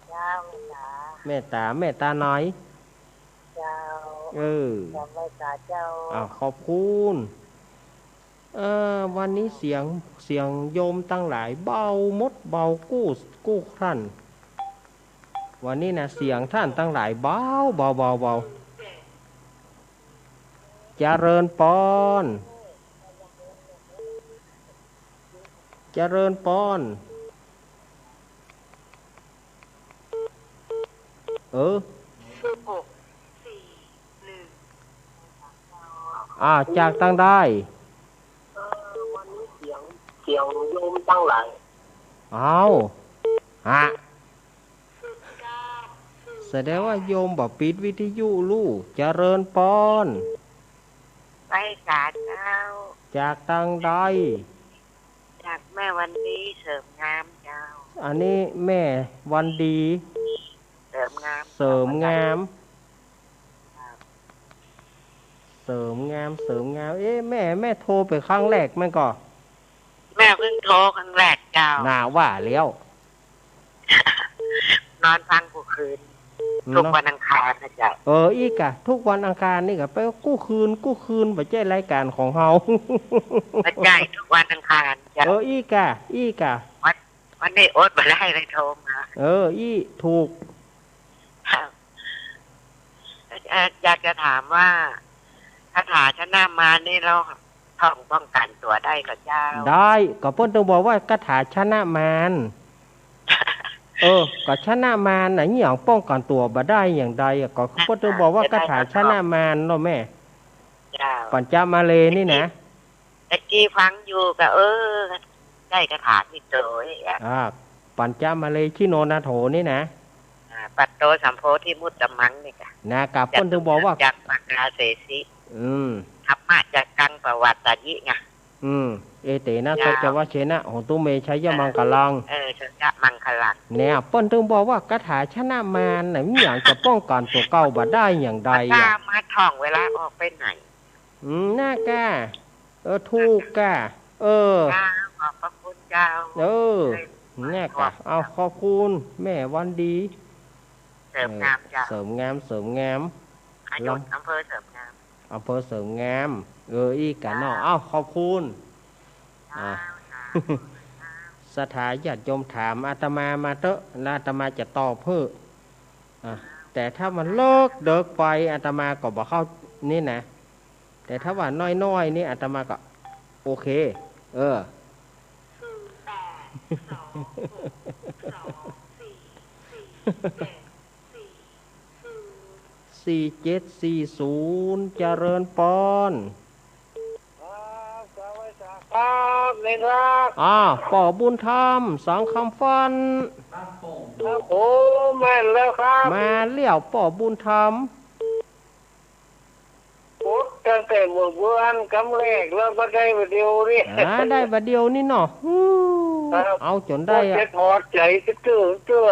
เจ้าเมตตาน้อย เจ้า จำไว้ตาเจ้า ขอบคุณวันนี้เสียงโยมตั้งหลายเบามดเบากู้ท่านวันนี้นะเสียงท่านตั้งหลายเบาเจริญปอนจากตั้งได้วันนี้เสียงโยมตั้งหลายแสดงว่าโยมบ่ปิดวิทยุลูกเจริญปอนไปศาลเจ้าจากตั้งได้ จากแม่วันดีเสริมงามเจ้าอันนี้แม่วันดีเสริมงาม เสริมงามแม่โทรไปครั้งแรกมันก็แม่เพิ่งโทรครั้งแรกเจ้าน่าว่าแล้วนอนฟังกูคืนทุกวันอังคารนะจ๊ะอีกอะทุกวันอังคารนี่ก็ไปกู้คืนบ่ใช่รายการของเฮาไม่ใช่ทุกวันอังคารจ้ะอีกอะวันนี้โอ๊ตบ่ได้เลยโทรมาถูกอยากจะถามว่าคาถาชนะมารนี่เราท่องป้องกันตัวได้ก็เจ้าได้ก็เพิ่นต้องบอกว่าคาถาชนะมารก็ชนะมารน่ะอย่างป้องกันตัวบ่ได้อย่างใดก็เพิ่นต้องบอกว่าคาถาชนะมารเนาะแม่ปัญจมาเลนี่นะตะกี้ฟังอยู่ก็ได้คาถานี่โตปัญจมาเลชิโนนาโถนี่นะปัตโตสัมโพธิมุตตมังนี่ค่ะนะกับเพิ่นต้องบอกว่าจากมังกาเสสิธรรมะจากกังประวัติตยิไงเอเตนะสัจวัชเชนะโหตุเมชัยมังคลังชัยมังคลังเนี่ยเปิ้นถึงบอกว่าคาถาชนะมารน่ะมีอย่างจะป้องกันตัวเก่าบ่ได้อย่างใดมาท่องเวลาออกไปไหนน่ากะถูกกะขอบพระคุณเจ้าเนี่ยกะเอาขอบคุณแม่วันดีเสริมงามจ้าเสริมงามอำเภอเสริมงามอีกะเนาะเอาขอบคุณสถาญาติโยมถามอาตมามาเถอะอาตมาจะตอบเพื่อแต่ถ้ามันเลิกเดิกไปอาตมาก็บอกเข้านี่นะแต่ถ้าว่าน้อยนี่อาตมาก็โอเค4740เจริญปอนป่อบุญธรรมสังคำฟันมาแล้วครับมาเลี้ยวป่อบุญธรรมพุทธตั้งแต่เมื่อวันกำแรกแล้วก็ได้บัดเดียวนี่ได้บัดเดียวนี่เนาะเอาจนได้จะถอดใจตื้อ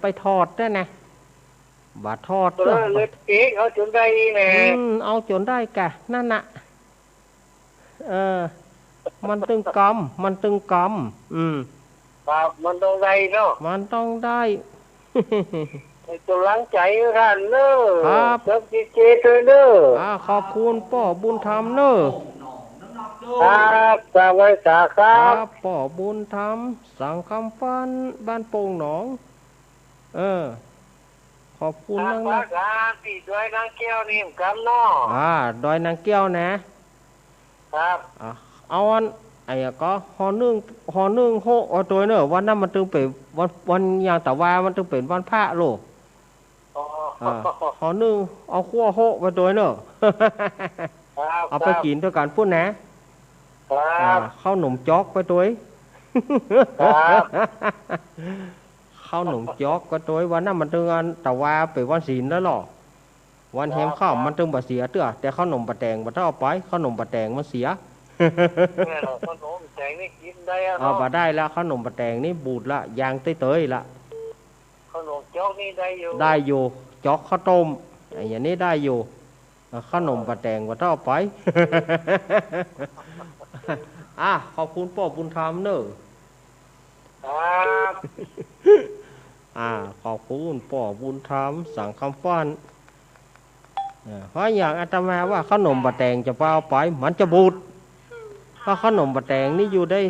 ไปถอดได้นะบาทอดเล็ดเอกเอาจนได้แน่เอาจนได้กะนั่นน่ะมันตึงกำครับมันต้องได้เนาะมันต้องได้ตัวล้างใจท่านเนอะครับเจิเจเลยเนอะขอบคุณป่อบุญธรรมเนอะครับสวัสดีครับป่อบุญธรรมสังคำฟันบ้านโป่งหนองขอบคุณมากติดด้วยนางแก้วนี่กำเนาะดอยนางแก้วนะครับเอาอันไอ้ก็หอนึ่งโหเอาตัวเนอะวันนั้นมันตึงเป็นวันอย่างแต่ว่ามันตึงเป็นวันพระโลหอนึ่งเอาขั้วโหไปตัวเนอะเอาไปกินด้วยกันพูดนะข้าวหนุ่มจ๊อกไปตัวข้าวหนุ่มจ๊อกก็ตัววันนั้นมันตึงอันแต่ว่าเป็นวันศีลแล้วหรอวันแฮมข้าวมันตึงบะเสียเตื้อแต่ข้าวหนุ่มบะแตงบะเท่าไปข้าวหนุ่มบะแตงมันเสียขนมแตงนี่กินได้บ่ได้แล้วขนมบะแตงนี่บูดละยางเตยละขนมจ๊อกนี่ได้อยู่จ๊อกข้าวต้มอย่างนี้ได้อยู่ขนมบะแตงว่าเท่าไป ขอบคุณพ่อบุญธรรมเนอะ ครับ ขอบคุณพ่อบุญธรรมสั่งคำฟ้อนเพราะอย่างอาตมาว่าขนมบะแตงจะเปล่าไปมันจะบูดเพราะขนมบะแตงนี่อยู่ได้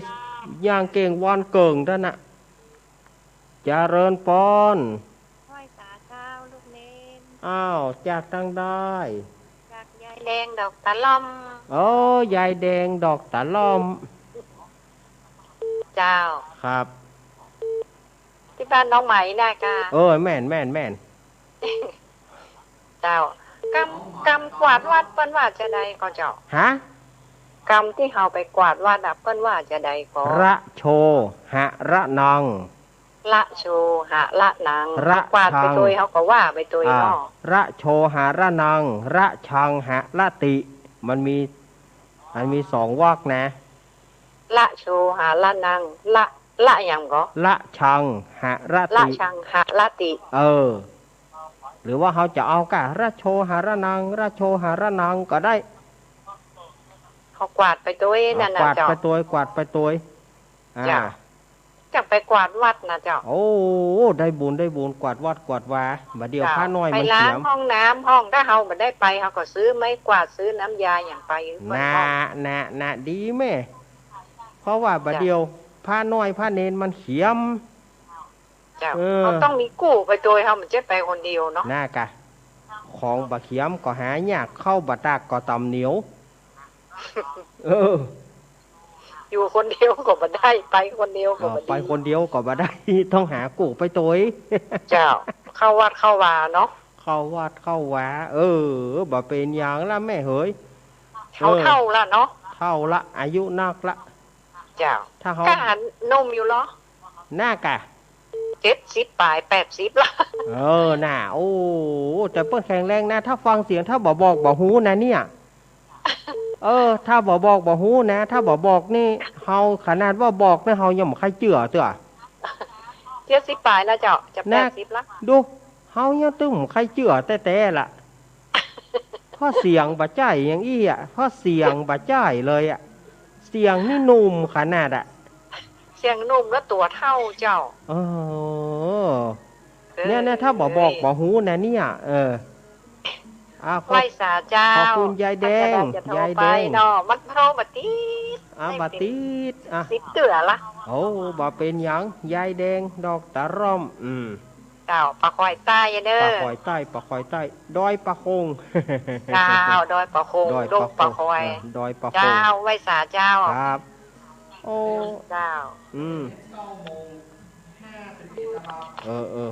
ย่างเก่งวานเกิงท่านน่ะเจริญปอน ไหว้สาเจ้าลูกเนน จากทางได้ จากยายแดงดอกตะล่อม ยายแดงดอกตะล้อม เจ้า ครับ ที่บ้านน้องไหมนะกะ แม่น เจ้ากำกวาดวัดเปิ้นว่าจะใดก็เจ้า ฮะ กำที่เฮาไปกวาดวัดเปิ้นว่าจะใดก็ ระโชหะระนัง ละโชหะละนาง ระ กวาดไป ชัง ตัวเฮาก็ว่าไปตัวเนาะ ระโชหะระนัง ระชังหะระติมันมีสองวรรคนะ ละโชหะละนางละหยังก็ ละชังหะระ ละ ติ ชังหะละติ หรือว่าเขาจะเอากะระโชหะระนังระโชหะระนังก็ได้ เขากวาดไปตัวนั่น ก น่ะ วาด เจ้า ไปตัวกวาดไปตัว จ้ะ จะไปกวาดวัดนะเจ้า ได้บุญกวาดวัดกวาดวามาเดียว จ้ะ ผ้าน้อย ไป มัน ล้า เสี ง ยม ห้องน้ำห้องถ้าเฮาบ่ได้ไปเฮาก็ซื้อไม้กวาดซื้อน้ำยาอย่างไปเพิ่นก็ ดีแม่เพราะว่าบัดเดียวผ้าน้อยผ้าเนนมันเขียม เจ้าเขาต้องมีกู้ไปตัวเฮามันจะไปคนเดียวเนาะ น่ากะของบะเขียมก็หายากเข้าบะตากก็ตำเหนียว อยู่คนเดียวก็บ่ได้ไปคนเดียวก็บ่ ไป ดี คนเดียวก็บ่ได้ ต้องหากู้ไปตัว เจ้า เข้าวัดเข้าวาเนาะ เข้าวัดเข้าวาบ่เป็นอย่างละแม่เฮ้ย เขาเท่าละเนาะ เท่าละอายุนักละ เจ้า ถ้าเขา ก็หันนมอยู่เหรอ น่ากะ 70ปลาย80ละ น่าแต่เปิ้นแข็งแรงนะถ้าฟังเสียงถ้าบ่บอกบ่ฮู้นะเนี่ยถ้าบ่บอกบ่ฮู้นะถ้าบ่บอกนี่เฮาขนาดว่าบอกนะเฮายังบ่ใครเจือเตื้อ 70ปลายแล้วเจ้าจะ80ละ ดูเฮายังตึ้งใครเจือแต่ล่ะเพราะเสียงบ่จ่ายอย่างอี้เพราะเสียงบ่จ่ายเลยเสียงนี่นุ่มขนาดเสียงนุ่มแล้วตัวเท่าเจ้า เนี่ยถ้าบ่บอกบ่ฮู้นะเนี่ยไหว้สาเจ้า ขอบคุณยายแดง ยายแดงเนาะมันโทรบัดติด บัดติด10เตือละ บ่เป็นหยังยายแดงดอกตะร่อมเจ้าปลาคอยใต้เด้อ ปลาคอยใต้ดอยปลาคง เจ้าดอยปลาคงดงปลาคอยดอยปลาคง เจ้าไหว้สาเจ้า ครับ เจ้า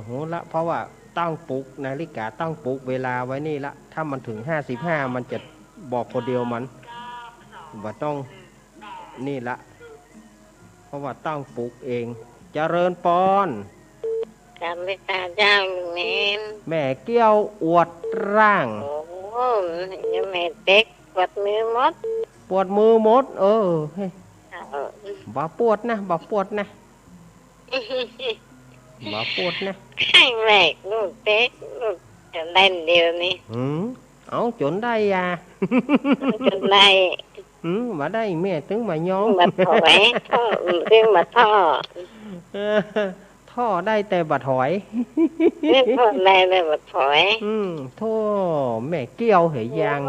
โหละเพราะว่าตั้งปลุกนาฬิกาตั้งปลุกเวลาไว้นี่ละถ้ามันถึง55มันจะบอกคนเดียวมันบ่ต้องนี่ละเพราะว่าตั้งปลุกเองเจริญปอนจำไม่ตาเจ้าเน้นแม่เกี้ยวอวดร่างยังแม่เด็กปวดมือมดเฮ้ยบ่ปวดนะบ่ปวดนะแม่ลูกเด็กลูกจะเล่นเดียวนี่เอาจนได้จนได้มาได้แม่ถึงมาย้อมมาถอยถึงมาท่อได้แต่บัดถอยนี่ท่อได้แต่บัดถอยท่อแม่เกี้ยวเหยยาง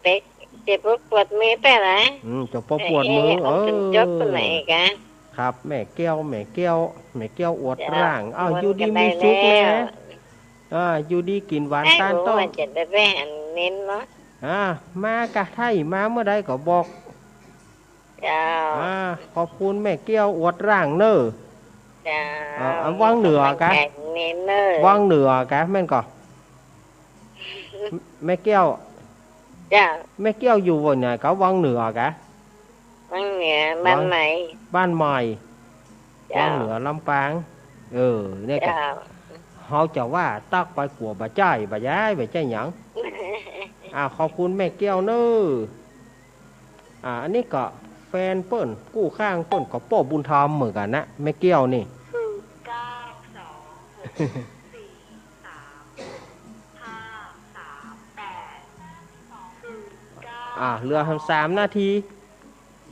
เด็กเจ็บปวดมือแต่ไหนจะปวดมือจบตัวไหนกันครับแม่เกี้ยวอวดร่างอยู่ดีมีสุขนะอยู่ดีกินหวานตาลต้มจะได้ไปหันเน้นเนาะมากะไทยมาเมื่อใดก็บอกขอบคุณแม่เกี้ยวอวดร่างเนอะวางเหนือกะวางเหนือกะแม่นก่อแม่เกี้ยวแม่เกี้ยวอยู่บนไหนก็วางเหนือกะวางเหนือบ้านใหม่วางเหนือลำปางเนี่ยกะเขาจะว่าตักไปกัวบะจ่ายบะย้ายบะจ่ายหยังขอบคุณแม่เกี้ยวเนอะอันนี้ก็แฟนเปิ้นกู้ข้างเปิ้นก็ป้อบุญธรรมเหมือนกันนะแม่เกี้ยวนี่เหลือ3 นาที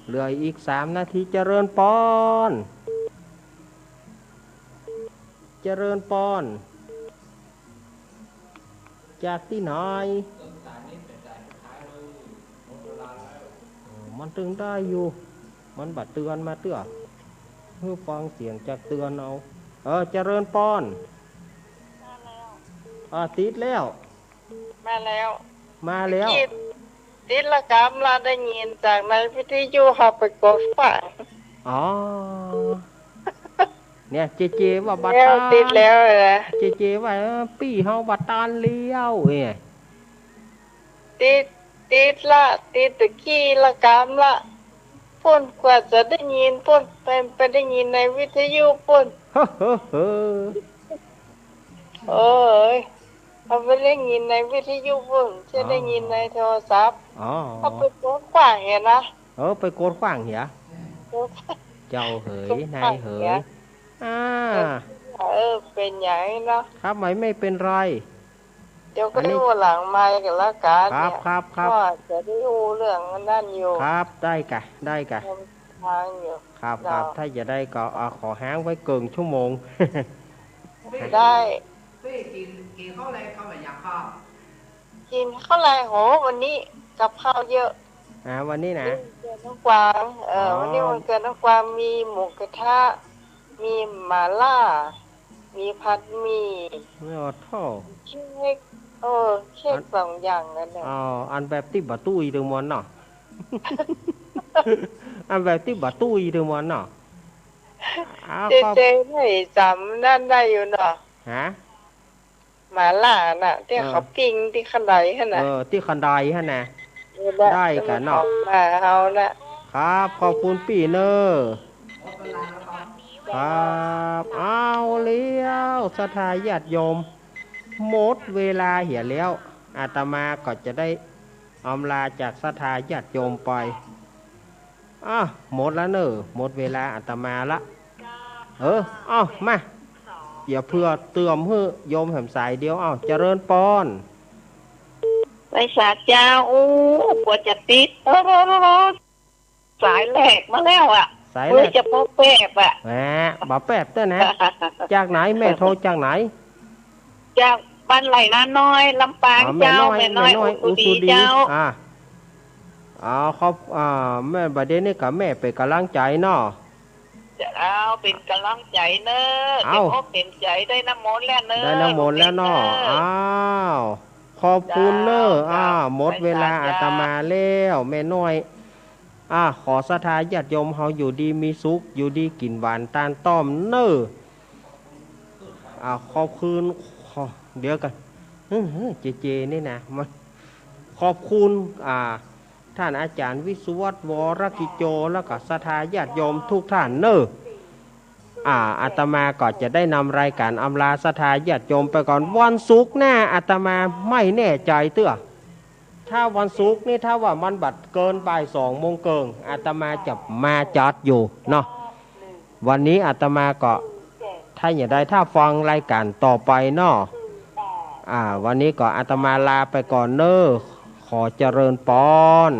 เหลืออีก3 นาทีเจริญปอนเจริญปอนจากที่ไหนมันถึงได้อยู่มันบัดเตือนมาเตื้อเพื่อฟังเสียงจากเตือนเอาเจริญปอนติดแล้วมาแล้ว มาแล้ว ติดละกำลาได้ยินจากในพิธียูเขาไปกดฟังอ๋อเนี่ยเจว่าบัตตาติดแล้วนะเจว่าปี้เฮาบัตตานเลี้ยวติดละติดตะกี้ละกำละพ่นกว่าจะได้ยินพ่นไปได้ยินในวิทยุพ่นโอ้ยเขาไปได้ยินในวิทยุพ่นจะได้ยินในโทรศัพท์เขาไปกดฟังเห็นนะไปกดฟังเหรอเจ้าเหยนายเหยเป็นอย่างนี้เนาะครับไม่เป็นไรเดี๋ยวก็ดูหลังไมค์กันละกันครับก็จะได้ดูเรื่องนั่นอยู่ครับได้กะทางอยู่ครับถ้าจะได้ก็ขอห้างไว้เกินชั่วโมงได้พี่กินข้าวแรงเข้ามาอยากข้าวกินข้าวแรงโหวันนี้กับข้าวเยอะวันนี้นะเกิดน้ำกวางวันนี้วันเกิดน้ำกวางมีหมูกระทะมีหม่าล่ามีผัดหมี่เค้กเค้ก2 อย่างกันเนี่ยอันแบบที่บะตุ้ยถึงมันเนาะอันแบบที่บะตุ้ยถึงมันเนาะเจ๊ให้จำนั่นได้อยู่เนาะหม่าล่าน่ะที่เขาปิ้งที่คันไดฮะน่ะที่คันไดฮะน่ะได้กันเนาะมาเอาน่ะครับขอบคุณปี่เนอครับเอาเลี้ยวสถาญาติโยมหมดเวลาเหี่ยแล้วอาตมาก็จะได้อำลาจากสถาญาติโยมไปหมดแล้วเนอะหมดเวลาอาตมาละมาอย่าเพื่อเติมให้โยมแห่มสายเดียวเจริญปอนไปสาเจ้าปวดจะติดสายแหลกมาแล้วสายแหลกจะพบแป๊บบ่แป๊บเต้อนะจากไหนแม่โทรจากไหนจากบ้านไหลนาน้อยลำปางเจ้าแม่น้อยอุสุดีเจ้าครับแม่บัดเดี๋ยวนี้กับแม่เป็นกำลังใจเนาะจะเป็นกำลังใจเนอะจะพบเป็นใจได้น้ำมนต์แล้วเนอะได้น้ำมนต์แล้วเนาะขอบคุณเนอะหมดเวลาอาตมาแล้วแม่น้อยขอศรัทธาญาติโยมเฮาอยู่ดีมีสุขอยู่ดีกินหวานตาลต้อมเนอะขอบคุณเดี๋ยวกันเจนี่นะมาขอบคุณท่านอาจารย์วิสุวัตวรกิโจแล้วก็ศรัทธาญาติโยมทุกท่านเนอะอาตมาก็จะได้นำรายการอำลาศรัทธาญาติโยมไปก่อนวันศุกร์หน้าอาตมาไม่แน่ใจเตื้อถ้าวันศุกร์นี่ถ้าว่ามันบัดเกินบ่าย2 โมงเกินอาตมาจะมาจัดอยู่เนาะวันนี้อาตมาก็ถ้าอย่างใดถ้าฟังรายการต่อไปเนาะวันนี้ก็อาตมาลาไปก่อนเนอะขอเจริญปอน